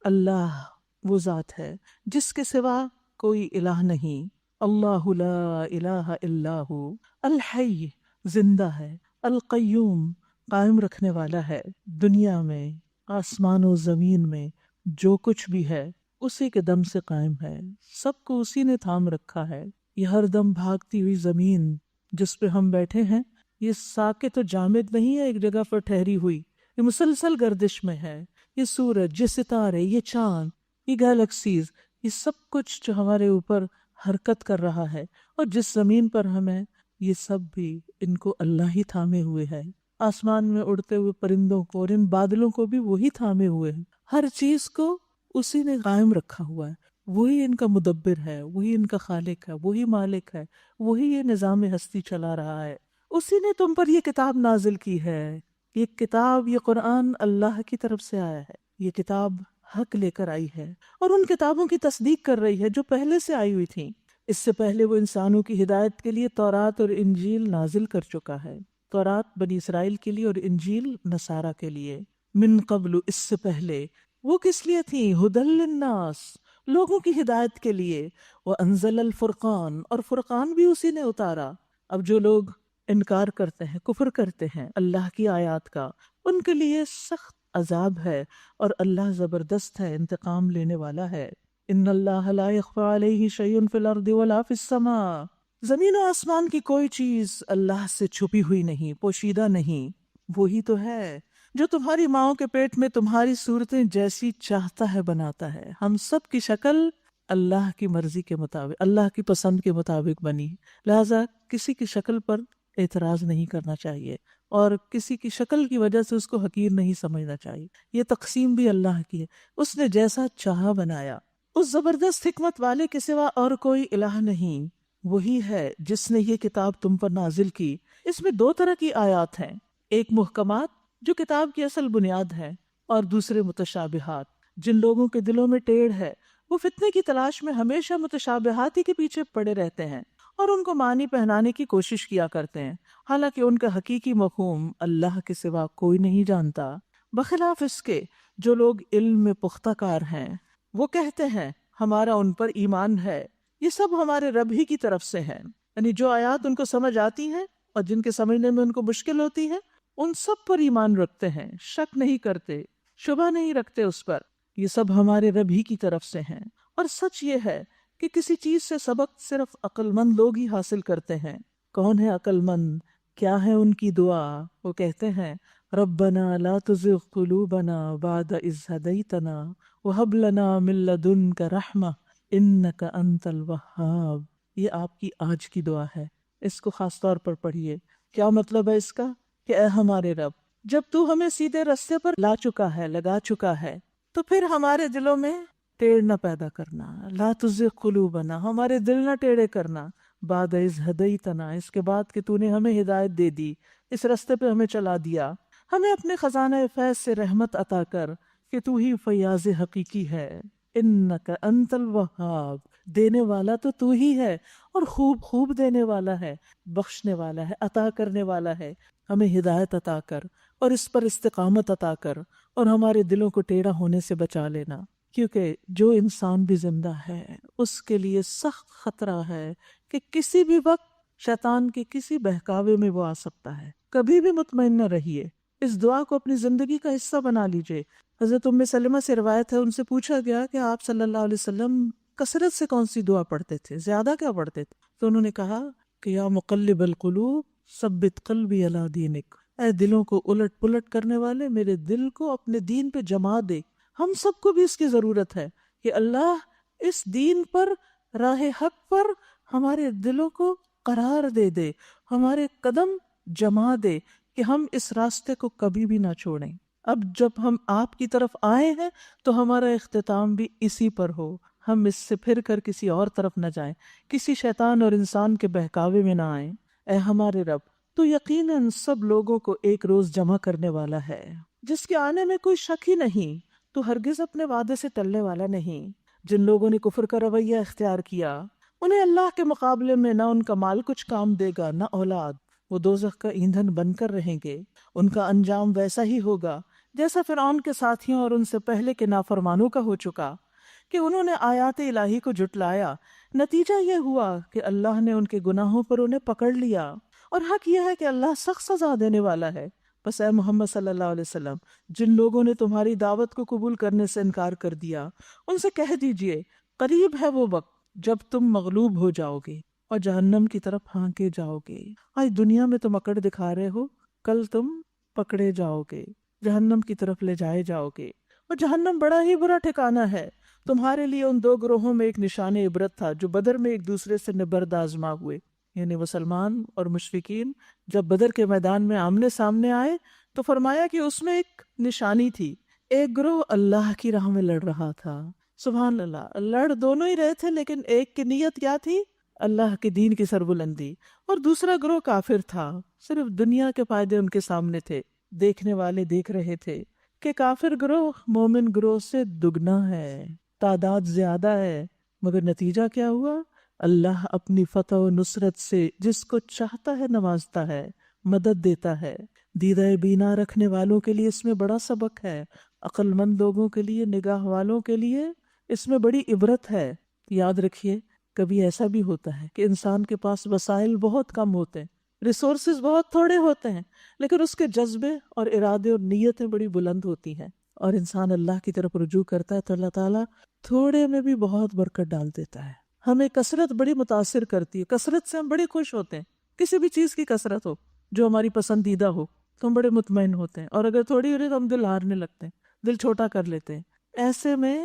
Speaker 1: اللہ وہ ذات ہے جس کے سوا کوئی الہ نہیں، اللہ لا الہ الا ہو، الحی زندہ ہے، القیوم قائم رکھنے والا ہے، دنیا میں آسمان و زمین میں جو کچھ بھی ہے اسی کے دم سے قائم ہے، سب کو اسی نے تھام رکھا ہے۔ یہ ہر دم بھاگتی ہوئی زمین جس پہ ہم بیٹھے ہیں یہ ساکت و جامد نہیں ہے ایک جگہ پر ٹھہری ہوئی، یہ مسلسل گردش میں ہے۔ یہ سورج، یہ ستارے، یہ چاند، یہ گیلیکسیز، یہ سب کچھ جو ہمارے اوپر حرکت کر رہا ہے اور جس زمین پر ہمیں، یہ سب بھی ان کو اللہ ہی تھامے ہوئے ہے۔ آسمان میں اڑتے ہوئے پرندوں کو اور ان بادلوں کو بھی وہی تھامے ہوئے ہیں، ہر چیز کو اسی نے قائم رکھا ہوا ہے، وہی ان کا مدبر ہے، وہی ان کا خالق ہے، وہی مالک ہے، وہی یہ نظام ہستی چلا رہا ہے۔ اسی نے تم پر یہ کتاب نازل کی ہے، یہ کتاب، یہ قرآن اللہ کی طرف سے آیا ہے، یہ کتاب حق لے کر آئی ہے اور ان کتابوں کی تصدیق کر رہی ہے جو پہلے سے آئی ہوئی تھیں۔ اس سے پہلے وہ انسانوں کی ہدایت کے لیے تورات اور انجیل نازل کر چکا ہے، تورات بنی اسرائیل کے لیے اور انجیل نصارہ کے لیے۔ من قبل، اس سے پہلے وہ کس لیے تھی؟ ہدی للناس، لوگوں کی ہدایت کے لیے۔ وانزل الفرقان، اور فرقان بھی اسی نے اتارا۔ اب جو لوگ انکار کرتے ہیں، کفر کرتے ہیں اللہ کی آیات کا، ان کے لیے سخت عذاب ہے اور اللہ زبردست ہے، انتقام لینے والا ہے۔ ان اللہ لا يخفى علیہ شیء فی الارض ولا فی السماء، زمین و آسمان کی کوئی چیز اللہ سے چھپی ہوئی نہیں، پوشیدہ نہیں۔ وہی تو ہے جو تمہاری ماؤں کے پیٹ میں تمہاری صورتیں جیسی چاہتا ہے بناتا ہے۔ ہم سب کی شکل اللہ کی مرضی کے مطابق، اللہ کی پسند کے مطابق بنی، لہذا کسی کی شکل پر اعتراض نہیں کرنا چاہیے اور کسی کی شکل کی وجہ سے اس کو حقیر نہیں سمجھنا چاہیے۔ یہ تقسیم بھی اللہ کی ہے، اس نے جیسا چاہا بنایا۔ اس زبردست حکمت والے کے سوا اور کوئی الہ نہیں، وہی ہے جس نے یہ کتاب تم پر نازل کی۔ اس میں دو طرح کی آیات ہیں، ایک محکمات جو کتاب کی اصل بنیاد ہے، اور دوسرے متشابہات۔ جن لوگوں کے دلوں میں ٹیڑھ ہے وہ فتنے کی تلاش میں ہمیشہ متشابہات ہی کے پیچھے پڑے رہتے ہیں اور ان کو معنی پہنانے کی کوشش کیا کرتے ہیں، حالانکہ ان کا حقیقی مفہوم اللہ کے سوا کوئی نہیں جانتا۔ بخلاف اس کے جو لوگ علم میں پختہ کار ہیں وہ کہتے ہیں ہمارا ان پر ایمان ہے، یہ سب ہمارے رب ہی کی طرف سے ہیں، یعنی جو آیات ان کو سمجھ آتی ہیں اور جن کے سمجھنے میں ان کو مشکل ہوتی ہے ان سب پر ایمان رکھتے ہیں، شک نہیں کرتے، شبہ نہیں رکھتے اس پر، یہ سب ہمارے رب ہی کی طرف سے ہیں۔ اور سچ یہ ہے کہ کسی چیز سے سبق صرف عقل مند لوگ ہی حاصل کرتے ہیں۔ کون ہے عقل مند؟ کیا ہے ان کی دعا؟ وہ کہتے ہیں ربنا لا تزغ قلوبنا بعد اذ ہدیتنا وہب لنا من لدنک رحمہ انک انت الوہاب۔ یہ آپ کی آج کی دعا ہے، اس کو خاص طور پر پڑھیے۔ کیا مطلب ہے اس کا؟ کہ اے ہمارے رب، جب تو ہمیں سیدھے رستے پر لا چکا ہے، لگا چکا ہے، تو پھر ہمارے دلوں میں ٹیڑھ نہ پیدا کرنا، لا تزغ قلوبنا، ہمارے دل نہ ٹیڑھے کرنا، بعد اذ ہدیتنا، اس کے بعد کہ تو نے ہمیں ہدایت دے دی، اس رستے پہ ہمیں چلا دیا، ہمیں اپنے خزانہ فیض سے رحمت عطا کر کہ تو ہی فیاض حقیقی ہے، انک انت الوہاب، دینے والا تو ہی ہے اور خوب خوب دینے والا ہے، بخشنے والا ہے، عطا کرنے والا ہے۔ ہمیں ہدایت عطا کر اور اس پر استقامت عطا کر اور ہمارے دلوں کو ٹیڑھا ہونے سے بچا لینا، کیونکہ جو انسان بھی زندہ ہے اس کے لیے سخت خطرہ ہے کہ کسی بھی وقت شیطان کے کسی بہکاوے میں وہ آ سکتا ہے۔ کبھی بھی مطمئن نہ رہیے، اس دعا کو اپنی زندگی کا حصہ بنا لیجئے۔ حضرت ام سلمہ سے روایت ہے، ان سے پوچھا گیا کہ آپ صلی اللہ علیہ وسلم کثرت سے کون سی دعا پڑھتے تھے، زیادہ کیا پڑھتے تھے؟ تو انہوں نے کہا کہ یا مقلب القلوب ثبت قلبی علی دینک، اے دلوں کو الٹ پلٹ کرنے والے، میرے دل کو اپنے دین پہ جما دے۔ ہم سب کو بھی اس کی ضرورت ہے کہ اللہ اس دین پر راہ حق پر ہمارے دلوں کو قرار دے دے، ہمارے قدم جما دے کہ ہم اس راستے کو کبھی بھی نہ چھوڑیں۔ اب جب ہم آپ کی طرف آئے ہیں تو ہمارا اختتام بھی اسی پر ہو، ہم اس سے پھر کر کسی اور طرف نہ جائیں، کسی شیطان اور انسان کے بہکاوے میں نہ آئیں۔ اے ہمارے رب، تو یقیناً سب لوگوں کو ایک روز جمع کرنے والا ہے جس کے آنے میں کوئی شک ہی نہیں۔ تو ہرگز اپنے وعدے سے ٹلنے والا نہیں۔ جن لوگوں نے کفر کا رویہ اختیار کیا انہیں اللہ کے مقابلے میں نہ ان کا مال کچھ کام دے گا نہ اولاد، وہ دوزخ کا ایندھن بن کر رہیں گے۔ ان کا انجام ویسا ہی ہوگا جیسا فرعون کے ساتھیوں اور ان سے پہلے کے نافرمانوں کا ہو چکا کہ انہوں نے آیات الہی کو جھٹلایا۔ نتیجہ یہ ہوا کہ اللہ نے ان کے گناہوں پر انہیں پکڑ لیا، اور حق یہ ہے کہ اللہ سخت سزا دینے والا ہے۔ بس اے محمد صلی اللہ علیہ وسلم، جن لوگوں نے تمہاری دعوت کو قبول کرنے سے انکار کر دیا ان سے کہہ دیجئے قریب ہے وہ وقت جب تم مغلوب ہو جاؤ گے اور جہنم کی طرف ہانکے جاؤ گے۔ آج دنیا میں تم اکڑ دکھا رہے ہو، کل تم پکڑے جاؤ گے، جہنم کی طرف لے جائے جاؤ گے، اور جہنم بڑا ہی برا ٹھکانہ ہے۔ تمہارے لیے ان دو گروہوں میں ایک نشان عبرت تھا جو بدر میں ایک دوسرے سے نبرد آزما ہوئے، یعنی مسلمان اور مشرکین جب بدر کے میدان میں آمنے سامنے آئے تو فرمایا کہ اس میں ایک نشانی تھی۔ ایک گروہ اللہ کی راہ میں لڑ رہا تھا، سبحان اللہ، لڑ دونوں ہی رہے تھے لیکن ایک کی نیت کیا تھی؟ اللہ کے دین کی سربلندی، اور دوسرا گروہ کافر تھا، صرف دنیا کے فائدے ان کے سامنے تھے۔ دیکھنے والے دیکھ رہے تھے کہ کافر گروہ مومن گروہ سے دگنا ہے، تعداد زیادہ ہے، مگر نتیجہ کیا ہوا؟ اللہ اپنی فتح و نصرت سے جس کو چاہتا ہے نوازتا ہے، مدد دیتا ہے۔ دیدہ بینا رکھنے والوں کے لیے اس میں بڑا سبق ہے، عقل مند لوگوں کے لیے، نگاہ والوں کے لیے اس میں بڑی عبرت ہے۔ یاد رکھیے کبھی ایسا بھی ہوتا ہے کہ انسان کے پاس وسائل بہت کم ہوتے ہیں، ریسورسز بہت تھوڑے ہوتے ہیں، لیکن اس کے جذبے اور ارادے اور نیتیں بڑی بلند ہوتی ہیں، اور انسان اللہ کی طرف رجوع کرتا ہے تو اللہ تعالیٰ تھوڑے میں بھی بہت برکت ڈال دیتا ہے۔ ہمیں کثرت بڑی متاثر کرتی ہے، کثرت سے ہم بڑے خوش ہوتے ہیں، کسی بھی چیز کی کثرت ہو جو ہماری پسندیدہ ہو تو ہم بڑے مطمئن ہوتے ہیں، اور اگر تھوڑی ہو رہی تو ہم دل ہارنے لگتے ہیں، دل چھوٹا کر لیتے ہیں۔ ایسے میں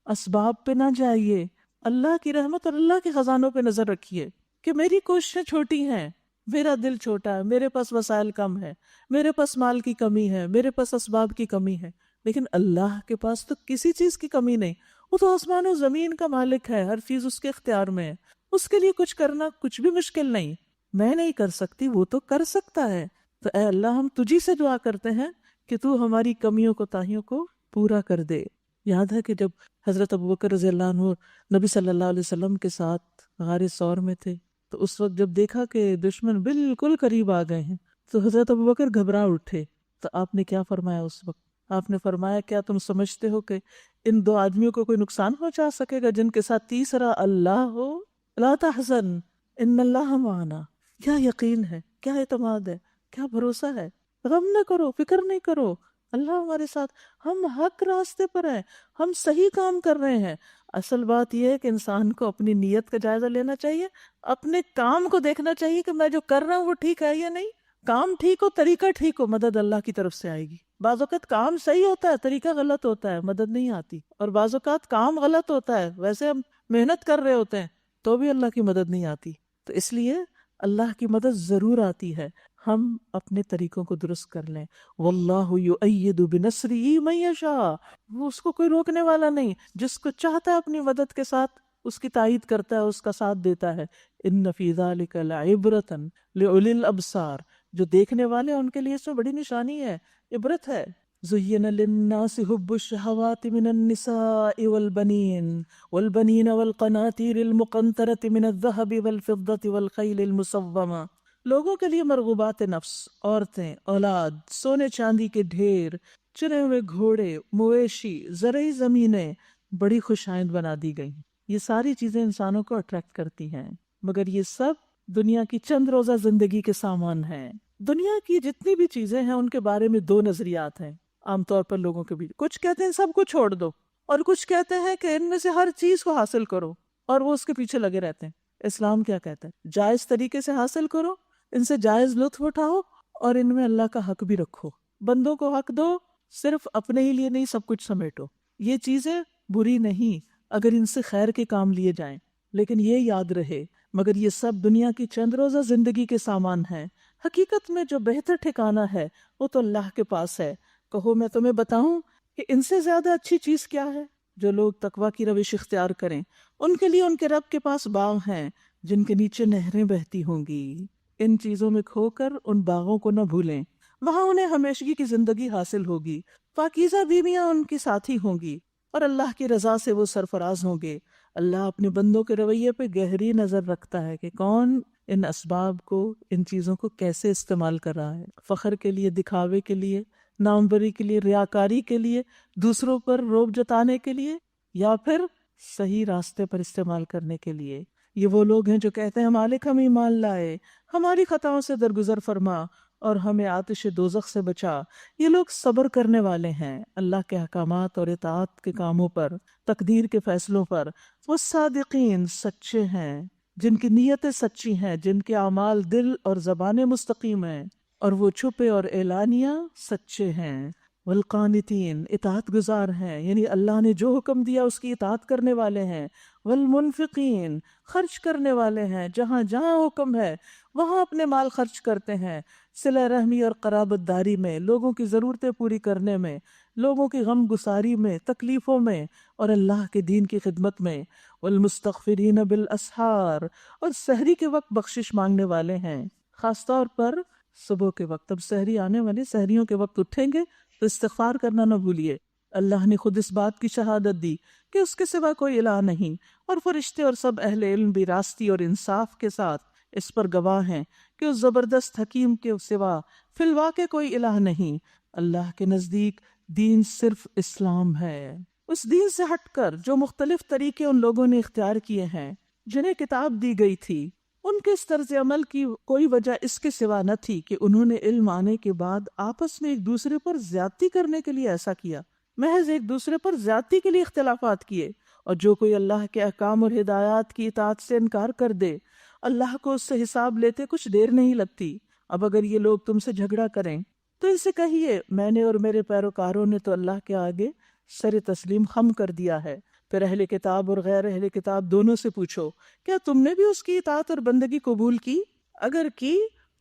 Speaker 1: اسباب پہ نہ جائیے، اللہ کی رحمت اور اللہ کے خزانوں پہ نظر رکھیے کہ میری کوششیں چھوٹی ہیں، میرا دل چھوٹا ہے، میرے پاس وسائل کم ہے، میرے پاس مال کی کمی ہے، میرے پاس اسباب کی کمی ہے، لیکن اللہ کے پاس تو کسی چیز کی کمی نہیں، وہ تو آسمان و زمین کا مالک ہے، ہر چیز اس کے اختیار میں ہے، اس کے لیے کچھ کرنا کچھ بھی مشکل نہیں۔ میں نہیں کر سکتی، وہ تو کر سکتا ہے۔ تو اے اللہ، ہم تجھی سے دعا کرتے ہیں کہ تو ہماری کمیوں کوتاہیوں کو پورا کر دے۔ یاد ہے کہ جب حضرت ابوبکر رضی اللہ عنہ نبی صلی اللہ علیہ وسلم کے ساتھ غار ثور میں تھے تو اس وقت جب دیکھا کہ دشمن بالکل قریب آ گئے ہیں تو حضرت ابوبکر گھبرا اٹھے، تو آپ نے کیا فرمایا اس وقت؟ آپ نے فرمایا کیا تم سمجھتے ہو کہ ان دو آدمیوں کو کوئی نقصان پہنچا سکے گا جن کے ساتھ تیسرا اللہ ہو؟ لا تحزن ان اللہ معنا۔ کیا یقین ہے، کیا اعتماد ہے، کیا بھروسہ ہے، غم نہ کرو، فکر نہیں کرو، اللہ ہمارے ساتھ، ہم حق راستے پر ہیں، ہم صحیح کام کر رہے ہیں۔ اصل بات یہ ہے کہ انسان کو اپنی نیت کا جائزہ لینا چاہیے، اپنے کام کو دیکھنا چاہیے کہ میں جو کر رہا ہوں وہ ٹھیک ہے یا نہیں۔ کام ٹھیک ہو، طریقہ ٹھیک ہو، مدد اللہ کی طرف سے آئے گی۔ بعض اوقات کام صحیح ہوتا ہے، طریقہ غلط ہوتا ہے، مدد نہیں آتی، اور بعض اوقات کام غلط ہوتا ہے، ویسے ہم محنت کر رہے ہوتے ہیں تو بھی اللہ کی مدد نہیں آتی۔ تو اس لیے اللہ کی مدد ضرور آتی ہے، ہم اپنے طریقوں کو درست کر لیں۔ واللہ یؤید بنصرہ من یشاء، وہ اس کو کوئی روکنے والا نہیں، جس کو چاہتا ہے اپنی مدد کے ساتھ اس کی تائید کرتا ہے، اس کا ساتھ دیتا ہے۔ ان فی ذلک لعبرۃ لأولی الابصار، جو دیکھنے والے ہیں ان کے لیے اس میں بڑی نشانی ہے، عبرت ہے۔ زین للناس حب الشہوات من النساء والبنین والقناطیر المقنطرۃ من الذہب والفضة والخیل المسومہ، لوگوں کے لیے مرغوبات نفس، عورتیں، اولاد، سونے چاندی کے ڈھیر، چنے ہوئے گھوڑے، مویشی، زرعی زمینیں بڑی خوشائند بنا دی گئی۔ یہ ساری چیزیں انسانوں کو اٹریکٹ کرتی ہیں، مگر یہ سب دنیا کی چند روزہ زندگی کے سامان ہیں۔ دنیا کی جتنی بھی چیزیں ہیں ان کے بارے میں دو نظریات ہیں عام طور پر لوگوں کے بیچ۔ کچھ کہتے ہیں سب کو چھوڑ دو، اور کچھ کہتے ہیں کہ ان میں سے ہر چیز کو حاصل کرو، اور وہ اس کے پیچھے لگے رہتے ہیں۔ اسلام کیا کہتا ہے؟ جائز طریقے سے حاصل کرو، ان سے جائز لطف اٹھاؤ، اور ان میں اللہ کا حق بھی رکھو، بندوں کو حق دو، صرف اپنے ہی لیے نہیں، سب کچھ سمیٹو۔ یہ چیزیں بری نہیں اگر ان سے خیر کے کام لیے جائیں، لیکن یہ یاد رہے مگر یہ سب دنیا کی چند روزہ زندگی کے سامان ہیں، حقیقت میں جو بہتر ٹھکانہ ہے وہ تو اللہ کے پاس ہے۔ کہو میں تمہیں بتاؤں کہ ان سے زیادہ اچھی چیز کیا ہے؟ جو لوگ تقویٰ کی روش اختیار کریں ان کے لیے ان کے رب کے پاس باغ ہیں جن کے نیچے نہریں بہتی ہوں گی۔ ان چیزوں میں کھو کر ان باغوں کو نہ بھولیں، وہاں انہیں ہمیشگی کی زندگی حاصل ہوگی، پاکیزہ بیویاں ان کی ساتھی ہوں گی اور اللہ کی رضا سے وہ سرفراز ہوں گے۔ اللہ اپنے بندوں کے رویے پہ گہری نظر رکھتا ہے کہ کون ان اسباب کو، ان چیزوں کو کیسے استعمال کر رہا ہے، فخر کے لیے، دکھاوے کے لیے، ناموری کے لیے، ریاکاری کے لیے، دوسروں پر رعب جتانے کے لیے، یا پھر صحیح راستے پر استعمال کرنے کے لیے۔ یہ وہ لوگ ہیں جو کہتے ہیں مالک ہم ایمان لائے، ہماری خطاؤں سے درگزر فرما اور ہمیں آتش دوزخ سے بچا۔ یہ لوگ صبر کرنے والے ہیں اللہ کے احکامات اور اطاعت کے کاموں پر، تقدیر کے فیصلوں پر۔ وہ صادقین، سچے ہیں، جن کی نیتیں سچی ہیں، جن کے اعمال دل اور زبانیں مستقیم ہیں، اور وہ چھپے اور اعلانیہ سچے ہیں۔ والقانتین، اطاعت گزار ہیں، یعنی اللہ نے جو حکم دیا اس کی اطاعت کرنے والے ہیں۔ والمنفقین، خرچ کرنے والے ہیں، جہاں جہاں حکم ہے وہاں اپنے مال خرچ کرتے ہیں، صلہ رحمی اور قرابت داری میں، لوگوں کی ضرورتیں پوری کرنے میں، لوگوں کی غم گساری میں، تکلیفوں میں، اور اللہ کے دین کی خدمت میں۔ والمستغفرین بالاسحار، اور سحری کے وقت بخشش مانگنے والے ہیں، خاص طور پر صبح کے وقت۔ اب سحری آنے والی، سحریوں کے وقت اٹھیں گے تو استغفار کرنا نہ بھولیے۔ اللہ نے خود اس بات کی شہادت دی کہ اس کے سوا کوئی الہ نہیں، اور فرشتے اور سب اہل علم بھی راستی اور انصاف کے ساتھ اس پر گواہ ہیں کہ اس زبردست حکیم کے سوا فی الواقع کوئی الہ نہیں۔ اللہ کے نزدیک دین صرف اسلام ہے۔ اس دین سے ہٹ کر جو مختلف طریقے ان لوگوں نے اختیار کیے ہیں جنہیں کتاب دی گئی تھی، ان کے اس طرز عمل کی کوئی وجہ اس کے سوا نہ تھی کہ انہوں نے علم آنے کے بعد آپس میں ایک دوسرے پر زیادتی کرنے کے لیے ایسا کیا، محض ایک دوسرے پر زیادتی کے لیے اختلافات کیے۔ اور جو کوئی اللہ کے احکام اور ہدایات کی اطاعت سے انکار کر دے، اللہ کو اس سے حساب لیتے کچھ دیر نہیں لگتی۔ اب اگر یہ لوگ تم سے جھگڑا کریں تو ان سے کہیے میں نے اور میرے پیروکاروں نے تو اللہ کے آگے سر تسلیم خم کر دیا ہے۔ پھر اہل کتاب اور غیر اہل کتاب دونوں سے پوچھو کیا تم نے بھی اس کی اطاعت اور بندگی قبول کی؟ اگر کی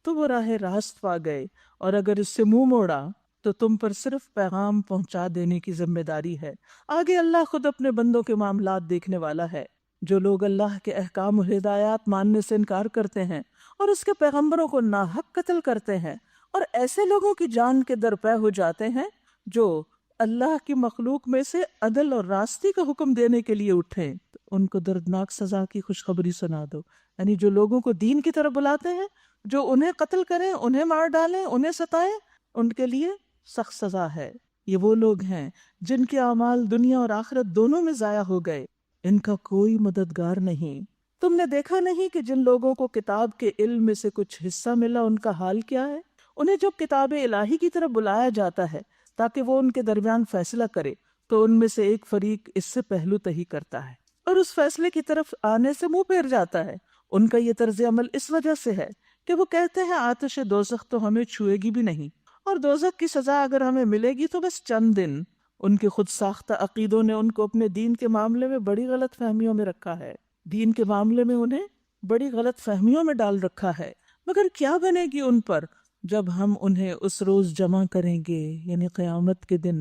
Speaker 1: تو وہ راہ راست پا گئے، اور اگر اس سے منہ موڑا تو تم پر صرف پیغام پہنچا دینے کی ذمہ داری ہے۔ آگے اللہ خود اپنے بندوں کے معاملات دیکھنے والا ہے۔ جو لوگ اللہ کے احکام و ہدایات ماننے سے انکار کرتے ہیں اور اس کے پیغمبروں کو ناحق قتل کرتے ہیں، اور ایسے لوگوں کی جان کے درپے ہو جاتے ہیں جو اللہ کی مخلوق میں سے عدل اور راستی کا حکم دینے کے لیے اٹھیں، تو ان کو دردناک سزا کی خوشخبری سنا دو۔ یعنی جو لوگوں کو دین کی طرف بلاتے ہیں، جو انہیں قتل کریں، انہیں مار ڈالیں، انہیں ستائیں، ان کے لیے سخت سزا ہے۔ یہ وہ لوگ ہیں جن کے اعمال دنیا اور آخرت دونوں میں ضائع ہو گئے، ان کا کوئی مددگار نہیں۔ تم نے دیکھا نہیں کہ جن لوگوں کو کتاب کے علم میں سے کچھ حصہ ملا ان کا حال کیا ہے؟ انہیں جب کتاب الہی کی طرف بلایا جاتا ہے تاکہ وہ ان کے درمیان فیصلہ کرے، تو ان میں سے ایک فریق اس سے پہلو تہی کرتا ہے اور اس فیصلے کی طرف آنے سے منہ پھیر جاتا ہے۔ ان کا یہ طرز عمل اس وجہ سے ہے کہ وہ کہتے ہیں آتش دوزخ تو ہمیں چھوئے گی بھی نہیں، اور دوزخ کی سزا اگر ہمیں ملے گی تو بس چند دن۔ ان کے خود ساختہ عقیدوں نے ان کو اپنے دین کے معاملے میں بڑی غلط فہمیوں میں رکھا ہے، دین کے معاملے میں انہیں بڑی غلط فہمیوں میں ڈال رکھا ہے۔ مگر کیا بنے گی ان پر جب ہم انہیں اس روز جمع کریں گے، یعنی قیامت کے دن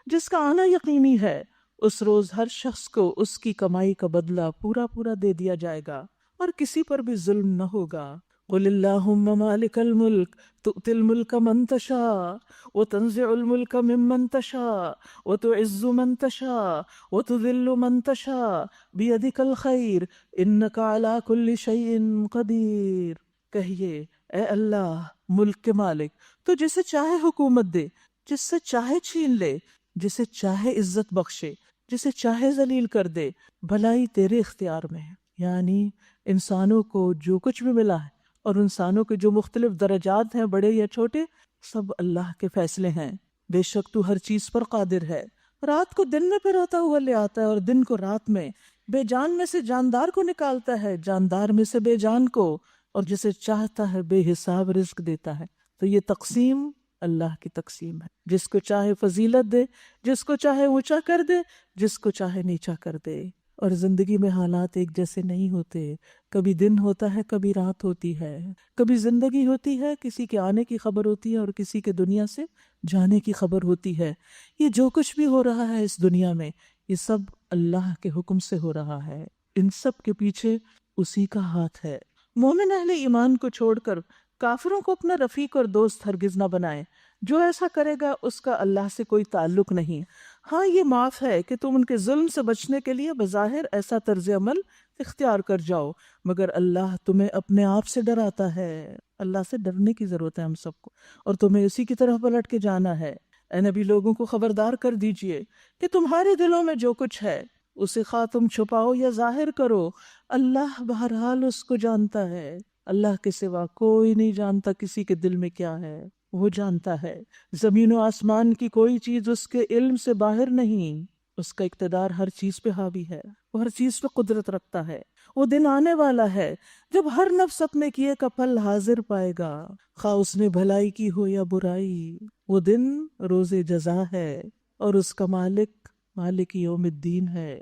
Speaker 1: جس کا آنا یقینی ہے۔ اس روز ہر شخص کو اس کی کمائی کا بدلہ پورا پورا دے دیا جائے گا اور کسی پر بھی ظلم نہ ہوگا۔ قل اللہم مالک الملک تؤتی الملک من تشاء وتنزع الملک ممن تشاء وتعز من تشاء وتذل من تشاء بیدک الخیر انک علی کل شیء قدیر۔ کہیے اے اللہ ملک کے مالک، تو جسے چاہے حکومت دے، جس سے چاہے چھین لے، جسے چاہے عزت بخشے، جسے چاہے ذلیل کر دے، بھلائی تیرے اختیار میں ہے۔ یعنی انسانوں کو جو کچھ بھی ملا ہے اور انسانوں کے جو مختلف درجات ہیں، بڑے یا چھوٹے، سب اللہ کے فیصلے ہیں۔ بے شک تو ہر چیز پر قادر ہے۔ رات کو دن میں پھروتا ہوا لے آتا ہے اور دن کو رات میں، بے جان میں سے جاندار کو نکالتا ہے، جاندار میں سے بے جان کو، اور جسے چاہتا ہے بے حساب رزق دیتا ہے۔ تو یہ تقسیم اللہ کی تقسیم ہے، جس کو چاہے فضیلت دے، جس کو چاہے اونچا کر دے، جس کو چاہے نیچا کر دے۔ اور زندگی میں حالات ایک جیسے نہیں ہوتے، کبھی دن ہوتا ہے، کبھی رات ہوتی ہے، کبھی زندگی ہوتی ہے، کسی کے آنے کی خبر ہوتی ہے اور کسی کے دنیا سے جانے کی خبر ہوتی ہے۔ یہ جو کچھ بھی ہو رہا ہے اس دنیا میں، یہ سب اللہ کے حکم سے ہو رہا ہے، ان سب کے پیچھے اسی کا ہاتھ ہے۔ مومن اہل ایمان کو چھوڑ کر کافروں کو اپنا رفیق اور دوست ہرگز نہ بنائے، جو ایسا کرے گا اس کا اللہ سے کوئی تعلق نہیں۔ ہاں یہ معاف ہے کہ تم ان کے ظلم سے بچنے کے لیے بظاہر ایسا طرز عمل اختیار کر جاؤ، مگر اللہ تمہیں اپنے آپ سے ڈراتا ہے۔ اللہ سے ڈرنے کی ضرورت ہے ہم سب کو، اور تمہیں اسی کی طرف پلٹ کے جانا ہے۔ اے نبی، لوگوں کو خبردار کر دیجئے کہ تمہارے دلوں میں جو کچھ ہے اسے خواہ تم چھپاؤ یا ظاہر کرو، اللہ بہرحال اس کو جانتا ہے۔ اللہ کے سوا کوئی نہیں جانتا کسی کے دل میں کیا ہے، وہ جانتا ہے۔ زمین و آسمان کی کوئی چیز اس کے علم سے باہر نہیں، اس کا اقتدار ہر چیز پہ حاوی ہے، وہ ہر چیز پہ قدرت رکھتا ہے۔ وہ دن آنے والا ہے جب ہر نفس اپنے کیے کا پھل حاضر پائے گا، خواہ اس نے بھلائی کی ہو یا برائی۔ وہ دن روز جزا ہے اور اس کا مالک یوم الدین ہے۔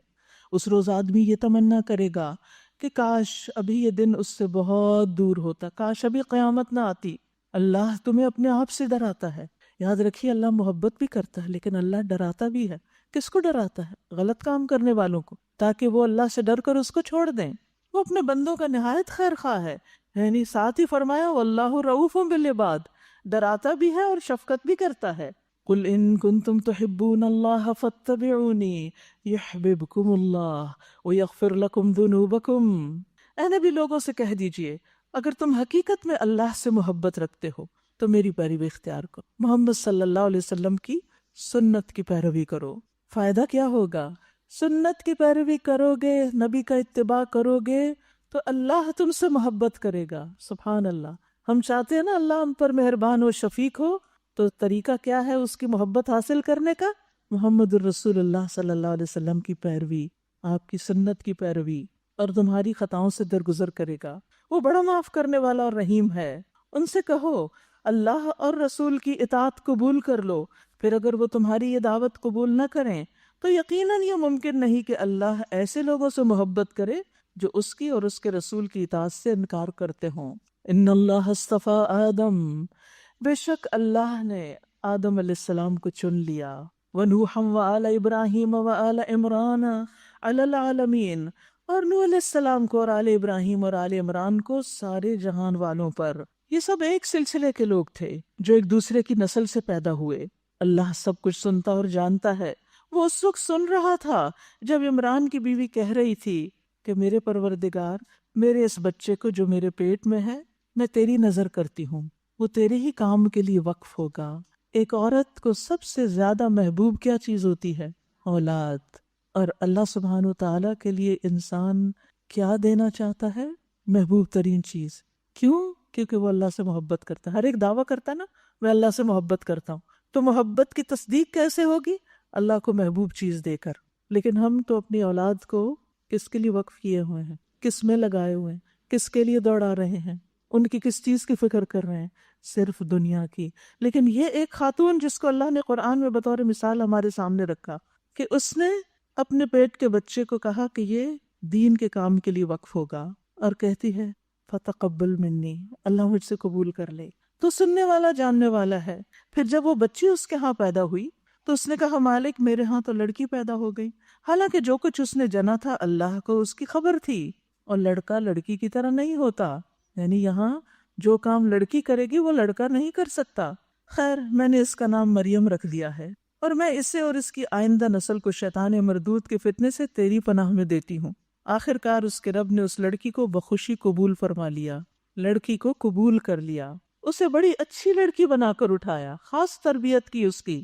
Speaker 1: اس روز آدمی یہ تمنا کرے گا کہ کاش ابھی یہ دن اس سے بہت دور ہوتا، کاش ابھی قیامت نہ آتی۔ اللہ تمہیں اپنے آپ سے ڈراتا ہے۔ یاد رکھیے، اللہ محبت بھی کرتا ہے لیکن اللہ ڈراتا بھی ہے۔ کس کو ڈراتا ہے؟ غلط کام کرنے والوں کو، تاکہ وہ اللہ سے ڈر کر اس کو چھوڑ دیں۔ وہ اپنے بندوں کا نہایت خیر خواہ ہے، یعنی ساتھ ہی فرمایا واللہ رؤوف بالعباد، ڈراتا بھی ہے اور شفقت بھی کرتا ہے۔ قل ان کنتم تحبون اللہ فاتبعونی یحببکم اللہ ویغفر لکم ذنوبکم۔ اے نبی، لوگوں سے کہہ دیجئے اگر تم حقیقت میں اللہ سے محبت رکھتے ہو تو میری پیروی اختیار کرو، محمد صلی اللہ علیہ وسلم کی سنت کی پیروی کرو۔ فائدہ کیا ہوگا؟ سنت کی پیروی کرو گے، نبی کا اتباع کرو گے تو اللہ تم سے محبت کرے گا۔ سبحان اللہ۔ ہم چاہتے ہیں نا اللہ ہم پر مہربان و شفیق ہو، تو طریقہ کیا ہے اس کی محبت حاصل کرنے کا؟ محمد الرسول اللہ صلی اللہ علیہ وسلم کی پیروی، آپ کی سنت کی پیروی، اور تمہاری خطاؤں سے درگزر کرے گا۔ وہ بڑا معاف کرنے والا اور رحیم ہے۔ ان سے کہو اللہ اور رسول کی اطاعت قبول کر لو، پھر اگر وہ تمہاری یہ دعوت قبول نہ کریں تو یقیناً یہ ممکن نہیں کہ اللہ ایسے لوگوں سے محبت کرے جو اس کی اور اس کے رسول کی اطاعت سے انکار کرتے ہوں۔ ان اللہ اصطفیٰ آدم، بے شک اللہ نے آدم علیہ السلام کو چن لیا، وَنُوحًا وَآلَ إِبْرَاهِيمَ وَآلَ عِمْرَانَ عَلَى الْعَالَمِينَ، اور نوح علیہ السلام کو اور آل ابراہیم اور آل عمران کو سارے جہان والوں پر۔ یہ سب ایک سلسلے کے لوگ تھے جو ایک دوسرے کی نسل سے پیدا ہوئے۔ اللہ سب کچھ سنتا اور جانتا ہے۔ وہ اس وقت سن رہا تھا جب عمران کی بیوی کہہ رہی تھی کہ میرے پروردگار، میرے اس بچے کو جو میرے پیٹ میں ہے میں تیری نظر کرتی ہوں، وہ تیرے ہی کام کے لیے وقف ہوگا۔ ایک عورت کو سب سے زیادہ محبوب کیا چیز ہوتی ہے؟ اولاد۔ اور اللہ سبحانہ و تعالیٰ کے لیے انسان کیا دینا چاہتا ہے؟ محبوب ترین چیز۔ کیوں؟ کیونکہ وہ اللہ سے محبت کرتا ہے۔ ہر ایک دعویٰ کرتا ہے نا میں اللہ سے محبت کرتا ہوں، تو محبت کی تصدیق کیسے ہوگی؟ اللہ کو محبوب چیز دے کر۔ لیکن ہم تو اپنی اولاد کو کس کے لیے وقف کیے ہوئے ہیں، کس میں لگائے ہوئے ہیں، کس کے لیے دوڑا رہے ہیں، ان کی کس چیز کی فکر کر رہے ہیں؟ صرف دنیا کی۔ لیکن یہ ایک خاتون جس کو اللہ نے قرآن میں بطور مثال ہمارے سامنے رکھا کہ اس نے اپنے پیٹ کے بچے کو کہا کہ یہ دین کے کام کے لیے وقف ہوگا، اور کہتی ہے فتقبل منی، اللہ مجھ سے قبول کر لے۔ تو سننے والا جاننے والا ہے۔ پھر جب وہ بچی اس کے ہاں پیدا ہوئی تو اس نے کہا مالک میرے ہاں تو لڑکی پیدا ہو گئی، حالانکہ جو کچھ اس نے جنا تھا اللہ کو اس کی خبر تھی، اور لڑکا لڑکی کی طرح نہیں ہوتا، یعنی یہاں جو کام لڑکی کرے گی وہ لڑکا نہیں کر سکتا۔ خیر، میں نے اس کا نام مریم رکھ دیا ہے، اور میں اسے اور اس کی آئندہ نسل کو شیطان مردود کے فتنے سے تیری پناہ میں دیتی ہوں۔ آخر کار اس کے رب نے اس لڑکی کو بخوشی قبول فرما لیا، لڑکی کو قبول کر لیا، اسے بڑی اچھی لڑکی بنا کر اٹھایا، خاص تربیت کی اس کی،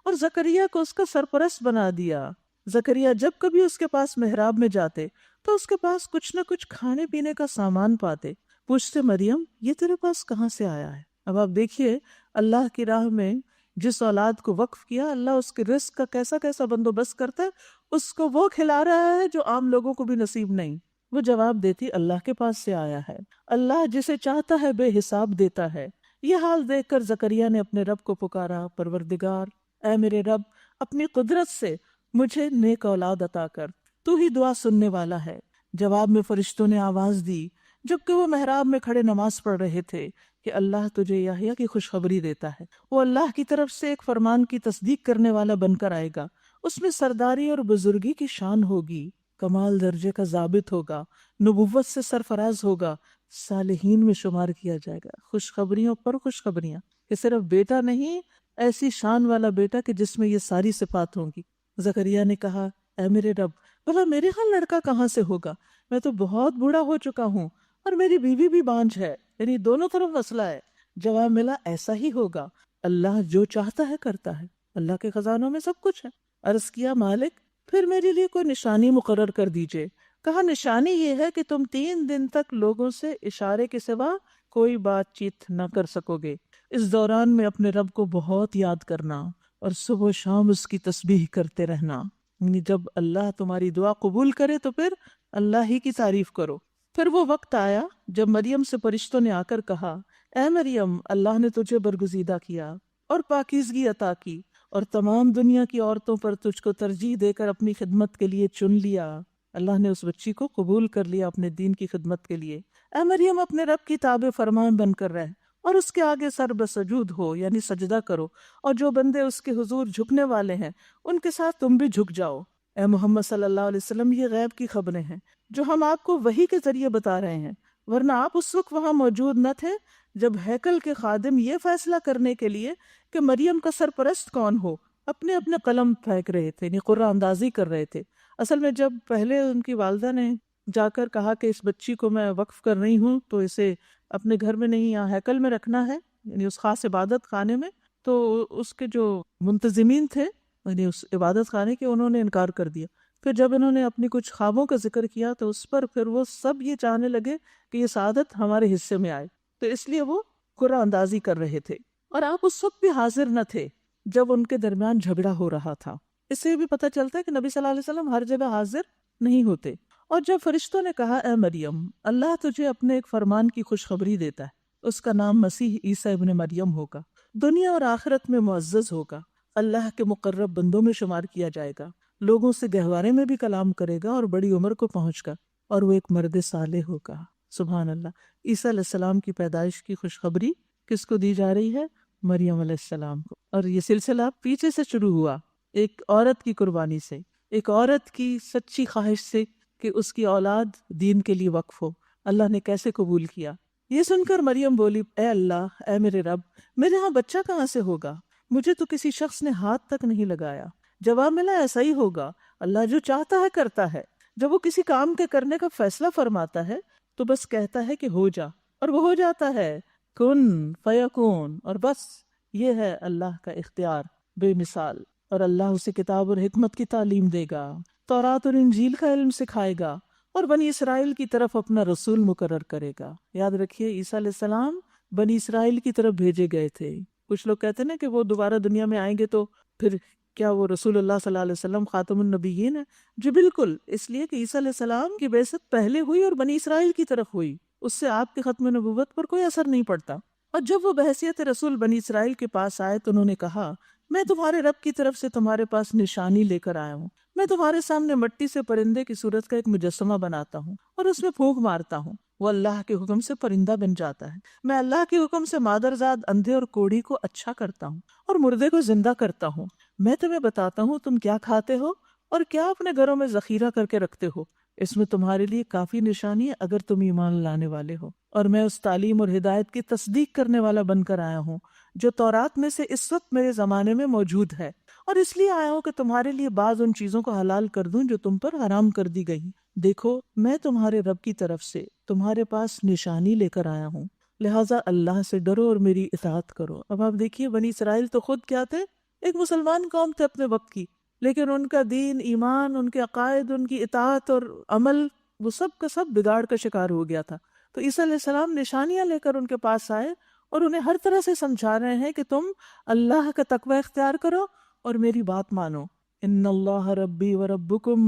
Speaker 1: اور زکریہ کو اس کا سرپرست بنا دیا۔ زکریہ جب کبھی اس کے پاس محراب میں جاتے تو اس کے پاس کچھ نہ کچھ کھانے پینے کا سامان پاتے۔ پوچھتے مریم یہ تیرے پاس کہاں سے آیا ہے؟ اب آپ دیکھیے اللہ کی راہ میں جس اولاد کو وقف کیا، اللہ اس کے رزق کا کیسا کیسا بندوبست کرتا ہے، اس کو وہ کھلا رہا ہے جو عام لوگوں کو بھی نصیب نہیں۔ وہ جواب دیتی اللہ کے پاس سے آیا ہے، اللہ جسے چاہتا ہے بے حساب دیتا ہے۔ یہ حال دیکھ کر زکریا نے اپنے رب کو پکارا، پروردگار اے میرے رب، اپنی قدرت سے مجھے نیک اولاد عطا کر۔ تو ہی دعا سننے والا ہے۔ جواب میں فرشتوں نے آواز دی جبکہ وہ محراب میں کھڑے نماز پڑھ رہے تھے کہ اللہ تجھے یحییٰ کی خوشخبری دیتا ہے، وہ اللہ کی طرف سے ایک فرمان کی تصدیق کرنے والا بن کر آئے گا، اس میں سرداری اور بزرگی کی شان ہوگی، کمال درجے کا ضابط ہوگا، نبوت سے سرفراز ہوگا، صالحین میں شمار کیا جائے گا۔ خوشخبریوں پر خوشخبریاں کہ صرف بیٹا نہیں، ایسی شان والا بیٹا کہ جس میں یہ ساری صفات ہوں گی۔ زکریا نے کہا اے میرے رب، بھلا میرے ہاں لڑکا کہاں سے ہوگا؟ میں تو بہت بوڑھا ہو چکا ہوں اور میری بیوی بھی بانجھ ہے، یعنی دونوں طرف مسئلہ ہے۔ جواب ملا ایسا ہی ہوگا، اللہ جو چاہتا ہے کرتا ہے، اللہ کے خزانوں میں سب کچھ ہے۔ عرض کیا مالک پھر میرے لیے کوئی نشانی مقرر کر دیجئے۔ کہا نشانی یہ ہے کہ تم 3 دن تک لوگوں سے اشارے کے سوا کوئی بات چیت نہ کر سکو گے، اس دوران میں اپنے رب کو بہت یاد کرنا اور صبح و شام اس کی تسبیح کرتے رہنا، یعنی جب اللہ تمہاری دعا قبول کرے تو پھر اللہ ہی کی تعریف کرو۔ پھر وہ وقت آیا جب مریم سے فرشتوں نے آ کر کہا اے مریم، اللہ نے تجھے برگزیدہ کیا اور پاکیزگی عطا کی اور تمام دنیا کی عورتوں پر تجھ کو ترجیح دے کر اپنی خدمت کے لیے چن لیا۔ اللہ نے اس بچی کو قبول کر لیا اپنے دین کی خدمت کے لیے۔ اے مریم، اپنے رب کی تابع فرمان بن کر رہ اور اس کے آگے سر بسجود ہو، یعنی سجدہ کرو، اور جو بندے اس کے حضور جھکنے والے ہیں ان کے ساتھ تم بھی جھک جاؤ۔ اے محمد صلی اللہ علیہ وسلم، یہ غیب کی خبریں ہیں جو ہم آپ کو وحی کے ذریعے بتا رہے ہیں، ورنہ آپ اس وقت وہاں موجود نہ تھے جب ہیکل کے خادم یہ فیصلہ کرنے کے لیے کہ مریم کا سرپرست کون ہو اپنے اپنے قلم پھینک رہے تھے، یعنی قرعہ اندازی کر رہے تھے۔ اصل میں جب پہلے ان کی والدہ نے جا کر کہا کہ اس بچی کو میں وقف کر رہی ہوں تو اسے اپنے گھر میں نہیں یہاں ہیکل میں رکھنا ہے، یعنی اس خاص عبادت خانے میں، تو اس کے جو منتظمین تھے یعنی اس عبادت خانے کے، انہوں نے انکار کر دیا۔ پھر جب انہوں نے اپنی کچھ خوابوں کا ذکر کیا تو اس پر پھر وہ سب یہ چاہنے لگے کہ یہ سعادت ہمارے حصے میں آئے، تو اس لیے وہ قرعہ اندازی کر رہے تھے، اور آپ اس وقت بھی حاضر نہ تھے جب ان کے درمیان جھگڑا ہو رہا تھا۔ اس سے بھی پتہ چلتا ہے کہ نبی صلی اللہ علیہ وسلم ہر جگہ حاضر نہیں ہوتے۔ اور جب فرشتوں نے کہا اے مریم، اللہ تجھے اپنے ایک فرمان کی خوشخبری دیتا ہے، اس کا نام مسیح عیسیٰ ابن مریم ہوگا، دنیا اور آخرت میں معزز ہوگا، اللہ کے مقرب بندوں میں شمار کیا جائے گا، لوگوں سے گہوارے میں بھی کلام کرے گا اور بڑی عمر کو پہنچ گا، اور وہ ایک مرد صالح ہوگا۔ سبحان اللہ۔ عیسیٰ علیہ السلام کی پیدائش کی خوشخبری کس کو دی جا رہی ہے؟ مریم علیہ السلام کو۔ اور یہ سلسلہ پیچھے سے شروع ہوا، ایک عورت کی قربانی سے، ایک عورت کی سچی خواہش سے کہ اس کی اولاد دین کے لیے وقف ہو۔ اللہ نے کیسے قبول کیا؟ یہ سن کر مریم بولی اے اللہ، اے میرے رب، میرے ہاں بچہ کہاں سے ہوگا؟ مجھے تو کسی شخص نے ہاتھ تک نہیں لگایا۔ جواب ملا ایسا ہی ہوگا، اللہ جو چاہتا ہے کرتا ہے۔ جب وہ کسی کام کے کرنے کا فیصلہ فرماتا ہے تو بس کہتا ہے کہ ہو جا، اور وہ ہو جاتا ہے، کن فیکون، اور بس یہ ہے اللہ کا اختیار بے مثال۔ اور اللہ اسے کتاب اور حکمت کی تعلیم دے گا، تورات اور انجیل کا علم سکھائے گا، اور بنی اسرائیل کی طرف اپنا رسول مقرر کرے گا۔ یاد رکھیے عیسیٰ علیہ السلام بنی اسرائیل کی طرف بھیجے گئے تھے۔ کچھ لوگ کہتے ہیں نا کہ وہ دوبارہ دنیا میں آئیں گے تو پھر کیا وہ رسول اللہ صلی اللہ علیہ وسلم خاتم النبیین ہے؟ جی بالکل، اس لیے کہ عیسیٰ علیہ السلام کی بعثت پہلے ہوئی اور بنی اسرائیل کی طرف ہوئی، اس سے آپ کے ختم نبوت پر کوئی اثر نہیں پڑتا۔ اور جب وہ بحیثیت رسول بنی اسرائیل کے پاس آئے تو انہوں نے کہا میں تمہارے رب کی طرف سے تمہارے پاس نشانی لے کر آیا ہوں، میں تمہارے سامنے مٹی سے پرندے کی صورت کا ایک مجسمہ بناتا ہوں اور اس میں پھونک مارتا ہوں، وہ اللہ کے حکم سے پرندہ بن جاتا ہے، میں اللہ کے حکم سے مادرزاد اندھے اور کوڑھی کو اچھا کرتا ہوں اور مردے کو زندہ کرتا ہوں، میں تمہیں بتاتا ہوں تم کیا کھاتے ہو اور کیا اپنے گھروں میں ذخیرہ کر کے رکھتے ہو، اس میں تمہارے لیے کافی نشانی ہے اگر تم ایمان لانے والے ہو، اور میں اس تعلیم اور ہدایت کی تصدیق کرنے والا بن کر آیا ہوں جو تورات میں سے اس وقت میرے زمانے میں موجود ہے، اور اس لیے آیا ہوں کہ تمہارے لیے بعض ان چیزوں کو حلال کر دوں جو تم پر حرام کر دی گئی۔ دیکھو میں تمہارے رب کی طرف سے تمہارے پاس نشانی لے کر آیا ہوں، لہٰذا اللہ سے ڈرو اور میری اطاعت کرو۔ اب آپ دیکھیے بنی اسرائیل تو خود کیا تھے؟ ایک مسلمان قوم تھے اپنے وقت کی، لیکن ان کا دین، ایمان، ان کے عقائد، ان کی اطاعت اور عمل، وہ سب کا سب بگاڑ کا شکار ہو گیا تھا۔ تو عیسیٰ علیہ السلام نشانیاں لے کر ان کے پاس آئے اور انہیں ہر طرح سے سمجھا رہے ہیں کہ تم اللہ کا تقوی اختیار کرو اور میری بات مانو۔ ان اللہ ربی و ربکم،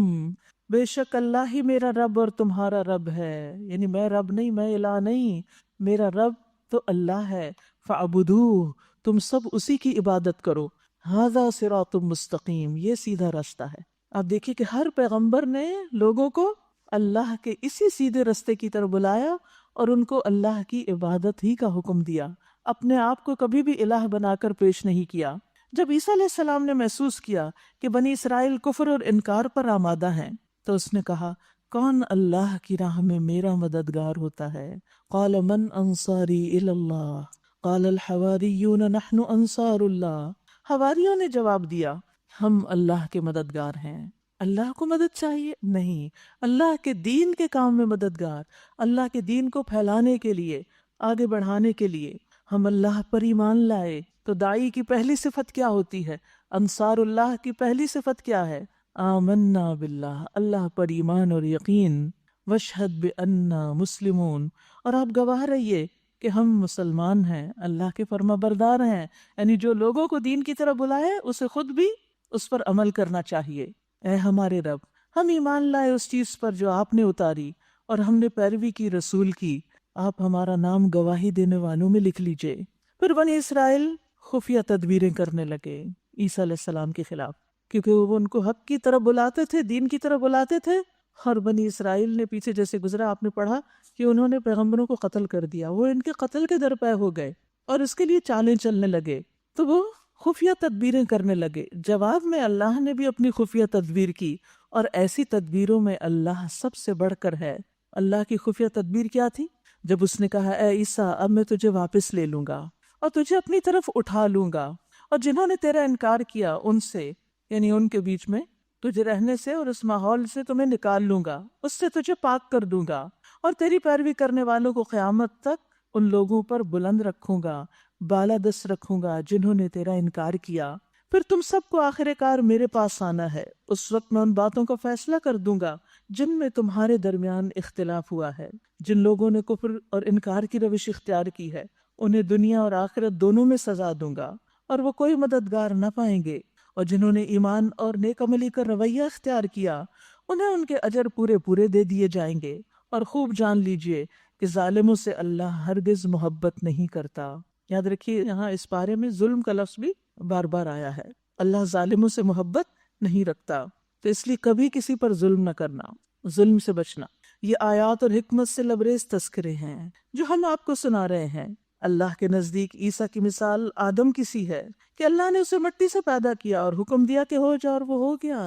Speaker 1: بے شک اللہ ہی میرا رب اور تمہارا رب ہے، یعنی میں رب نہیں، میں الہ نہیں، میرا رب تو اللہ ہے، فاعبدوہ، تم سب اسی کی عبادت کرو، ھذا صراط مستقیم، یہ سیدھا راستہ ہے۔ آپ دیکھیے کہ ہر پیغمبر نے لوگوں کو اللہ کے اسی سیدھے رستے کی طرف بلایا اور ان کو اللہ کی عبادت ہی کا حکم دیا، اپنے آپ کو کبھی بھی الہ بنا کر پیش نہیں کیا۔ جب عیسیٰ علیہ السلام نے محسوس کیا کہ بنی اسرائیل کفر اور انکار پر آمادہ ہیں تو اس نے کہا، کون اللہ کی راہ میں میرا مددگار ہوتا ہے؟ قال من انصاری الی اللہ قال الحواریون نحن انصار اللہ۔ حواریوں نے جواب دیا، ہم اللہ کے مددگار ہیں۔ اللہ کو مدد چاہیے؟ نہیں، اللہ کے دین کے کام میں مددگار، اللہ کے دین کو پھیلانے کے لیے، آگے بڑھانے کے لیے ہم اللہ پر ایمان لائے۔ تو داعی کی پہلی صفت کیا ہوتی ہے؟ انصار اللہ کی پہلی صفت کیا ہے؟ آمنا باللہ، اللہ پر ایمان اور یقین، واشہد بأننا مسلمون، اور آپ گواہ رہیے کہ ہم مسلمان ہیں، اللہ کے فرما بردار ہیں۔ یعنی جو لوگوں کو دین کی طرف بلائے اسے خود بھی اس پر عمل کرنا چاہیے۔ اے ہمارے رب، ہم ایمان لائے اس چیز پر جو آپ نے اتاری اور ہم نے پیروی کی رسول کی، آپ ہمارا نام گواہی دینے والوں میں لکھ لیجئے۔ پھر بنی اسرائیل خفیہ تدبیریں کرنے لگے عیسیٰ علیہ السلام کے خلاف، کیونکہ وہ ان کو حق کی طرف بلاتے تھے، دین کی طرف بلاتے تھے، اور بنی اسرائیل نے پیچھے جیسے گزرا آپ نے پڑھا کہ انہوں نے پیغمبروں کو قتل کر دیا، وہ ان کے قتل کے درپے ہو گئے اور اس کے لیے چالیں چلنے لگے، تو وہ خفیہ تدبیریں کرنے لگے۔ جواب میں اللہ نے بھی اپنی خفیہ تدبیر کی، اور ایسی تدبیروں میں اللہ سب سے بڑھ کر ہے۔ اللہ کی خفیہ تدبیر کیا تھی؟ جب اس نے کہا، اے عیسیٰ، اب میں تجھے واپس لے لوں گا اور تجھے اپنی طرف اٹھا لوں گا، اور جنہوں نے تیرا انکار کیا ان سے، یعنی ان کے بیچ میں تجھے رہنے سے اور اس ماحول سے تمہیں نکال لوں گا، اس سے تجھے پاک کر دوں گا، اور تیری پیروی کرنے والوں کو قیامت تک ان لوگوں پر بلند رکھوں گا، بالادست رکھوں گا جنہوں نے تیرا انکار کیا۔ پھر تم سب کو آخر کار میرے پاس آنا ہے، اس وقت میں ان باتوں کا فیصلہ کر دوں گا جن میں تمہارے درمیان اختلاف ہوا ہے۔ جن لوگوں نے کفر اور انکار کی روش اختیار کی ہے انہیں دنیا اور آخرت دونوں میں سزا دوں گا، اور وہ کوئی مددگار نہ پائیں گے، اور جنہوں نے ایمان اور نیک عملی کا رویہ اختیار کیا انہیں ان کے اجر پورے پورے دے دیے جائیں گے۔ اور خوب جان لیجئے کہ ظالموں سے اللہ ہرگز محبت نہیں کرتا۔ یاد رکھیے یہاں اس پارے میں ظلم کا لفظ بھی بار بار آیا ہے، اللہ ظالموں سے محبت نہیں رکھتا، تو اس لیے کبھی کسی پر ظلم نہ کرنا، ظلم سے بچنا۔ یہ آیات اور حکمت سے لبریز تذکرے ہیں جو ہم آپ کو سنا رہے ہیں۔ اللہ کے نزدیک عیسیٰ کی مثال آدم کی سی ہے کہ اللہ نے اسے مٹی سے پیدا کیا اور حکم دیا کہ ہو جا، اور وہ ہو گیا۔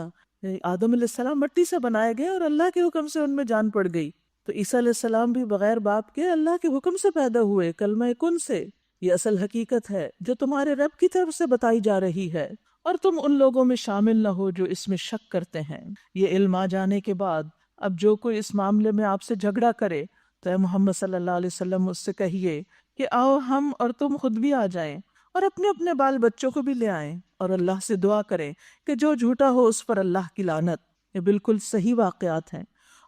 Speaker 1: آدم علیہ السلام مٹی سے بنائے گئے اور اللہ کے حکم سے ان میں جان پڑ گئی، تو عیسیٰ علیہ السلام بھی بغیر باپ کے اللہ کے حکم سے پیدا ہوئے، کلمہ کن سے۔ یہ اصل حقیقت ہے جو تمہارے رب کی طرف سے بتائی جا رہی ہے، اور تم ان لوگوں میں شامل نہ ہو جو اس میں شک کرتے ہیں۔ یہ علم آ جانے کے بعد اب جو کوئی اس معاملے میں آپ سے جھگڑا کرے تو اے محمد صلی اللہ علیہ وسلم اس سے کہیے کہ آؤ ہم اور تم خود بھی آ جائیں اور اپنے اپنے بال بچوں کو بھی لے آئیں، اور اللہ سے دعا کریں کہ جو جھوٹا ہو اس پر اللہ کی لعنت۔ یہ بالکل صحیح واقعات ہیں،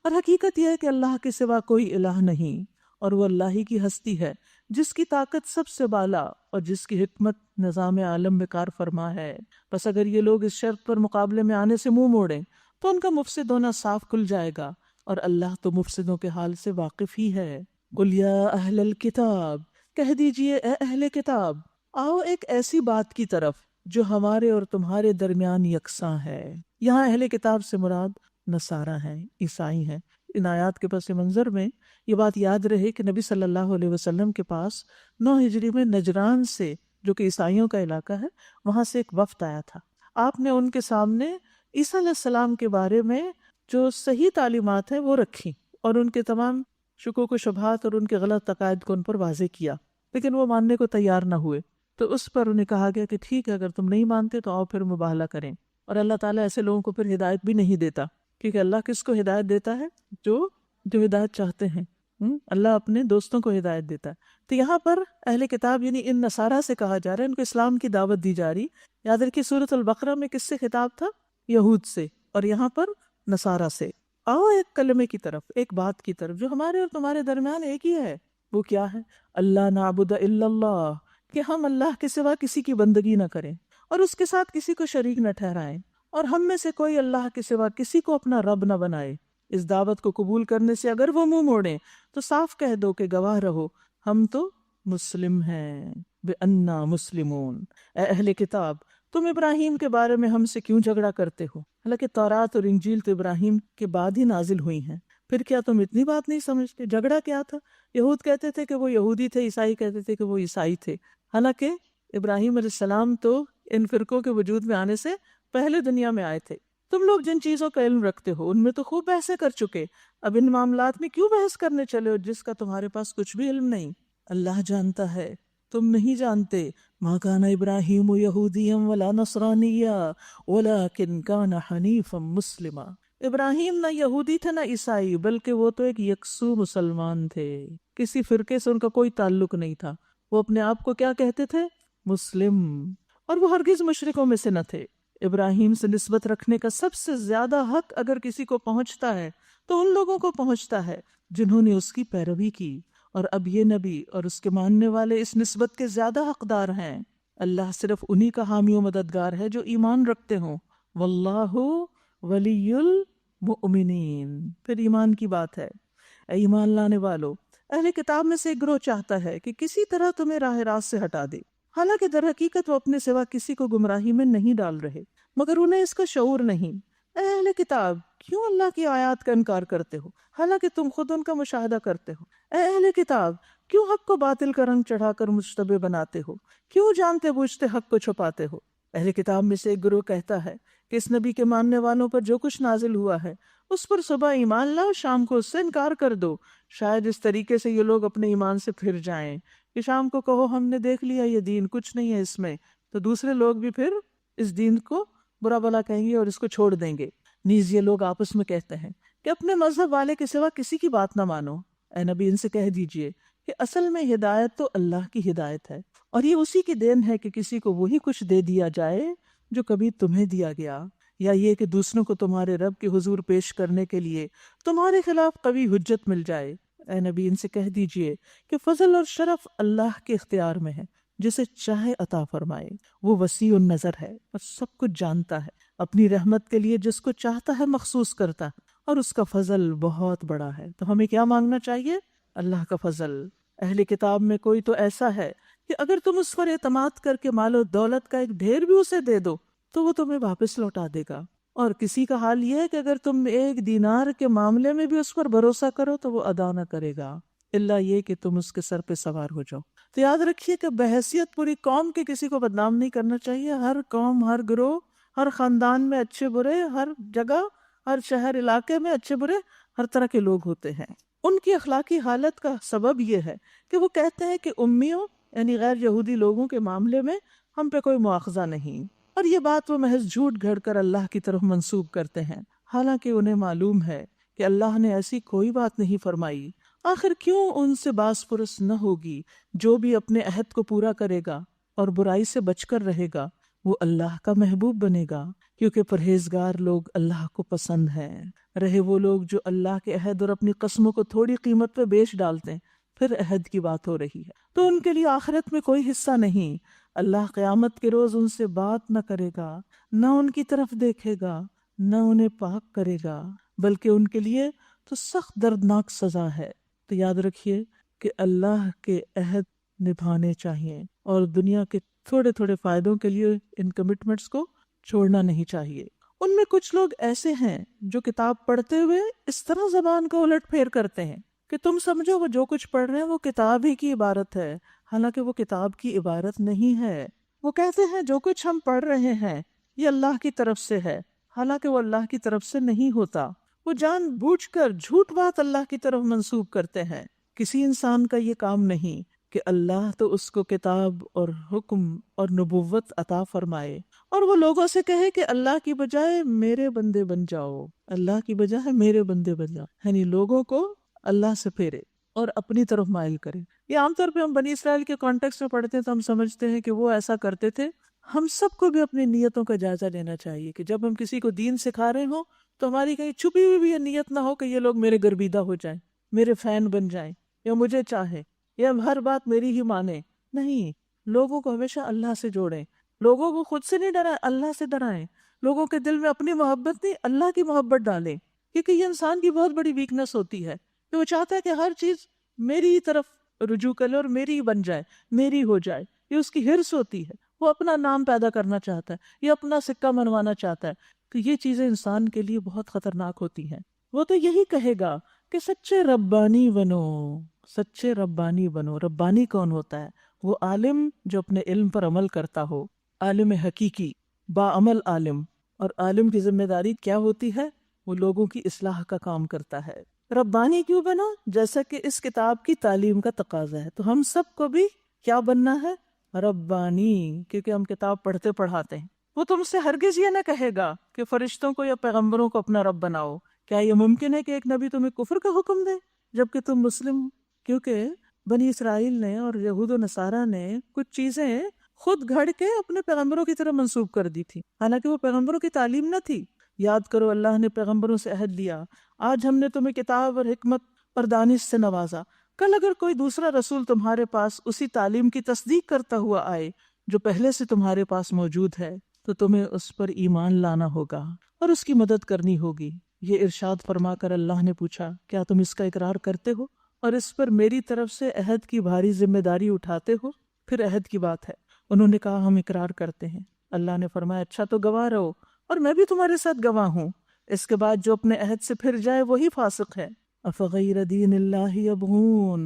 Speaker 1: اور حقیقت یہ ہے کہ اللہ کے سوا کوئی الہ نہیں، اور وہ اللہ ہی کی ہستی ہے جس کی طاقت سب سے بالا اور جس کی حکمت نظام عالم میں کار فرما ہے۔ بس اگر یہ لوگ اس شرط پر مقابلے میں آنے سے منہ موڑیں تو ان کا مفسد ہونا صاف کھل جائے گا، اور اللہ تو مفسدوں کے حال سے واقف ہی ہے۔ قل یا اہل الکتاب، کہہ دیجئے اے اہل کتاب، آؤ ایک ایسی بات کی طرف جو ہمارے اور تمہارے درمیان یکساں ہے۔ یہاں اہل کتاب سے مراد نصارہ ہیں، عیسائی ہیں۔ ان آیات کے پس منظر میں یہ بات یاد رہے کہ نبی صلی اللہ علیہ وسلم کے پاس 9 ہجری میں نجران سے، جو کہ عیسائیوں کا علاقہ ہے، وہاں سے ایک وفد آیا تھا۔ آپ نے ان کے سامنے عیسیٰ علیہ السلام کے بارے میں جو صحیح تعلیمات ہیں وہ رکھی، اور ان کے تمام شکوک و شبہات اور ان کے غلط عقائد کو ان پر واضح کیا، لیکن وہ ماننے کو تیار نہ ہوئے۔ تو اس پر انہیں کہا گیا کہ ٹھیک ہے، اگر تم نہیں مانتے تو آؤ پھر مباہلہ کریں۔ اور اللہ تعالیٰ ایسے لوگوں کو پھر ہدایت بھی نہیں دیتا، کیونکہ اللہ کس کو ہدایت دیتا ہے؟ جو ہدایت چاہتے ہیں۔ اللہ اپنے دوستوں کو ہدایت دیتا ہے۔ تو یہاں پر اہل کتاب یعنی ان نصارہ سے کہا جا رہا ہے، ان کو اسلام کی دعوت دی جا رہی۔ یاد رکھیے سورۃ البقرہ میں کس سے خطاب تھا؟ یہود سے، اور یہاں پر نصارہ سے۔ آؤ ایک کلمے کی طرف، ایک بات کی طرف جو ہمارے اور تمہارے درمیان ایک ہی ہے۔ وہ کیا ہے؟ اللہ نعبد الا اللہ، کہ ہم اللہ کے سوا کسی کی بندگی نہ کریں اور اس کے ساتھ کسی کو شریک نہ ٹھہرائیں، اور ہم میں سے کوئی اللہ کے سوا کسی کو اپنا رب نہ بنائے۔ اس دعوت کو قبول کرنے سے اگر وہ منہ موڑیں تو صاف کہہ دو کہ گواہ رہو ہم تو مسلم ہیں، بِأَنَّا مُسْلِمُونَ۔ اے اہل کتاب، تم ابراہیم کے بارے میں ہم سے کیوں جھگڑا کرتے ہو؟ حالانکہ تورات اور انجیل تو ابراہیم کے بعد ہی نازل ہوئی ہیں. پھر کیا تم اتنی بات نہیں سمجھتے؟ جھگڑا کیا تھا؟ یہود کہتے تھے کہ وہ یہودی تھے، عیسائی کہتے تھے کہ وہ عیسائی تھے. حالانکہ ابراہیم علیہ السلام تو ان فرقوں کے وجود میں آنے سے پہلے دنیا میں آئے تھے. تم لوگ جن چیزوں کا علم رکھتے ہو ان میں تو خوب بحثیں کر چکے، اب ان معاملات میں کیوں بحث کرنے چلے ہو جس کا تمہارے پاس کچھ بھی علم نہیں؟ اللہ جانتا ہے، تم نہیں جانتے. ما کان ابراہیم یہودیا ولا نصرانیا ولکن کان حنیفا مسلما. ابراہیم نہ یہودی تھے نہ عیسائی، بلکہ وہ تو ایک یکسو مسلمان تھے. کسی فرقے سے ان کا کوئی تعلق نہیں تھا. وہ اپنے آپ کو کیا کہتے تھے؟ مسلم. اور وہ ہرگز مشرکوں میں سے نہ تھے. ابراہیم سے نسبت رکھنے کا سب سے زیادہ حق اگر کسی کو پہنچتا ہے تو ان لوگوں کو پہنچتا ہے جنہوں نے اس کی پیروی کی، اور اب یہ نبی اور اس کے ماننے والے اس نسبت کے زیادہ حقدار ہیں. اللہ صرف انہی کا حامی و مددگار ہے جو ایمان رکھتے ہوں. واللہ ولی المؤمنین. پھر ایمان کی بات ہے. اے ایمان لانے والو، اہل کتاب میں سے ایک گروہ چاہتا ہے کہ کسی طرح تمہیں راہ راست سے ہٹا دے، حالانکہ در حقیقت وہ اپنے سوا کسی کو گمراہی میں نہیں ڈال رہے، مگر انہیں اس کا شعور نہیں. اے اہل کتاب، کیوں اللہ کی آیات کا انکار کرتے ہو حالانکہ تم خود ان کا مشاہدہ کرتے ہو؟ اے اہل کتاب، کیوں حق کو باطل کا رنگ چڑھا کر مشتبہ بناتے ہو؟ کیوں جانتے بوجھتے حق کو چھپاتے ہو؟ اہل کتاب میں سے ایک گروہ کہتا ہے کہ اس نبی کے ماننے والوں پر جو کچھ نازل ہوا ہے اس پر صبح ایمان لاؤ، شام کو اس سے انکار کر دو. شاید اس طریقے سے یہ لوگ اپنے ایمان سے پھر جائیں کہ شام کو کہو ہم نے دیکھ لیا یہ دین کچھ نہیں ہے اس میں، تو دوسرے لوگ بھی پھر اس دین کو برا بلا کہیں گے اور اس کو چھوڑ دیں گے. نیز یہ لوگ آپس میں کہتے ہیں کہ اپنے مذہب والے کے سوا کسی کی بات نہ مانو. اے نبی ان سے کہہ دیجئے کہ اصل میں ہدایت تو اللہ کی ہدایت ہے، اور یہ اسی کی دین ہے کہ کسی کو وہی کچھ دے دیا جائے جو کبھی تمہیں دیا گیا، یا یہ کہ دوسروں کو تمہارے رب کے حضور پیش کرنے کے لیے تمہارے خلاف قوی حجت مل جائے. اے نبی ان سے کہہ دیجئے کہ فضل اور شرف اللہ کے اختیار میں ہے، جسے چاہے عطا فرمائے. وہ وسیع النظر ہے اور سب کچھ جانتا ہے، اپنی رحمت کے لیے جس کو چاہتا ہے مخصوص کرتا ہے، اور اس کا فضل بہت بڑا ہے. تو ہمیں کیا مانگنا چاہیے؟ اللہ کا فضل. اہل کتاب میں کوئی تو ایسا ہے کہ اگر تم اس پر اعتماد کر کے مال و دولت کا ایک ڈھیر بھی اسے دے دو تو وہ تمہیں واپس لوٹا دے گا، اور کسی کا حال یہ ہے کہ اگر تم ایک دینار کے معاملے میں بھی اس پر بھروسہ کرو تو وہ ادا نہ کرے گا، الا یہ کہ تم اس کے سر پہ سوار ہو جاؤ. تو یاد رکھیے کہ بحیثیت پوری قوم کے کسی کو بدنام نہیں کرنا چاہیے. ہر قوم، ہر گروہ، ہر خاندان میں اچھے برے، ہر جگہ، ہر شہر علاقے میں اچھے برے ہر طرح کے لوگ ہوتے ہیں. ان کی اخلاقی حالت کا سبب یہ ہے کہ وہ کہتے ہیں کہ امیوں یعنی غیر یہودی لوگوں کے معاملے میں ہم پہ کوئی مواخذہ نہیں، اور یہ بات وہ محض جھوٹ گھڑ کر اللہ کی طرف منسوب کرتے ہیں، حالانکہ انہیں معلوم ہے کہ اللہ نے ایسی کوئی بات نہیں فرمائی. آخر کیوں ان سے باس پرس نہ ہوگی؟ جو بھی اپنے عہد کو پورا کرے گا اور برائی سے بچ کر رہے گا وہ اللہ کا محبوب بنے گا، کیونکہ پرہیزگار لوگ اللہ کو پسند ہیں. رہے وہ لوگ جو اللہ کے عہد اور اپنی قسموں کو تھوڑی قیمت پہ بیچ ڈالتے ہیں، پھر عہد کی بات ہو رہی ہے تو ان کے لیے آخرت میں کوئی حصہ نہیں. اللہ قیامت کے روز ان سے بات نہ کرے گا، نہ ان کی طرف دیکھے گا، نہ انہیں پاک کرے گا، بلکہ ان کے لیے تو سخت دردناک سزا ہے. تو یاد رکھیے کہ اللہ کے عہد نبھانے چاہیے اور دنیا کے تھوڑے تھوڑے فائدوں کے لیے ان کمٹمنٹس کو چھوڑنا نہیں چاہیے. ان میں کچھ لوگ ایسے ہیں جو کتاب پڑھتے ہوئے اس طرح زبان کو الٹ پھیر کرتے ہیں کہ تم سمجھو وہ جو کچھ پڑھ رہے ہیں وہ کتاب ہی کی عبارت ہے، حالانکہ وہ کتاب کی عبارت نہیں ہے. وہ کہتے ہیں جو کچھ ہم پڑھ رہے ہیں یہ اللہ کی طرف سے ہے، حالانکہ وہ اللہ کی طرف سے نہیں ہوتا. وہ جان بوجھ کر جھوٹ بات اللہ کی طرف منسوب کرتے ہیں. کسی انسان کا یہ کام نہیں کہ اللہ تو اس کو کتاب اور حکم اور نبوت عطا فرمائے اور وہ لوگوں سے کہے کہ اللہ کی بجائے میرے بندے بن جاؤ، اللہ کی بجائے میرے بندے بن جاؤ، یعنی لوگوں کو اللہ سے پھیرے اور اپنی طرف مائل کرے. یہ عام طور پہ ہم بنی اسرائیل کے کانٹیکسٹ میں پڑھتے ہیں تو ہم سمجھتے ہیں کہ وہ ایسا کرتے تھے. ہم سب کو بھی اپنی نیتوں کا جائزہ لینا چاہیے کہ جب ہم کسی کو دین سکھا رہے ہوں تو ہماری کہیں چھپی ہوئی بھی یہ نیت نہ ہو کہ یہ لوگ میرے گرویدہ ہو جائیں، میرے فین بن جائیں، یا مجھے چاہیں، یا ہر بات میری ہی مانیں. نہیں، لوگوں کو ہمیشہ اللہ سے جوڑیں، لوگوں کو خود سے نہیں ڈرائیں، اللہ سے ڈرائیں. لوگوں کے دل میں اپنی محبت نہیں، اللہ کی محبت ڈالیں، کیونکہ یہ انسان کی بہت بڑی ویکنس ہوتی ہے کہ وہ چاہتا ہے کہ ہر چیز میری ہی طرف رجوع کرے اور میری ہی بن جائے، میری ہو جائے. یہ اس کی حرص ہوتی ہے، وہ اپنا نام پیدا کرنا چاہتا ہے، یہ اپنا سکہ منوانا چاہتا ہے. تو یہ چیزیں انسان کے لیے بہت خطرناک ہوتی ہیں. وہ تو یہی کہے گا کہ سچے ربانی بنو، سچے ربانی بنو. ربانی کون ہوتا ہے؟ وہ عالم جو اپنے علم پر عمل کرتا ہو، عالم حقیقی، باعمل عالم. اور عالم کی ذمہ داری کیا ہوتی ہے؟ وہ لوگوں کی اصلاح کا کام کرتا ہے. ربانی کیوں بنا؟ جیسا کہ اس کتاب کی تعلیم کا تقاضا ہے. تو ہم سب کو بھی کیا بننا ہے؟ ربانی، کیونکہ ہم کتاب پڑھتے پڑھاتے ہیں. وہ تم سے ہرگز یہ نہ کہے گا کہ فرشتوں کو یا پیغمبروں کو اپنا رب بناؤ. کیا یہ ممکن ہے کہ ایک نبی تمہیں کفر کا حکم دے جبکہ تم مسلم؟ کیونکہ بنی اسرائیل نے اور یہود و نصارہ نے کچھ چیزیں خود گھڑ کے اپنے پیغمبروں کی طرف منسوب کر دی تھی، حالانکہ وہ پیغمبروں کی تعلیم نہ تھی. یاد کرو، اللہ نے پیغمبروں سے عہد لیا، آج ہم نے تمہیں کتاب اور حکمت اور دانش سے نوازا. کل اگر کوئی دوسرا رسول تمہارے پاس اسی تعلیم کی تصدیق کرتا ہوا آئے جو پہلے سے تمہارے پاس موجود ہے تو تمہیں اس پر ایمان لانا ہوگا اور اس کی مدد کرنی ہوگی. یہ ارشاد فرما کر اللہ نے پوچھا، کیا تم اس کا اقرار کرتے ہو اور اس پر میری طرف سے عہد کی بھاری ذمہ داری اٹھاتے ہو؟ پھر عہد کی بات ہے. انہوں نے کہا ہم اقرار کرتے ہیں. اللہ نے فرمایا اچھا تو گواہ رہو اور میں بھی تمہارے ساتھ گواہ ہوں. اس کے بعد جو اپنے عہد سے پھر جائے وہی فاسق ہے. افغیر دین اللہ یبغون،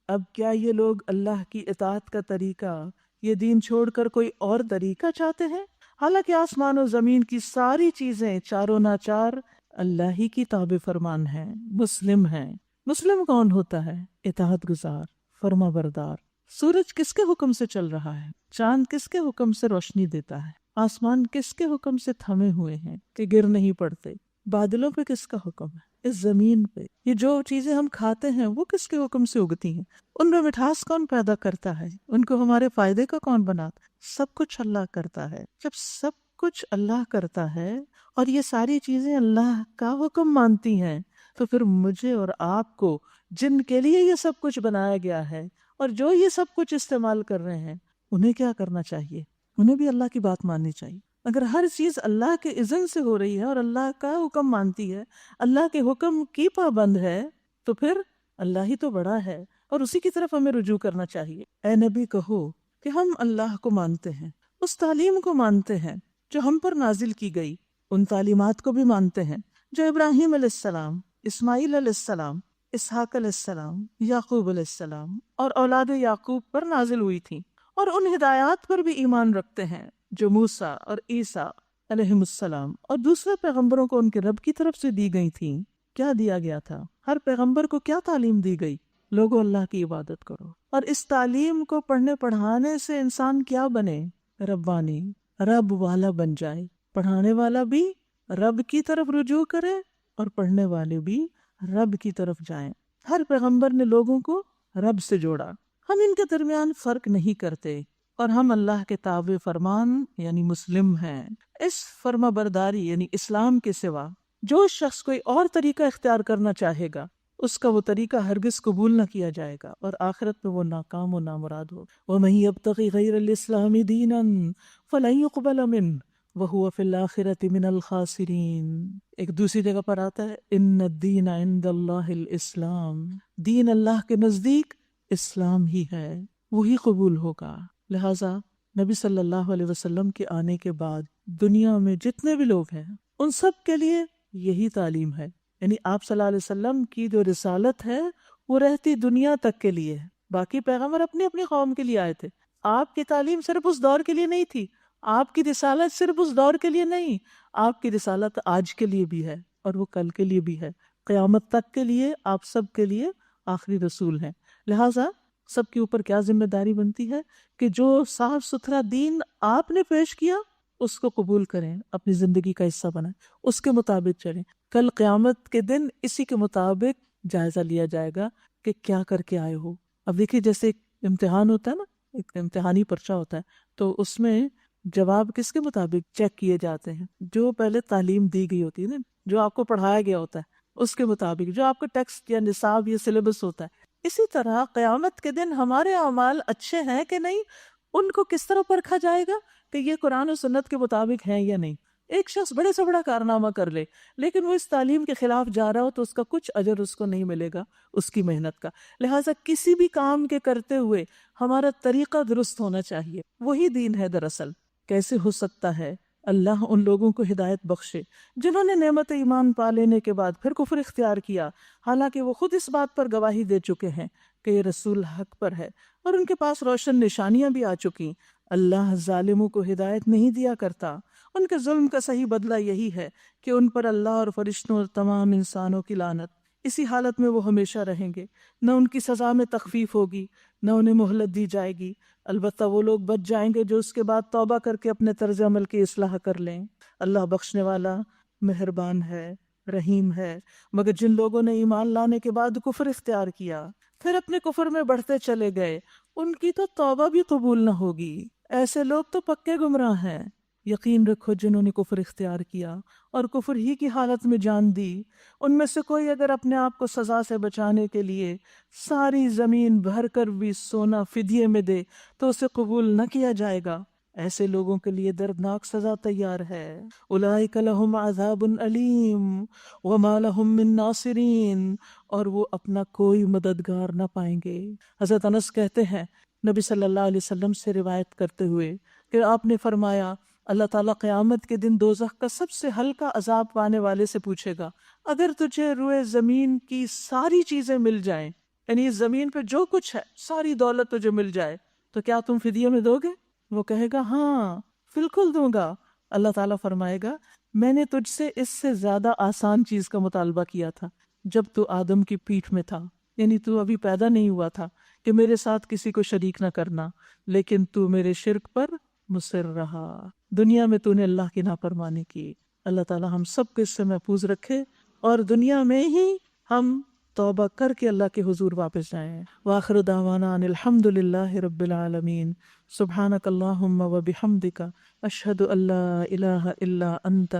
Speaker 1: اب کیا یہ لوگ اللہ کی اطاعت کا طریقہ، یہ دین چھوڑ کر کوئی اور طریقہ چاہتے ہیں؟ حالانکہ آسمان و زمین کی ساری چیزیں چاروں ناچار اللہ ہی کی تابع فرمان ہیں، مسلم ہیں. مسلم کون ہوتا ہے؟ اطاعت گزار، فرما بردار. سورج کس کے حکم سے چل رہا ہے؟ چاند کس کے حکم سے روشنی دیتا ہے؟ آسمان کس کے حکم سے تھمے ہوئے ہیں کہ گر نہیں پڑتے؟ بادلوں پہ کس کا حکم ہے؟ اس زمین پہ یہ جو چیزیں ہم کھاتے ہیں وہ کس کے حکم سے اگتی ہیں؟ ان میں مٹھاس کون پیدا کرتا ہے؟ ان کو ہمارے فائدے کا کون بناتا ہے؟ سب کچھ اللہ کرتا ہے. جب سب کچھ اللہ کرتا ہے اور یہ ساری چیزیں اللہ کا حکم مانتی ہیں تو پھر مجھے اور آپ کو جن کے لیے یہ سب کچھ بنایا گیا ہے اور جو یہ سب کچھ استعمال کر رہے ہیں انہیں کیا کرنا چاہیے؟ انہیں بھی اللہ کی بات ماننی چاہیے. اگر ہر چیز اللہ کے اذن سے ہو رہی ہے اور اللہ کا حکم مانتی ہے، اللہ کے حکم کی پابند ہے، تو پھر اللہ ہی تو بڑا ہے اور اسی کی طرف ہمیں رجوع کرنا چاہیے. اے نبی کہو کہ ہم اللہ کو مانتے ہیں، اس تعلیم کو مانتے ہیں جو ہم پر نازل کی گئی، ان تعلیمات کو بھی مانتے ہیں جو ابراہیم علیہ السلام، اسماعیل علیہ السلام، اسحاق علیہ السلام، یعقوب علیہ السلام اور اولاد یعقوب پر نازل ہوئی تھی، اور ان ہدایات پر بھی ایمان رکھتے ہیں جو موسیٰ اور عیسیٰ علیہ السلام اور دوسرے پیغمبروں کو ان کے رب کی طرف سے دی گئی تھیں. کیا دیا گیا تھا؟ ہر پیغمبر کو کیا تعلیم دی گئی؟ لوگوں اللہ کی عبادت کرو. اور اس تعلیم کو پڑھنے پڑھانے سے انسان کیا بنے؟ ربانی، رب والا بن جائے. پڑھانے والا بھی رب کی طرف رجوع کرے اور پڑھنے والے بھی رب کی طرف جائیں. ہر پیغمبر نے لوگوں کو رب سے جوڑا. ہم ان کے درمیان فرق نہیں کرتے اور ہم اللہ کے تابع فرمان یعنی مسلم ہیں. اس فرما برداری یعنی اسلام کے سوا جو شخص کوئی اور طریقہ اختیار کرنا چاہے گا اس کا وہ طریقہ ہرگز قبول نہ کیا جائے گا اور آخرت میں وہ ناکام و نامراد ہو. وَمَن يَبْتَغِ غَيْرَ الْإِسْلَامِ دِينًا فَلَن يُقْبَلَ مِنْهُ وَهُوَ فِي الْآخِرَةِ مِنَ الْخَاسِرِينَ. ایک دوسری جگہ پر آتا ہے إِنَّ الدِّينَ عِنْدَ اللَّهِ الْإِسْلَامِ، دین اللہ کے نزدیک اسلام ہی ہے، وہی قبول ہوگا. لہٰذا نبی صلی اللہ علیہ وسلم کے آنے کے بعد دنیا میں جتنے بھی لوگ ہیں ان سب کے لیے یہی تعلیم ہے. یعنی آپ صلی اللہ علیہ وسلم کی جو رسالت ہے وہ رہتی دنیا تک کے لیے ہے. باقی پیغمبر اپنی اپنی قوم کے لیے آئے تھے. آپ کی تعلیم صرف اس دور کے لیے نہیں تھی، آپ کی رسالت صرف اس دور کے لیے نہیں، آپ کی رسالت آج کے لیے بھی ہے اور وہ کل کے لیے بھی ہے. قیامت تک کے لیے آپ سب کے لیے آخری رسول ہیں. لہٰذا سب کے اوپر کیا ذمہ داری بنتی ہے کہ جو صاف ستھرا دین آپ نے پیش کیا اس کو قبول کریں، اپنی زندگی کا حصہ بنائیں، اس کے مطابق چلیں. کل قیامت کے دن اسی کے مطابق جائزہ لیا جائے گا کہ کیا کر کے آئے ہو. اب دیکھیے جیسے ایک امتحان ہوتا ہے نا، ایک امتحانی پرچہ ہوتا ہے، تو اس میں جواب کس کے مطابق چیک کیے جاتے ہیں؟ جو پہلے تعلیم دی گئی ہوتی ہے نا، جو آپ کو پڑھایا گیا ہوتا ہے اس کے مطابق، جو آپ کا ٹیکسٹ یا نصاب یا سلیبس ہوتا ہے. اسی طرح قیامت کے دن ہمارے اعمال اچھے ہیں کہ نہیں، ان کو کس طرح پرکھا جائے گا کہ یہ قرآن و سنت کے مطابق ہیں یا نہیں. ایک شخص بڑے سے بڑا کارنامہ کر لے لیکن وہ اس تعلیم کے خلاف جا رہا ہو تو اس کا کچھ اجر اس کو نہیں ملے گا اس کی محنت کا. لہٰذا کسی بھی کام کے کرتے ہوئے ہمارا طریقہ درست ہونا چاہیے. وہی دین ہے دراصل. کیسے ہو سکتا ہے اللہ ان لوگوں کو ہدایت بخشے جنہوں نے نعمت ایمان پا لینے کے بعد پھر کفر اختیار کیا، حالانکہ وہ خود اس بات پر گواہی دے چکے ہیں کہ یہ رسول حق پر ہے اور ان کے پاس روشن نشانیاں بھی آ چکی۔ اللہ ظالموں کو ہدایت نہیں دیا کرتا۔ ان کے ظلم کا صحیح بدلہ یہی ہے کہ ان پر اللہ اور فرشتوں اور تمام انسانوں کی لعنت، اسی حالت میں وہ ہمیشہ رہیں گے، نہ ان کی سزا میں تخفیف ہوگی نہ انہیں مہلت دی جائے گی۔ البتہ وہ لوگ بچ جائیں گے جو اس کے بعد توبہ کر کے اپنے طرز عمل کی اصلاح کر لیں۔ اللہ بخشنے والا مہربان ہے، رحیم ہے۔ مگر جن لوگوں نے ایمان لانے کے بعد کفر اختیار کیا پھر اپنے کفر میں بڑھتے چلے گئے، ان کی تو توبہ بھی قبول نہ ہوگی۔ ایسے لوگ تو پکے گمراہ ہیں۔ یقین رکھو جنہوں نے کفر اختیار کیا اور کفر ہی کی حالت میں جان دی، ان میں سے کوئی اگر اپنے آپ کو سزا سے بچانے کے لیے ساری زمین بھر کر بھی سونا فدیے میں دے تو اسے قبول نہ کیا جائے گا۔ ایسے لوگوں کے لیے دردناک سزا تیار ہے۔ اولئک لہم عذاب علیم وما لہم من ناصرین، اور وہ اپنا کوئی مددگار نہ پائیں گے۔ حضرت انس کہتے ہیں نبی صلی اللہ علیہ وسلم سے روایت کرتے ہوئے کہ آپ نے فرمایا اللہ تعالیٰ قیامت کے دن دوزخ کا سب سے ہلکا عذاب پانے والے سے پوچھے گا، اگر تجھے روئے زمین کی ساری چیزیں مل جائیں، یعنی اس زمین پہ جو کچھ ہے ساری دولت تجھے مل جائے تو کیا تم فدیے میں دو گے؟ وہ کہے گا ہاں بالکل دوں گا۔ اللہ تعالیٰ فرمائے گا میں نے تجھ سے اس سے زیادہ آسان چیز کا مطالبہ کیا تھا جب تو آدم کی پیٹھ میں تھا، یعنی تو ابھی پیدا نہیں ہوا تھا، کہ میرے ساتھ کسی کو شریک نہ کرنا، لیکن تو میرے شرک پر مصر رہا، دنیا میں تو نے اللہ کی نافرمانی کی۔ اللہ تعالیٰ ہم سب کو اس سے محفوظ رکھے اور دنیا میں ہی ہم توبہ کر کے اللہ کے حضور واپس جائیں۔ وآخر دعوانا ان الحمد للہ رب العالمین۔ سبحانک اللہم و بحمدک اشہد ان لا الہ الا انت